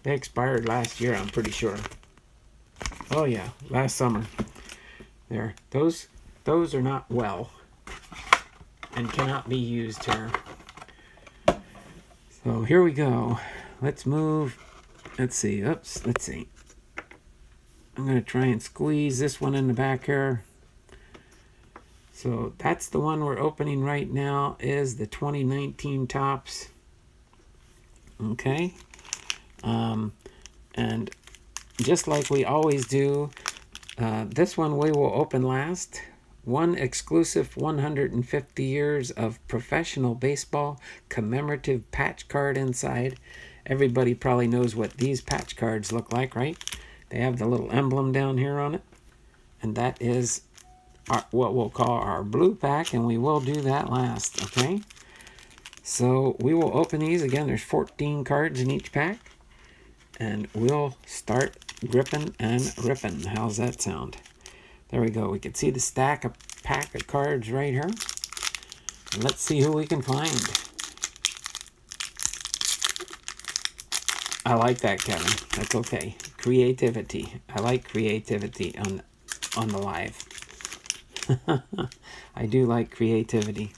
They expired last year, I'm pretty sure. Oh yeah, last summer. There, those are not well and cannot be used here. So here we go. Let's move. Let's see. Oops. Let's see. I'm going to try and squeeze this one in the back here. So that's the one we're opening right now, is the 2019 Tops. Okay. And just like we always do, this one we will open last. One exclusive 150 years of professional baseball commemorative patch card inside. Everybody probably knows what these patch cards look like, right? They have the little emblem down here on it. And that is what we'll call our blue pack, and we will do that last, okay? So we will open these. Again, there's 14 cards in each pack. And we'll start gripping and ripping. How's that sound? There we go. We can see the pack of cards right here. And let's see who we can find. I like that, Kevin. That's okay. Creativity. I like creativity on the live. I do like creativity.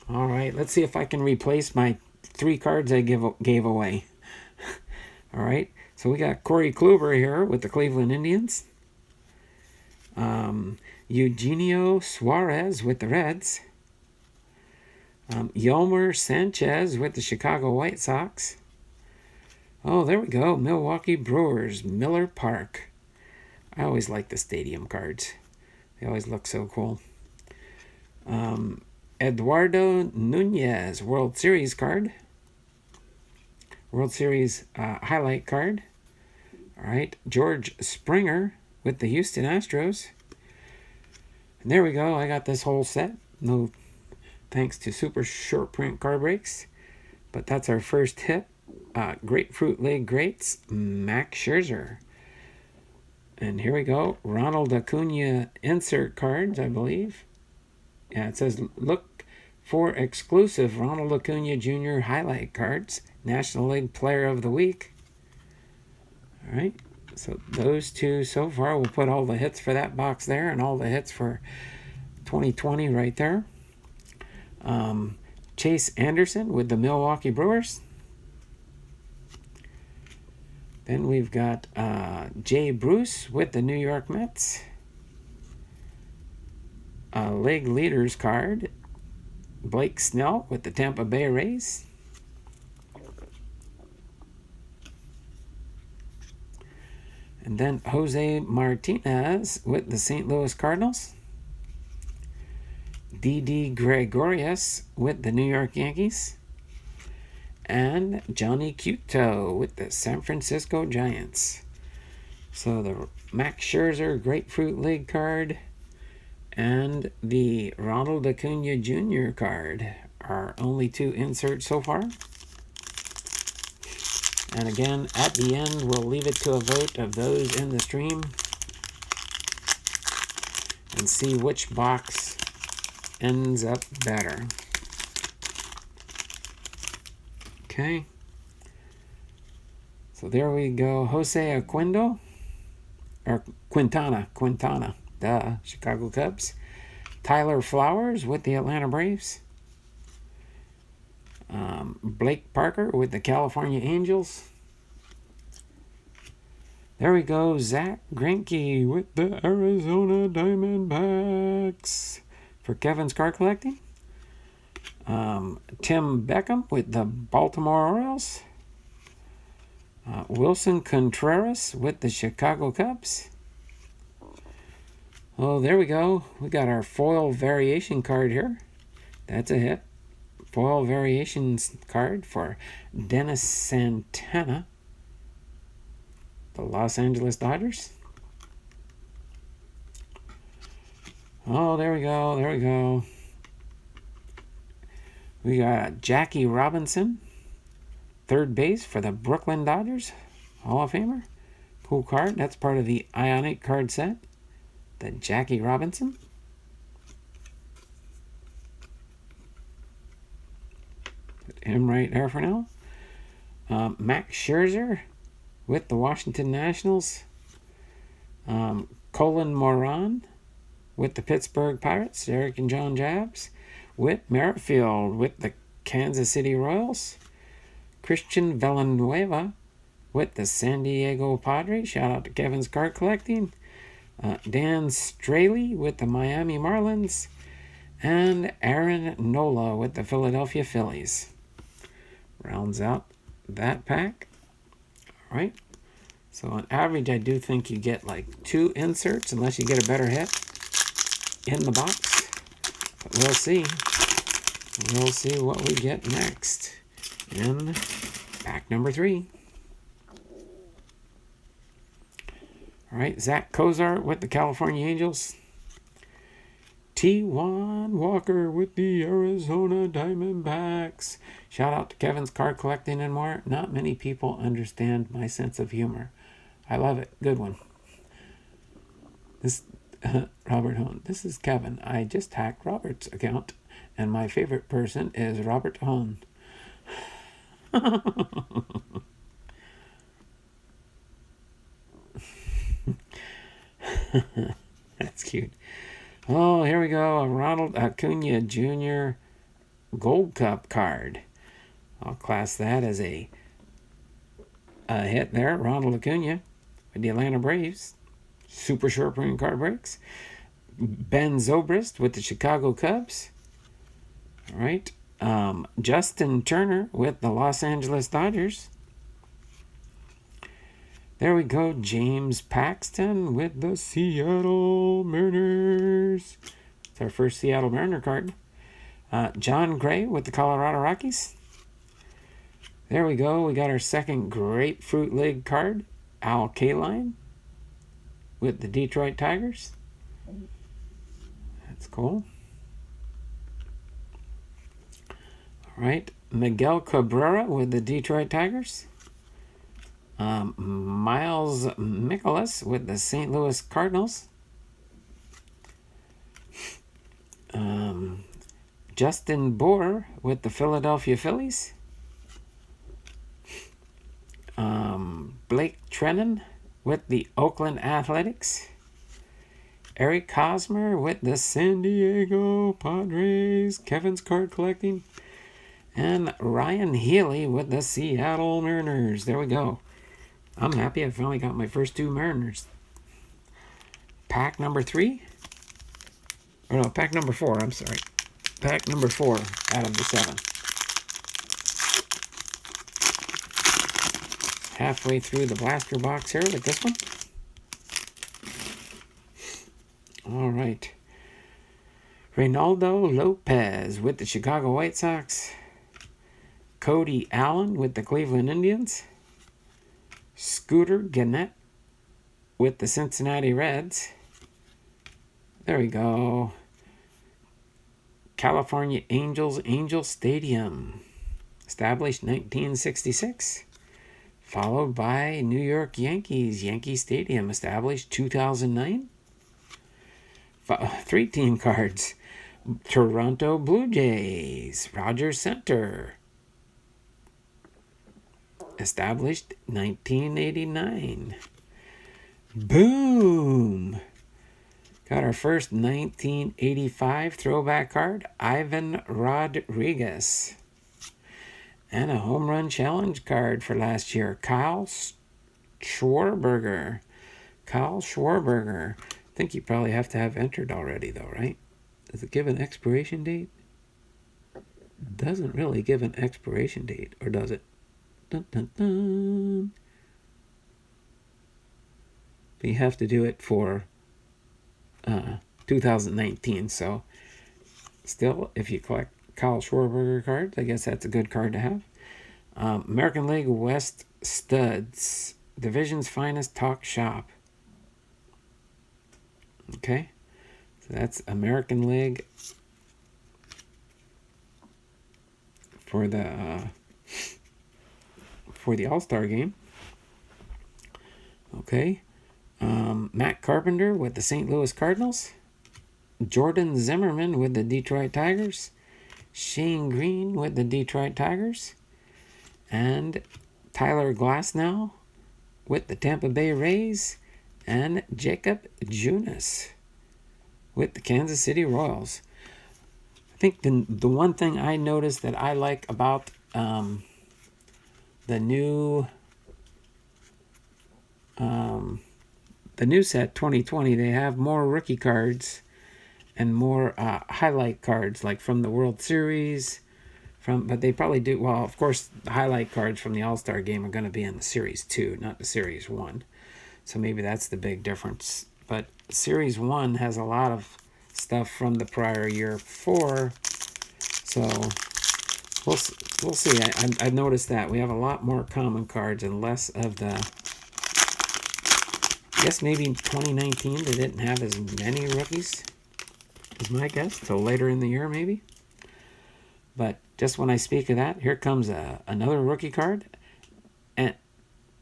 All right, let's see if I can replace my 3 cards I gave away. All right, So we got Corey Kluber here with the Cleveland Indians. Eugenio Suarez with the Reds. Yolmer Sanchez with the Chicago White Sox. Oh, there we go. Milwaukee Brewers, Miller Park. I always like the stadium cards. They always look so cool. Eduardo Nunez, World Series card. World Series highlight card. All right, George Springer with the Houston Astros. And there we go. I got this whole set. No thanks to super short print card breaks. But that's our first hit. Grapefruit League Greats, Max Scherzer. And here we go. Ronald Acuna insert cards, I believe. Yeah, it says look for exclusive Ronald Acuna Jr. highlight cards. National League Player of the Week. All right. So those two so far. We'll put all the hits for that box there and all the hits for 2020 right there. Chase Anderson with the Milwaukee Brewers. Then we've got Jay Bruce with the New York Mets. League Leaders card. Blake Snell with the Tampa Bay Rays. And then Jose Martinez with the St. Louis Cardinals. Didi Gregorius with the New York Yankees. And Johnny Cueto with the San Francisco Giants. So the Max Scherzer Grapefruit League card and the Ronald Acuna Jr. card are only two inserts so far. And again, at the end, we'll leave it to a vote of those in the stream and see which box ends up better. Okay. So there we go. Jose Aquindo, or Quintana, Chicago Cubs. Tyler Flowers with the Atlanta Braves. Blake Parker with the California Angels. There we go. Zach Greinke with the Arizona Diamondbacks for Kevin's card collecting. Tim Beckham with the Baltimore Orioles. Wilson Contreras with the Chicago Cubs. Oh, there we go. We got our foil variation card here. That's a hit. Foil variations card for Dennis Santana, the Los Angeles Dodgers. Oh, there we go. We got Jackie Robinson, third base for the Brooklyn Dodgers, Hall of Famer. Cool card. That's part of the Ionic card set. The Jackie Robinson. Put him right there for now. Max Scherzer with the Washington Nationals. Colin Moran with the Pittsburgh Pirates. Eric and John Jabs. Whit Merrifield with the Kansas City Royals. Christian Villanueva with the San Diego Padres. Shout out to Kevin's card collecting. Dan Straley with the Miami Marlins. And Aaron Nola with the Philadelphia Phillies. Rounds out that pack. All right. So on average, I do think you get like 2 inserts unless you get a better hit in the box. But we'll see. We'll see what we get next in pack number 3. All right, Zach Cozart with the California Angels. T1 Walker with the Arizona Diamondbacks. Shout out to Kevin's card collecting and more. Not many people understand my sense of humor. I love it. Good one. This Robert Hone. This is Kevin. I just hacked Robert's account, and my favorite person is Robert Hone. That's cute. Oh, here we go. A Ronald Acuna Jr. Gold Cup card. I'll class that as a a hit there. Ronald Acuna with the Atlanta Braves. Super short print card breaks. Ben Zobrist with the Chicago Cubs. All right. Justin Turner with the Los Angeles Dodgers. There we go. James Paxton with the Seattle Mariners. It's our first Seattle Mariner card. John Gray with the Colorado Rockies. There we go. We got our second Grapefruit League card. Al Kaline with the Detroit Tigers. That's cool. All right. Miguel Cabrera with the Detroit Tigers. Miles Mikolas with the St. Louis Cardinals. Justin Bour with the Philadelphia Phillies. Blake Treinen with the Oakland Athletics. Eric Hosmer with the San Diego Padres. Kevin's card collecting. And Ryan Healy with the Seattle Mariners. There we go. I'm happy I finally got my first two Mariners. Pack number 3. Or no, pack number 4, I'm sorry. Pack number 4 out of the 7. Halfway through the blaster box here with this one. All right. Reynaldo Lopez with the Chicago White Sox. Cody Allen with the Cleveland Indians. Scooter Gennett with the Cincinnati Reds. There we go. California Angels, Angel Stadium. Established 1966. Followed by New York Yankees, Yankee Stadium. Established 2009. 3 team cards. Toronto Blue Jays, Rogers Center. Established 1989. Boom! Got our first 1985 throwback card, Ivan Rodriguez. And a home run challenge card for last year, Kyle Schwarberger. Kyle Schwarberger. I think you probably have to have entered already though, right? Does it give an expiration date? Doesn't really give an expiration date, or does it? Dun, dun, dun. You have to do it for 2019. So still, if you collect Kyle Schwarberger cards, I guess that's a good card to have. American League West Studs, Division's Finest Talk Shop. Okay, so that's American League for the All-Star game. Okay. Matt Carpenter with the St. Louis Cardinals. Jordan Zimmerman with the Detroit Tigers. Shane Green with the Detroit Tigers. And Tyler Glasnow with the Tampa Bay Rays. And Jacob Junis with the Kansas City Royals. I think the one thing I noticed that I like about the new set 2020, they have more rookie cards and more highlight cards, like from the World Series, but they probably do, well, of course, the highlight cards from the All-Star game are going to be in the Series 2, not the Series 1. So maybe that's the big difference. But Series 1 has a lot of stuff from the prior year 4. So we'll see. I've noticed that we have a lot more common cards and less of the... I guess maybe in 2019 they didn't have as many rookies, is my guess, till later in the year maybe. But just when I speak of that, here comes another rookie card.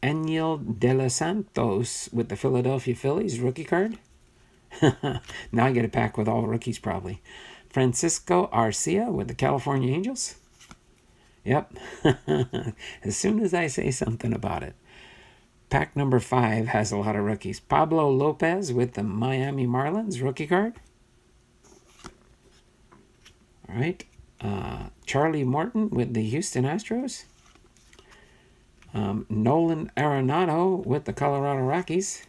Enyel De Los Santos with the Philadelphia Phillies, rookie card. Now I get a pack with all rookies probably. Francisco Arcia with the California Angels. Yep. As soon as I say something about it. Pack number 5 has a lot of rookies. Pablo Lopez with the Miami Marlins, rookie card. All right. Charlie Morton with the Houston Astros. Nolan Arenado with the Colorado Rockies.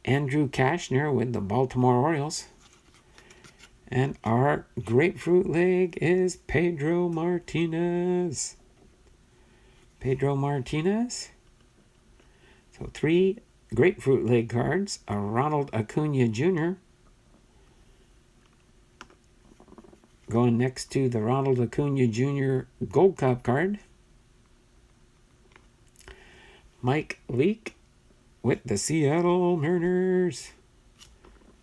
Andrew Cashner with the Baltimore Orioles. And our grapefruit leg is Pedro Martinez. Pedro Martinez. So 3 grapefruit leg cards. A Ronald Acuna Jr. going next to the Ronald Acuna Jr. Gold Cup card. Mike Leake with the Seattle Mariners.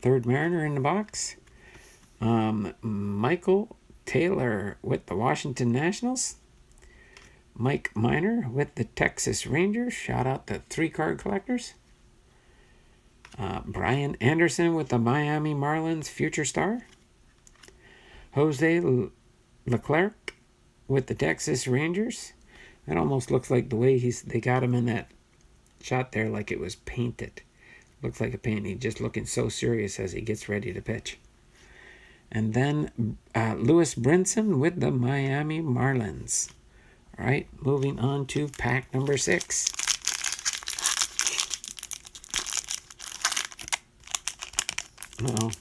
3rd Mariner in the box. Michael Taylor with the Washington Nationals. Mike Minor with the Texas Rangers. Shout out to 3-card collectors. Brian Anderson with the Miami Marlins Future Star. Jose Leclerc with the Texas Rangers. That almost looks like the way they got him in that shot there, like it was painted. Looks like a painting. Just looking so serious as he gets ready to pitch. And then Lewis Brinson with the Miami Marlins. All right, moving on to pack number 6. Uh-oh.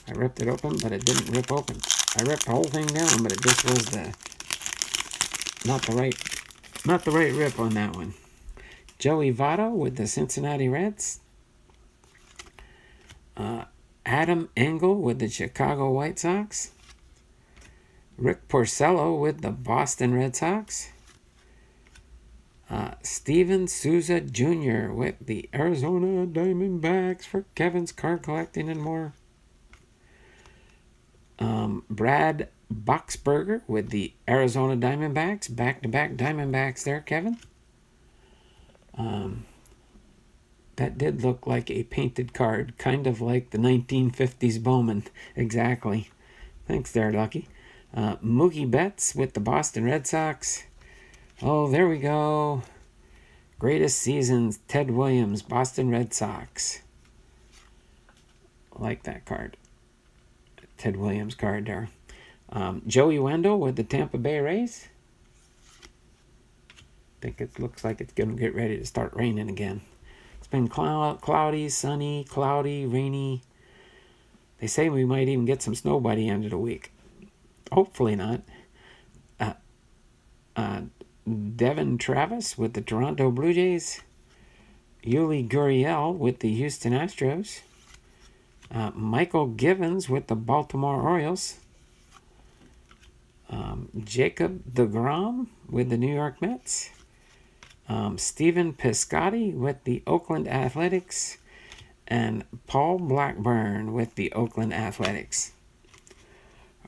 I ripped it open, but it didn't rip open. I ripped the whole thing down, but it just was not the right rip on that one. Joey Votto with the Cincinnati Reds. Adam Engel with the Chicago White Sox. Rick Porcello with the Boston Red Sox. Steven Souza Jr. with the Arizona Diamondbacks for Kevin's card collecting and more. Brad Boxberger with the Arizona Diamondbacks. Back-to-back Diamondbacks there, Kevin. That did look like a painted card, kind of like the 1950s Bowman. Exactly. Thanks there, Lucky. Mookie Betts with the Boston Red Sox. Oh, there we go. Greatest seasons, Ted Williams, Boston Red Sox. Like that card. Ted Williams card there. Joey Wendell with the Tampa Bay Rays. I think it looks like it's going to get ready to start raining again. It's been cloudy, sunny, cloudy, rainy. They say we might even get some snow by the end of the week. Hopefully not. Devin Travis with the Toronto Blue Jays. Yuli Gurriel with the Houston Astros. Michael Givens with the Baltimore Orioles. Jacob deGrom with the New York Mets. Stephen Piscotty with the Oakland Athletics. And Paul Blackburn with the Oakland Athletics.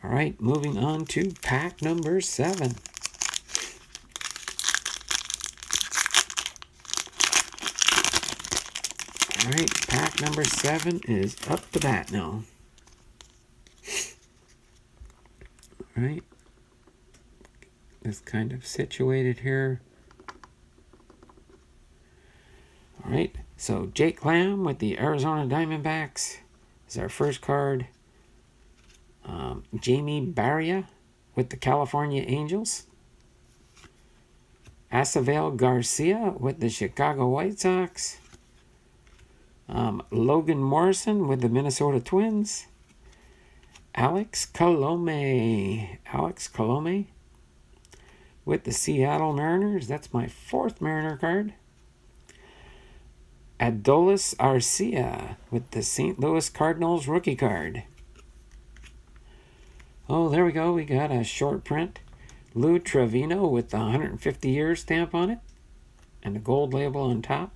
All right, moving on to pack number 7. All right, pack number 7 is up to bat now. All right. It's kind of situated here. All right, so Jake Lamb with the Arizona Diamondbacks is our first card. Jamie Barria with the California Angels. Asavel Garcia with the Chicago White Sox. Logan Morrison with the Minnesota Twins. Alex Colome with the Seattle Mariners. That's my 4th Mariner card. Adolis Arcia with the St. Louis Cardinals rookie card. Oh, there we go. We got a short print. Lou Trevino with the 150-year stamp on it. And the gold label on top.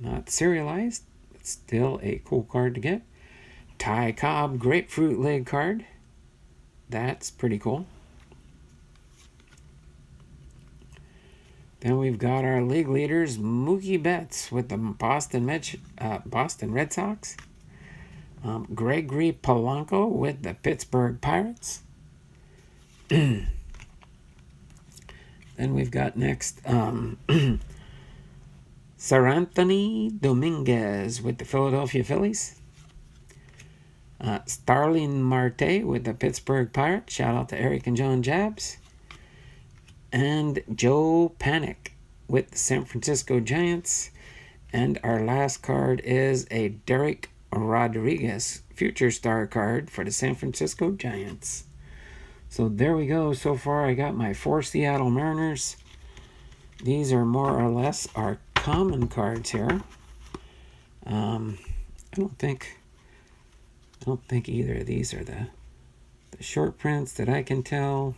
Not serialized, but still a cool card to get. Ty Cobb grapefruit leg card. That's pretty cool. Then we've got our league leaders, Mookie Betts with the Boston Red Sox. Gregory Polanco with the Pittsburgh Pirates. Then we've got next Seranthony Dominguez with the Philadelphia Phillies. Starling Marte with the Pittsburgh Pirates. Shout out to Eric and John Jabs. and Joe Panic with the San Francisco Giants. And our last card is a Derek Rodriguez Future Star card for the San Francisco Giants. So there we go. So far I got my 4 Seattle Mariners. These are more or less our common cards here. I don't think either of these are the short prints that I can tell.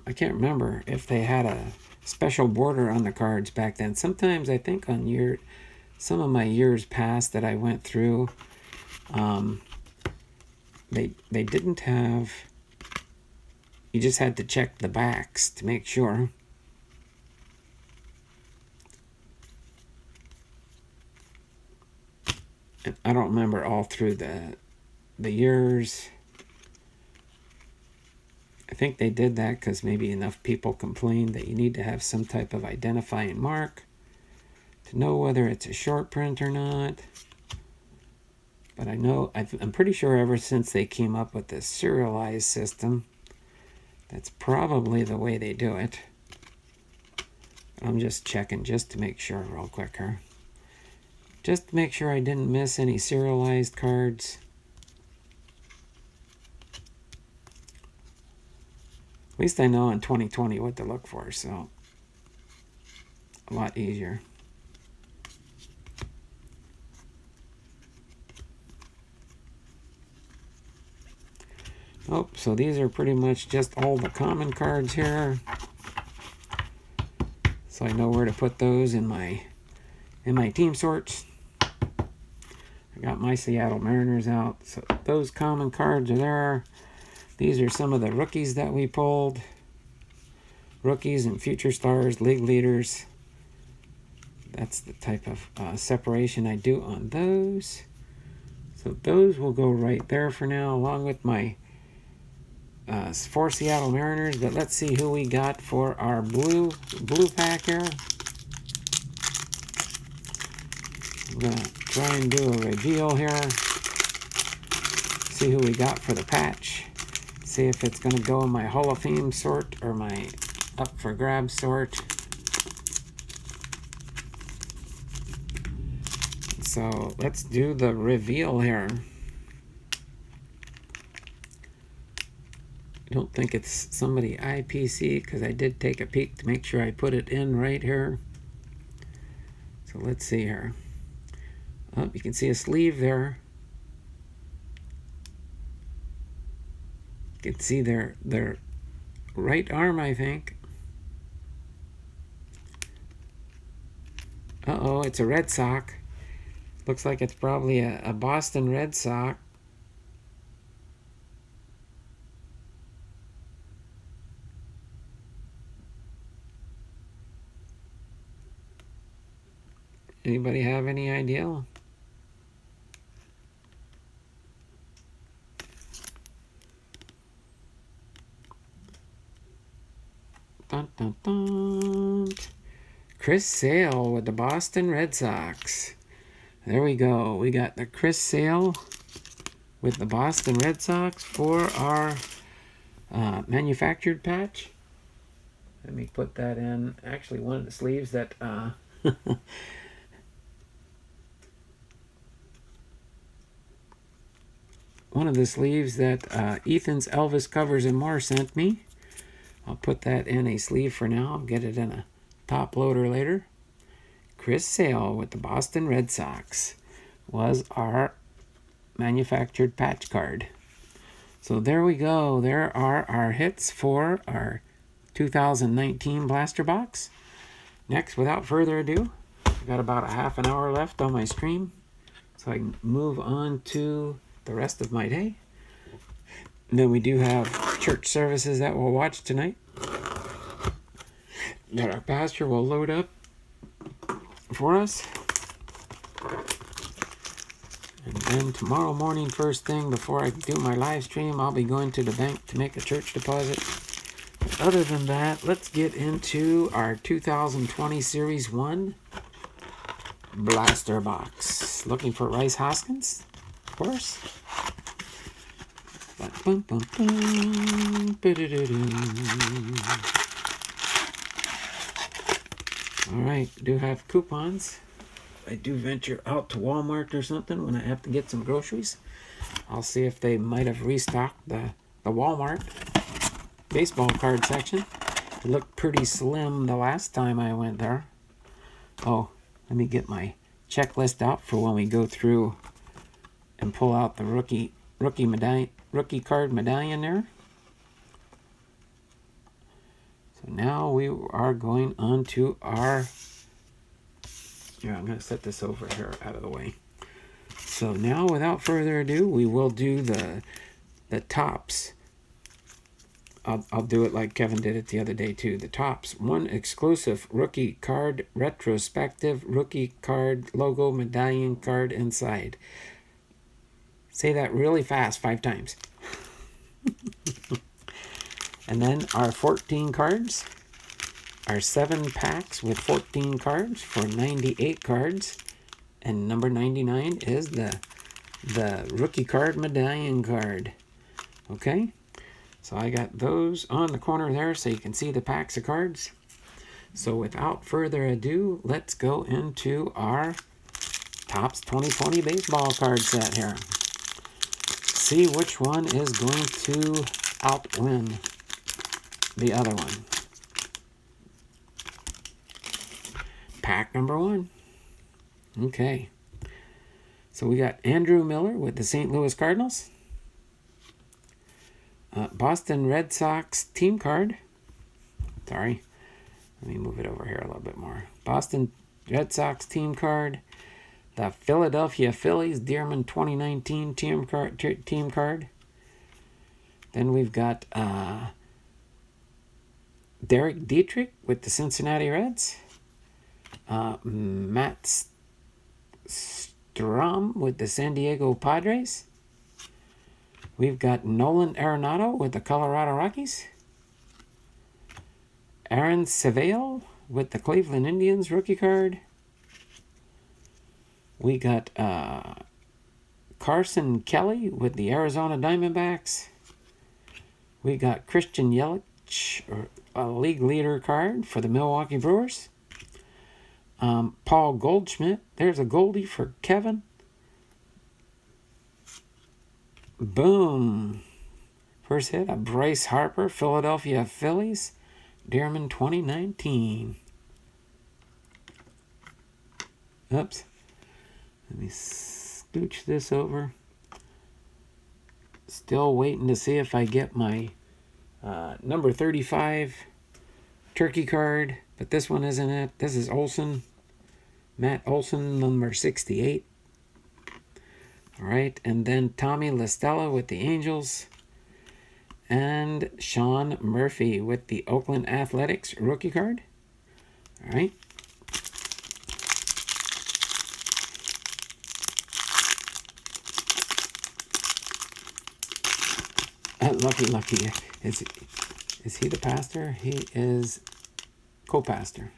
I can't remember if they had a special border on the cards back then. Sometimes I think on some of my years past that I went through, they didn't have. You just had to check the backs to make sure. And I don't remember all through the years. I think they did that because maybe enough people complained that you need to have some type of identifying mark to know whether it's a short print or not. But I'm pretty sure ever since they came up with this serialized system, that's probably the way they do it. I'm just checking just to make sure real quick here. Just to make sure I didn't miss any serialized cards. At least I know in 2020 what to look for, so a lot easier. Oh, so these are pretty much just all the common cards here. So I know where to put those in my team sorts. I got my Seattle Mariners out, so those common cards are there. These are some of the rookies that we pulled. Rookies and future stars, league leaders. That's the type of separation I do on those. So those will go right there for now, along with my 4 Seattle Mariners. But let's see who we got for our blue pack here. I'm going to try and do a reveal here. See who we got for the patch. See if it's going to go in my Hall of Fame sort or my up for grab sort. So let's do the reveal here. I don't think it's somebody IPC because I did take a peek to make sure I put it in right here. So let's see here. Oh, you can see a sleeve there. You can see their right arm, I think. Uh-oh, it's a Red Sox. Looks like it's probably a Boston Red Sox. Anybody have any idea? Dun, dun, dun. Chris Sale with the Boston Red Sox. There we go. We got the Chris Sale with the Boston Red Sox for our manufactured patch. Let me put that in. Actually, one of the sleeves that one of the sleeves that Ethan's Elvis Covers and More sent me. I'll put that in a sleeve for now. I'll get it in a top loader later. Chris Sale with the Boston Red Sox was our manufactured patch card. So there we go. There are our hits for our 2019 blaster box. Next, without further ado, I've got about a half an hour left on my stream, so I can move on to the rest of my day. And then we do have church services that we'll watch tonight that our pastor will load up for us. And then tomorrow morning, first thing before I do my live stream, I'll be going to the bank to make a church deposit. Other than that, let's get into our 2020 Series 1 blaster box. Looking for Rice Hoskins, of course. Bum, bum, bum. All right, do have coupons. I do venture out to Walmart or something when I have to get some groceries. I'll see if they might have restocked the Walmart baseball card section. It looked pretty slim the last time I went there. Oh, let me get my checklist out for when we go through and pull out the rookie card medallion there. So now we are going on to our... Here, I'm going to set this over here out of the way. So now, without further ado, we will do the tops. I'll do it like Kevin did it the other day too. The tops. One exclusive rookie card, retrospective rookie card, logo medallion card inside. Say that really fast 5 times. And then our 14 cards. Our 7 packs with 14 cards for 98 cards. And number 99 is the rookie card medallion card. Okay? So I got those on the corner there so you can see the packs of cards. So without further ado, let's go into our Topps 2020 baseball card set here. See which one is going to outwin the other one. Pack number 1. Okay. So we got Andrew Miller with the St. Louis Cardinals. Boston Red Sox team card. Sorry. Let me move it over here a little bit more. Boston Red Sox team card. The Philadelphia Phillies Dearman 2019 team card. Then we've got Derek Dietrich with the Cincinnati Reds. Matt Strom with the San Diego Padres. We've got Nolan Arenado with the Colorado Rockies. Aaron Seville with the Cleveland Indians rookie card. We got Carson Kelly with the Arizona Diamondbacks. We got Christian Yelich, a league leader card for the Milwaukee Brewers. Paul Goldschmidt. There's a Goldie for Kevin. Boom. First hit, a Bryce Harper, Philadelphia Phillies, Dearman 2019. Oops. Let me scooch this over. Still waiting to see if I get my number 35 turkey card, but this one isn't it. This is Olsen. Matt Olson, number 68. All right, and then Tommy La Stella with the Angels. And Sean Murphy with the Oakland Athletics rookie card. All right. Lucky. Is he the pastor? He is co-pastor.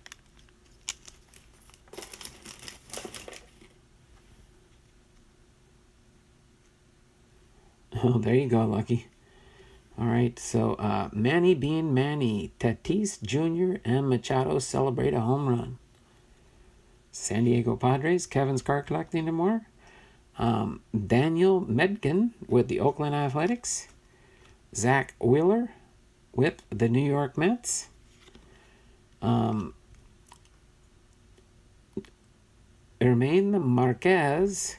Oh, there you go, Lucky. All right, so Manny Bean Manny, Tatis Jr. and Machado celebrate a home run. San Diego Padres, Kevin's card collecting and more. Daniel Medkin with the Oakland Athletics. Zach Wheeler with the New York Mets. Germain Marquez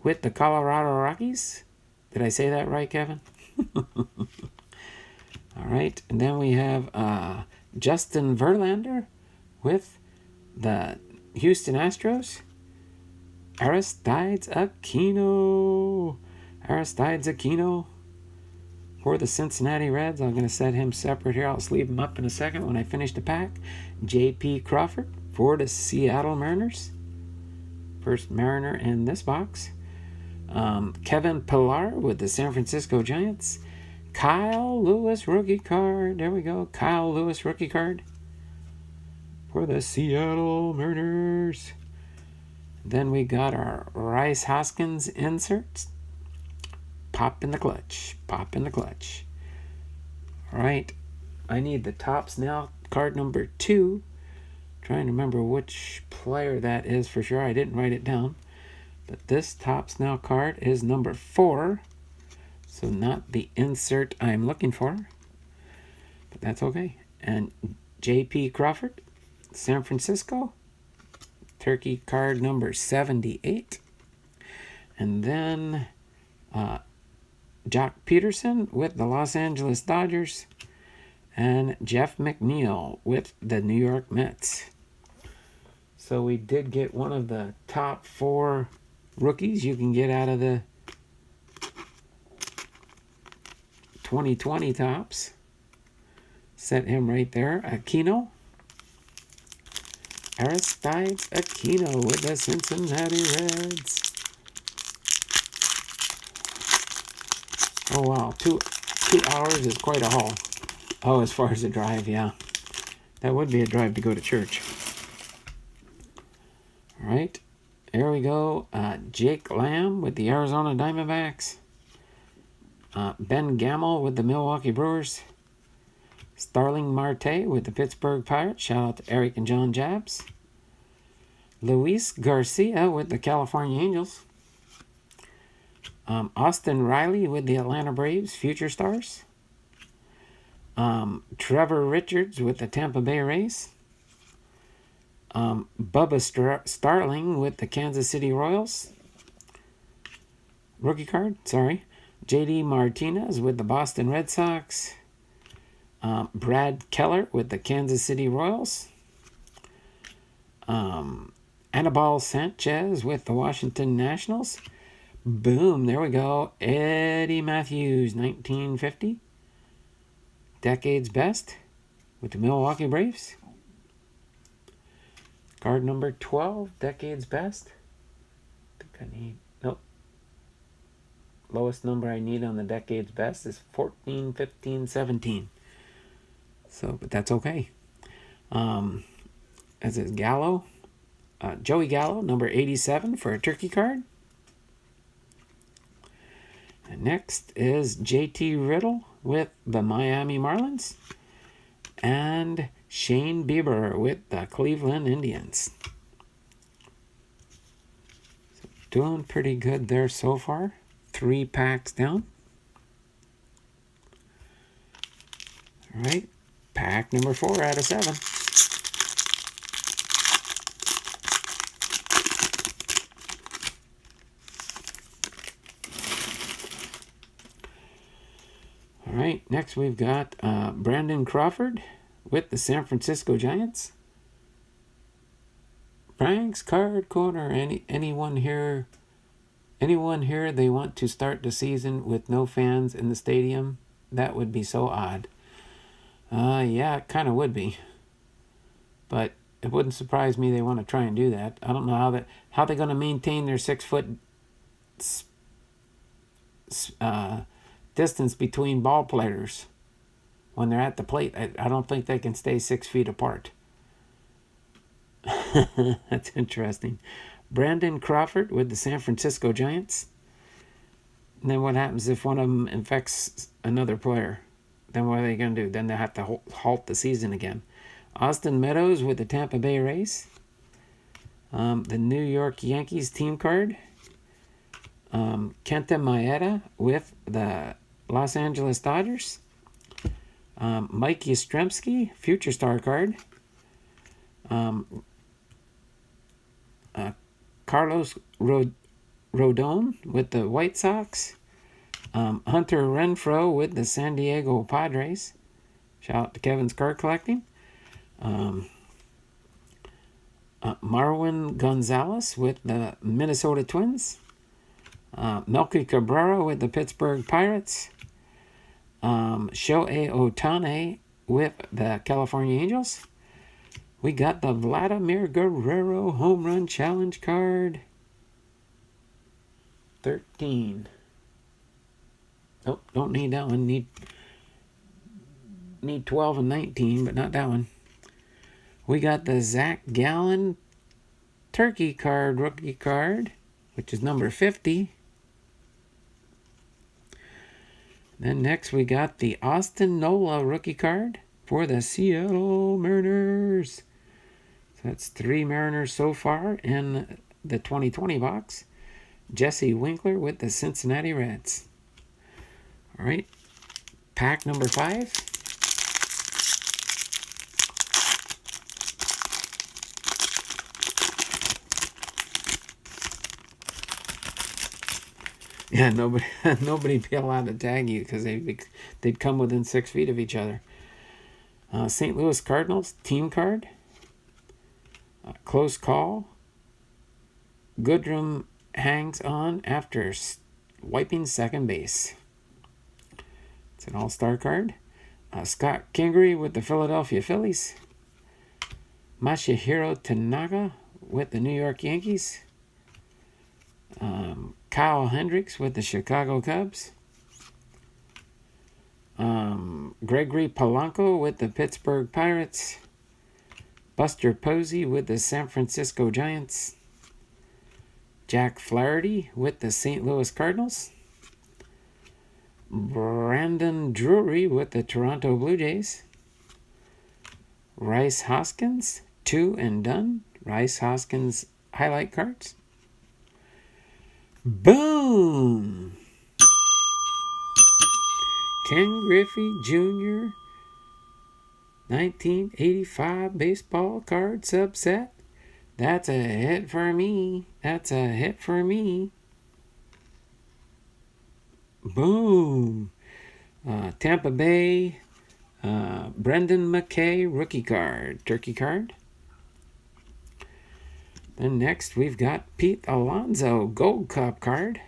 with the Colorado Rockies. Did I say that right, Kevin? All right, and then we have Justin Verlander with the Houston Astros. Aristides Aquino for the Cincinnati Reds. I'm going to set him separate here. I'll sleeve him up in a second when I finish the pack. J.P. Crawford for the Seattle Mariners. First Mariner in this box. Kevin Pillar with the San Francisco Giants. Kyle Lewis rookie card. There we go. Kyle Lewis rookie card for the Seattle Mariners. Then we got our Rice Hoskins inserts. pop in the clutch. Pop in the clutch. All right. I need the Topps Now card number 2. Trying to remember which player that is for sure. I didn't write it down. But this Topps Now card is number 4. So not the insert I'm looking for. But that's okay. And J.P. Crawford, San Francisco. Turkey card number 78. And then Jock Peterson with the Los Angeles Dodgers. And Jeff McNeil with the New York Mets. So we did get one of the top 4 rookies you can get out of the 2020 Topps. Set him right there. Aquino. Aristides Aquino with the Cincinnati Reds. Oh wow, 2 hours is quite a haul. Oh, as far as the drive, yeah. That would be a drive to go to church. All right, there we go. Jake Lamb with the Arizona Diamondbacks. Ben Gamel with the Milwaukee Brewers. Starling Marte with the Pittsburgh Pirates. Shout out to Eric and John Jabs. Luis Garcia with the California Angels. Austin Riley with the Atlanta Braves, Future Stars. Trevor Richards with the Tampa Bay Rays. Bubba Starling with the Kansas City Royals. Rookie card, sorry. J.D. Martinez with the Boston Red Sox. Brad Keller with the Kansas City Royals. Anibal Sanchez with the Washington Nationals. Boom, there we go. Eddie Matthews, 1950. Decade's Best with the Milwaukee Braves. Card number 12, Decade's Best. I think I need, nope. Lowest number I need on the Decade's Best is 14, 15, 17. So, but that's okay. As is Gallo. Joey Gallo, number 87 for a turkey card. And next is J.T. Riddle with the Miami Marlins. And Shane Bieber with the Cleveland Indians. So doing pretty good there so far. 3 packs down. All right. Pack number 4 out of 7. All right, next we've got Brandon Crawford with the San Francisco Giants. Frank's Card Corner. Anyone here they want to start the season with no fans in the stadium? That would be so odd. Yeah, it kind of would be. But it wouldn't surprise me they want to try and do that. I don't know how they're going to maintain their 6-foot distance between ball players when they're at the plate. I don't think they can stay 6 feet apart. That's interesting. Brandon Crawford with the San Francisco Giants. And then what happens if one of them infects another player? Then what are they going to do? Then they'll have to halt the season again. Austin Meadows with the Tampa Bay Rays. The New York Yankees team card. Kenta Maeda with the Los Angeles Dodgers. Mike Yastrzemski, Future Star card. Carlos Rodon with the White Sox. Hunter Renfroe with the San Diego Padres. Shout out to Kevin's Card Collecting. Marwin Gonzalez with the Minnesota Twins. Melky Cabrera with the Pittsburgh Pirates. Shohei Ohtani with the California Angels. We got the Vladimir Guerrero Home Run Challenge card. 13. Nope, don't need that one. Need 12 and 19, but not that one. We got the Zach Gallen Turkey card, rookie card, which is number 50. Then next we got the Austin Nola rookie card for the Seattle Mariners. So that's 3 Mariners so far in the 2020 box. Jesse Winkler with the Cincinnati Reds. All right, pack number 5. Yeah, nobody'd be allowed to tag you because they'd come within 6 feet of each other. St. Louis Cardinals team card. Close call. Goodrum hangs on after wiping second base. It's an all-star card. Scott Kingery with the Philadelphia Phillies. Masahiro Tanaka with the New York Yankees. Kyle Hendricks with the Chicago Cubs. Gregory Polanco with the Pittsburgh Pirates. Buster Posey with the San Francisco Giants. Jack Flaherty with the St. Louis Cardinals. Brandon Drury with the Toronto Blue Jays. Rice Hoskins, 2 and done. Rice Hoskins highlight cards. Boom! Ken Griffey Jr. 1985 baseball card subset. That's a hit for me. That's a hit for me. Boom! Tampa Bay, Brendan McKay rookie card, turkey card. Then next we've got Pete Alonso Gold Cup card.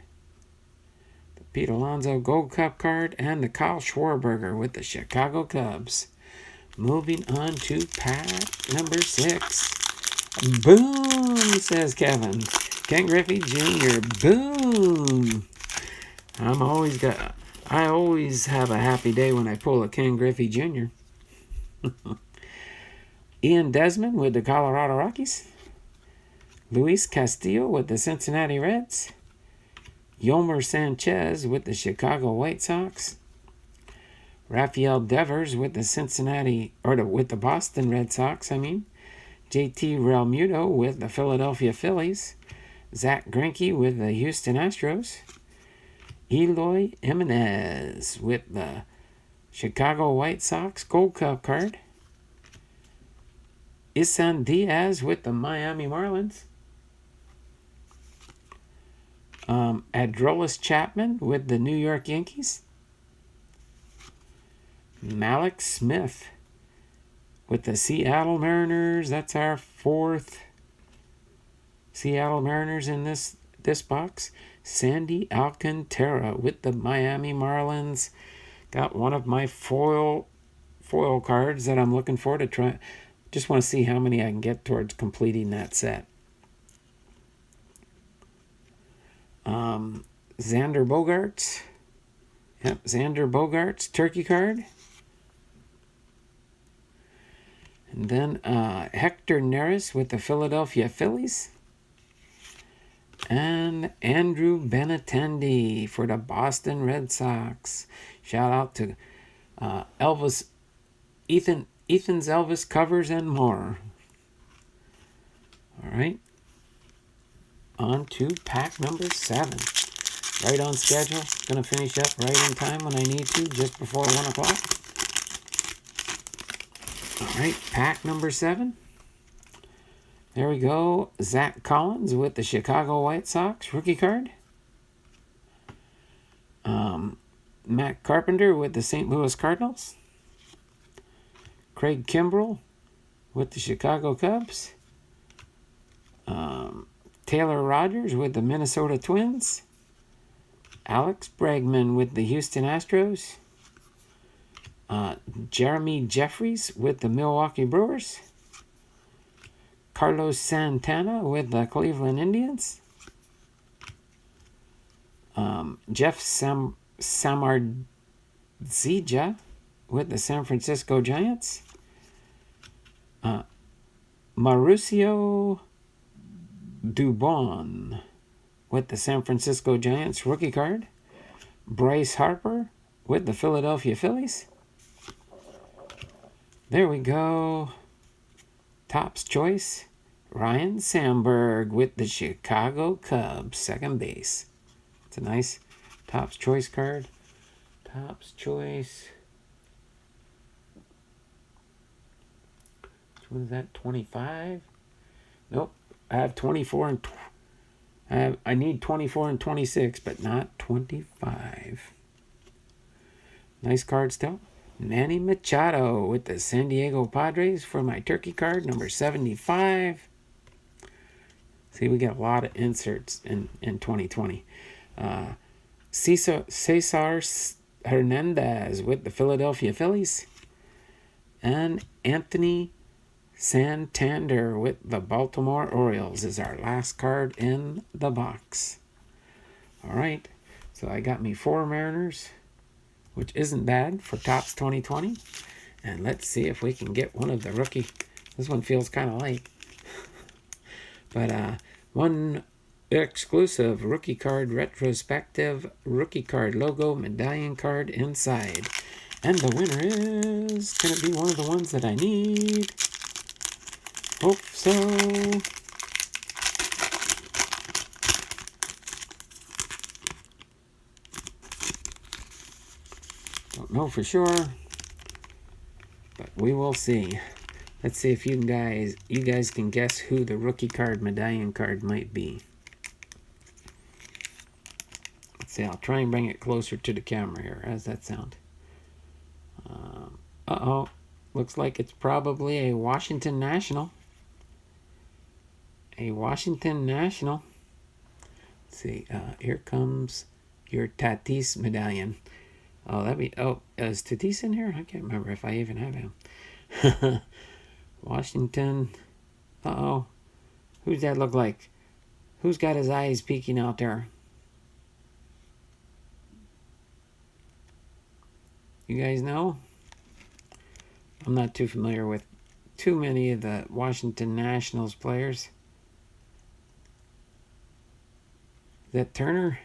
The Pete Alonso Gold Cup card and the Kyle Schwarber with the Chicago Cubs. Moving on to pack number 6. Boom, says Kevin. Ken Griffey Jr. Boom. I always have a happy day when I pull a Ken Griffey Jr. Ian Desmond with the Colorado Rockies. Luis Castillo with the Cincinnati Reds. Yomer Sanchez with the Chicago White Sox. Rafael Devers with the with the Boston Red Sox, JT Realmuto with the Philadelphia Phillies. Zach Greinke with the Houston Astros. Eloy Jimenez with the Chicago White Sox Gold Cup card. Isan Diaz with the Miami Marlins. Aroldis Chapman with the New York Yankees. Malik Smith with the Seattle Mariners. That's our 4th Seattle Mariners in this box. Sandy Alcantara with the Miami Marlins. Got one of my foil cards that I'm looking for to try. Just want to see how many I can get towards completing that set. Xander Bogaerts. Yep, Xander Bogaerts turkey card. And then Hector Neris with the Philadelphia Phillies. And Andrew Benintendi for the Boston Red Sox. Shout out to Elvis, Ethan's Elvis covers and more. All right. On to pack number 7. Right on schedule. Going to finish up right in time when I need to, just before 1 o'clock. All right, pack number 7. There we go. Zach Collins with the Chicago White Sox rookie card. Matt Carpenter with the St. Louis Cardinals. Craig Kimbrell with the Chicago Cubs. Taylor Rogers with the Minnesota Twins. Alex Bregman with the Houston Astros. Jeremy Jeffries with the Milwaukee Brewers. Carlos Santana with the Cleveland Indians. Jeff Samardzija with the San Francisco Giants. Mauricio Dubon with the San Francisco Giants rookie card. Bryce Harper with the Philadelphia Phillies. There we go. Topps Choice, Ryan Sandberg with the Chicago Cubs, second base. It's a nice Topps Choice card. Topps Choice. Which one is that? 25? Nope. I have 24 and I need 24 and 26, but not 25. Nice card still. Manny Machado with the San Diego Padres for my turkey card, number 75. See, we got a lot of inserts in 2020. Cesar Hernandez with the Philadelphia Phillies. And Anthony Santander with the Baltimore Orioles is our last card in the box. All right, so I got me 4 Mariners, which isn't bad for Topps 2020. And let's see if we can get one of the rookie. This one feels kind of light. But one exclusive rookie card retrospective rookie card logo medallion card inside. And the winner is going to be one of the ones that I need. Hope so. Don't know for sure, but we will see. Let's see if you guys can guess who the rookie card medallion card might be. Let's see. I'll try and bring it closer to the camera here. How does that sound? Uh-oh. Looks like it's probably a Washington National. A Washington National. Let's see. Here comes your Tatis medallion. Oh, is Tatis in here? I can't remember if I even have him. Washington. Uh-oh. Who's that look like? Who's got his eyes peeking out there? You guys know? I'm not too familiar with too many of the Washington Nationals players. Is that Turner?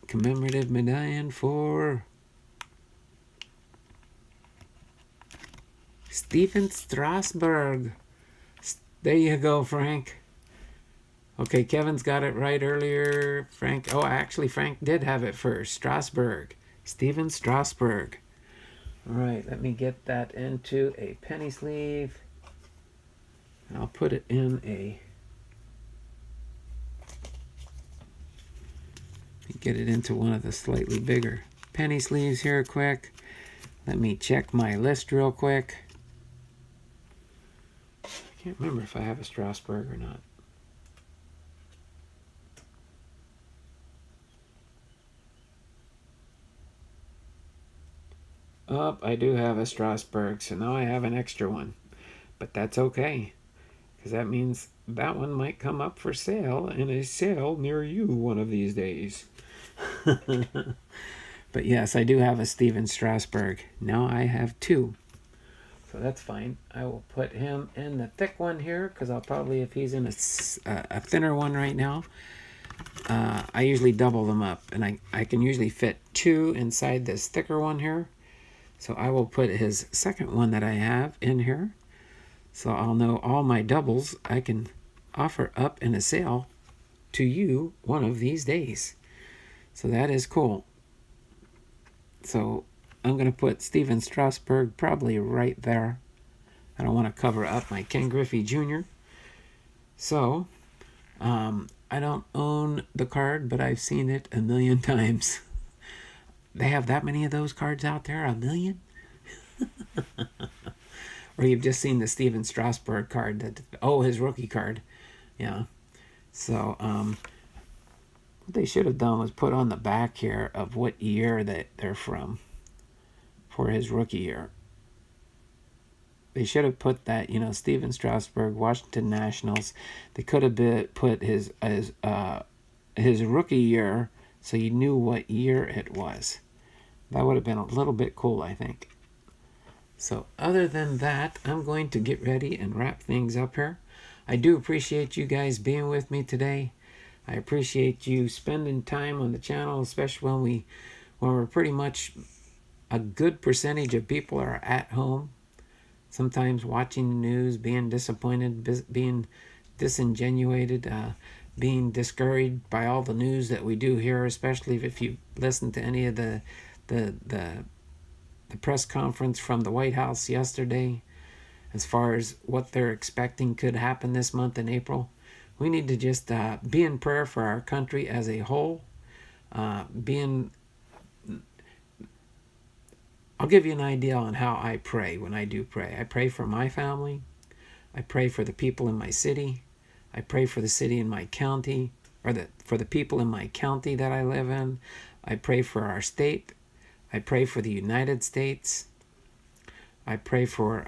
Commemorative medallion for Stephen Strasburg. There you go, Frank. Okay, Kevin's got it right earlier. Frank did have it first. Strasburg. Stephen Strasburg. All right, let me get that into a penny sleeve. I'll put it in a... Get it into one of the slightly bigger penny sleeves here quick. Let me check my list real quick. I can't remember if I have a Strasburg or not. Oh, I do have a Strasburg, so now I have an extra one. But that's okay, because that means that one might come up for sale in a sale near you one of these days. But yes, I do have a Stephen Strasburg. Now I have 2. So that's fine. I will put him in the thick one here, because I'll probably, if he's in a thinner one right now, I usually double them up. And I can usually fit 2 inside this thicker one here. So I will put his second one that I have in here. So I'll know all my doubles I can offer up in a sale to you one of these days. So that is cool. So I'm going to put Stephen Strasburg probably right there. I don't want to cover up my Ken Griffey Jr. So I don't own the card, but I've seen it a million times. They have that many of those cards out there? A million? Or you've just seen the Stephen Strasburg card. His rookie card. Yeah. So, what they should have done was put on the back here of what year that they're from for his rookie year. They should have put that, Stephen Strasburg, Washington Nationals. They could have put his rookie year so you knew what year it was. That would have been a little bit cool, I think. So other than that, I'm going to get ready and wrap things up here. I do appreciate you guys being with me today. I appreciate you spending time on the channel, especially when we're pretty much a good percentage of people are at home, sometimes watching the news, being disappointed, being disingenuated, being discouraged by all the news that we do here, especially if you listen to any of the press conference from the White House yesterday as far as what they're expecting could happen this month in April. We need to just be in prayer for our country as a whole. I'll give you an idea on how I pray when I do pray. I pray for my family. I pray for the people in my city. I pray for the city in my county, or for the people in my county that I live in. I pray for our state. I pray for the United States. I pray for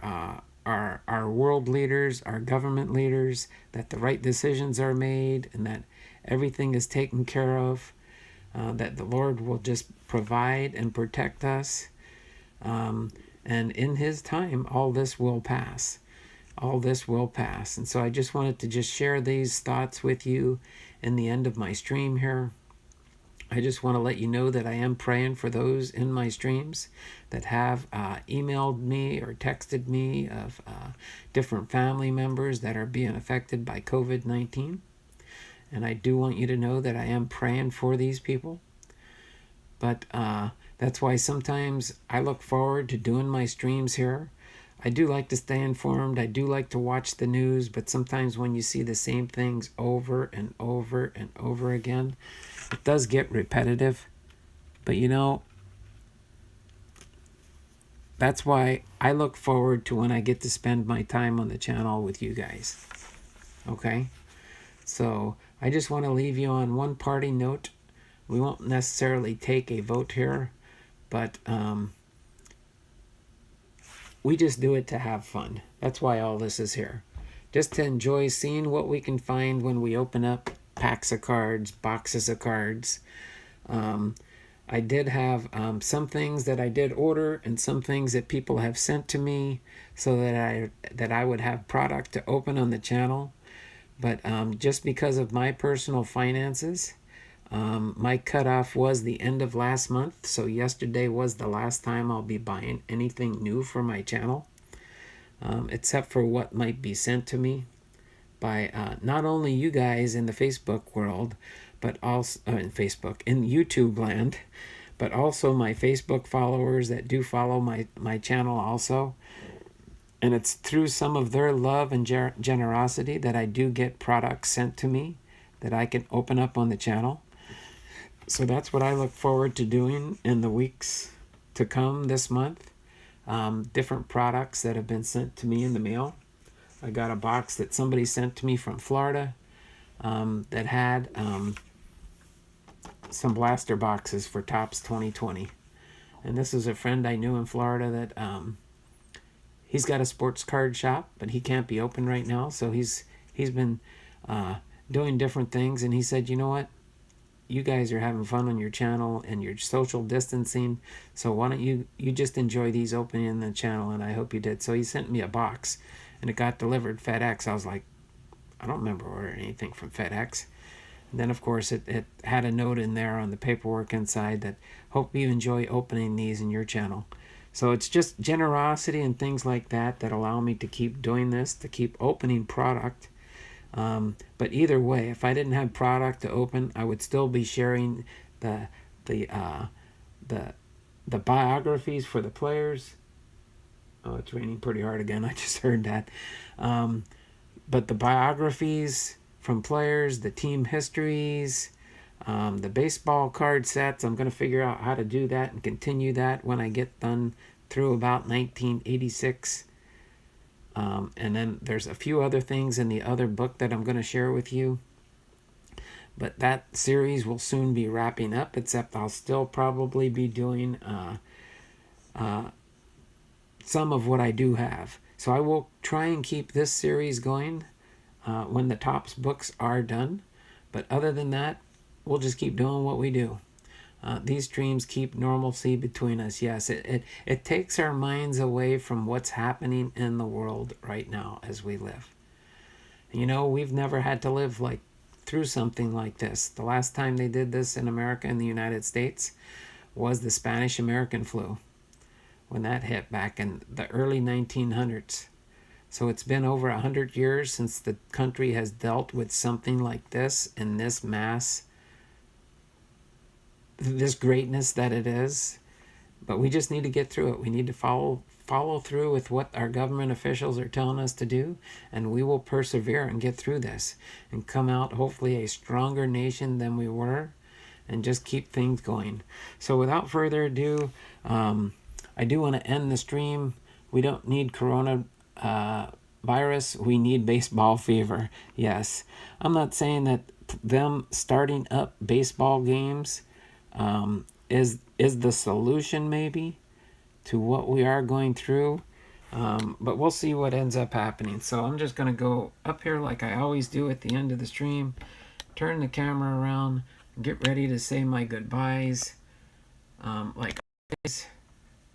our world leaders, our government leaders, that the right decisions are made and that everything is taken care of, that the Lord will just provide and protect us. And in His time, all this will pass. All this will pass. And so I just wanted to just share these thoughts with you in the end of my stream here. I just want to let you know that I am praying for those in my streams that have emailed me or texted me of different family members that are being affected by COVID-19. And I do want you to know that I am praying for these people. But that's why sometimes I look forward to doing my streams here. I do like to stay informed. I do like to watch the news, but sometimes when you see the same things over and over and over again, it does get repetitive. But that's why I look forward to when I get to spend my time on the channel with you guys. Okay? So I just want to leave you on one parting note. We won't necessarily take a vote here, but we just do it to have fun. That's why all this is here. Just to enjoy seeing what we can find when we open up packs of cards, boxes of cards. I did have some things that I did order and some things that people have sent to me so that I would have product to open on the channel. But just because of my personal finances, my cutoff was the end of last month. So yesterday was the last time I'll be buying anything new for my channel, except for what might be sent to me by not only you guys in the Facebook world, but also in YouTube land, but also my Facebook followers that do follow my channel also. And it's through some of their love and generosity that I do get products sent to me that I can open up on the channel. So that's what I look forward to doing in the weeks to come this month. Different products that have been sent to me in the mail. I got a box that somebody sent to me from Florida that had some blaster boxes for Topps 2020. And this is a friend I knew in Florida that he's got a sports card shop, but he can't be open right now. So he's been doing different things. And he said, you know what? You guys are having fun on your channel and you're social distancing. So why don't you just enjoy these opening in the channel? And I hope you did. So he sent me a box and it got delivered FedEx. I was like, I don't remember ordering anything from FedEx. And then, of course, it had a note in there on the paperwork inside that hope you enjoy opening these in your channel. So it's just generosity and things like that that allow me to keep doing this, to keep opening product. But either way, if I didn't have product to open, I would still be sharing the biographies for the players. Oh, it's raining pretty hard again. I just heard that. But the biographies from players, the team histories, the baseball card sets. I'm going to figure out how to do that and continue that when I get done through about 1986. And then there's a few other things in the other book that I'm going to share with you. But that series will soon be wrapping up, except I'll still probably be doing some of what I do have. So I will try and keep this series going when the Topps books are done. But other than that, we'll just keep doing what we do. These streams keep normalcy between us. Yes, it takes our minds away from what's happening in the world right now as we live. You know, we've never had to live like through something like this. The last time they did this in America, in the United States, was the Spanish-American flu, when that hit back in the early 1900s. So it's been over 100 years since the country has dealt with something like this in this mass, this greatness that it is. But we just need to get through it. We need to follow through with what our government officials are telling us to do, and we will persevere and get through this and come out hopefully a stronger nation than we were, and just keep things going. So without further ado, I do want to end the stream. We don't need corona virus, we need baseball fever. Yes, I'm not saying that them starting up baseball games is the solution maybe to what we are going through, but we'll see what ends up happening. So I'm just going to go up here like I always do at the end of the stream, turn the camera around, get ready to say my goodbyes, like always.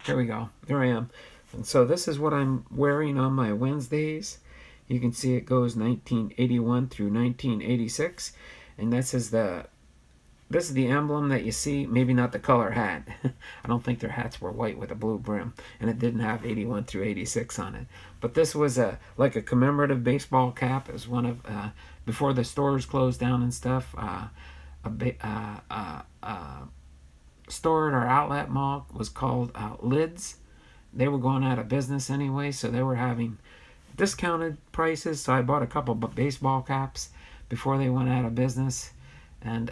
There we go, there I am. And so this is what I'm wearing on my Wednesdays. You can see it goes 1981 through 1986, and this is the emblem that you see. Maybe not the color hat. I don't think their hats were white with a blue brim, and it didn't have 81 through 86 on it. But this was like a commemorative baseball cap. It was one of before the stores closed down and stuff. Store at our outlet mall was called Lids. They were going out of business anyway, so they were having discounted prices. So I bought a couple of baseball caps before they went out of business, and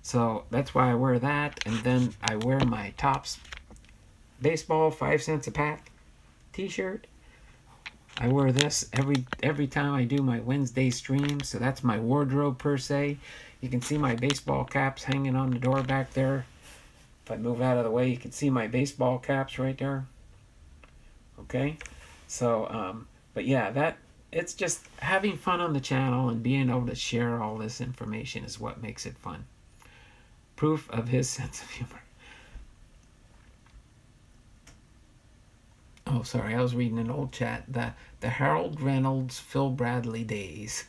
so that's why I wear that. And then I wear my Topps baseball 5 cents a pack t-shirt. I wear this every time I do my Wednesday stream, so that's my wardrobe per se. You can see my baseball caps hanging on the door back there. If I move out of the way, you can see my baseball caps right there. Okay, so but yeah, it's just having fun on the channel and being able to share all this information is what makes it fun. Proof of his sense of humor. Oh, sorry, I was reading an old chat. The Harold Reynolds, Phil Bradley days.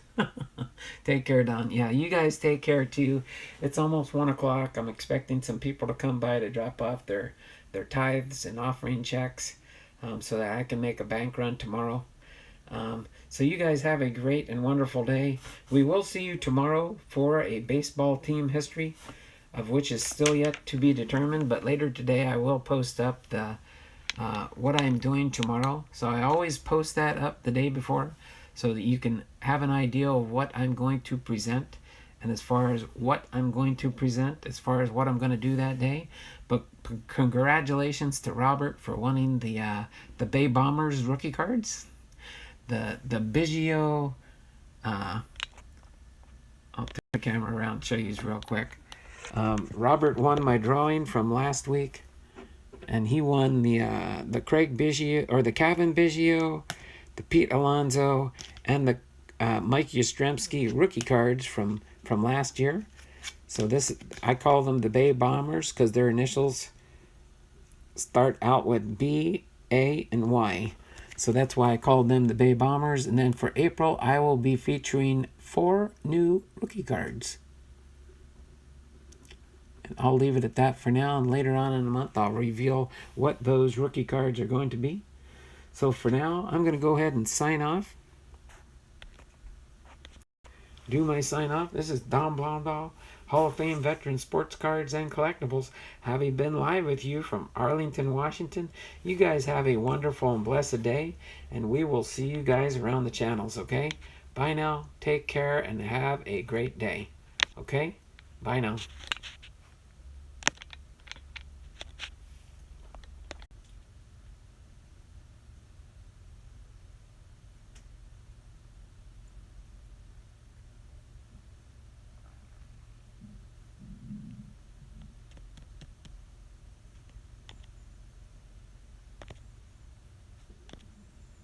Take care, Don. Yeah, you guys take care too. It's almost 1 o'clock. I'm expecting some people to come by to drop off their tithes and offering checks, so that I can make a bank run tomorrow. So you guys have a great and wonderful day. We will see you tomorrow for a baseball team history, of which is still yet to be determined. But later today, I will post up the what I'm doing tomorrow. So I always post that up the day before, so that you can have an idea of what I'm going to present, and as far as what I'm going to present, as far as what I'm going to do that day. But congratulations to Robert for winning the Bay Bombers rookie cards, the Biggio. I'll turn the camera around and show you real quick. Robert won my drawing from last week, and he won the Craig Biggio, or the Kevin Biggio, the Pete Alonso, and the Mike Yastrzemski rookie cards from last year. So this, I call them the Bay Bombers because their initials start out with B, A, and Y. So that's why I called them the Bay Bombers. And then for April, I will be featuring 4 new rookie cards. And I'll leave it at that for now, and later on in the month, I'll reveal what those rookie cards are going to be. So for now, I'm going to go ahead and sign off. Do my sign off. This is Don Blondahl, Hall of Fame veteran sports cards and collectibles, having been live with you from Arlington, Washington. You guys have a wonderful and blessed day, and we will see you guys around the channels, okay? Bye now. Take care and have a great day. Okay? Bye now.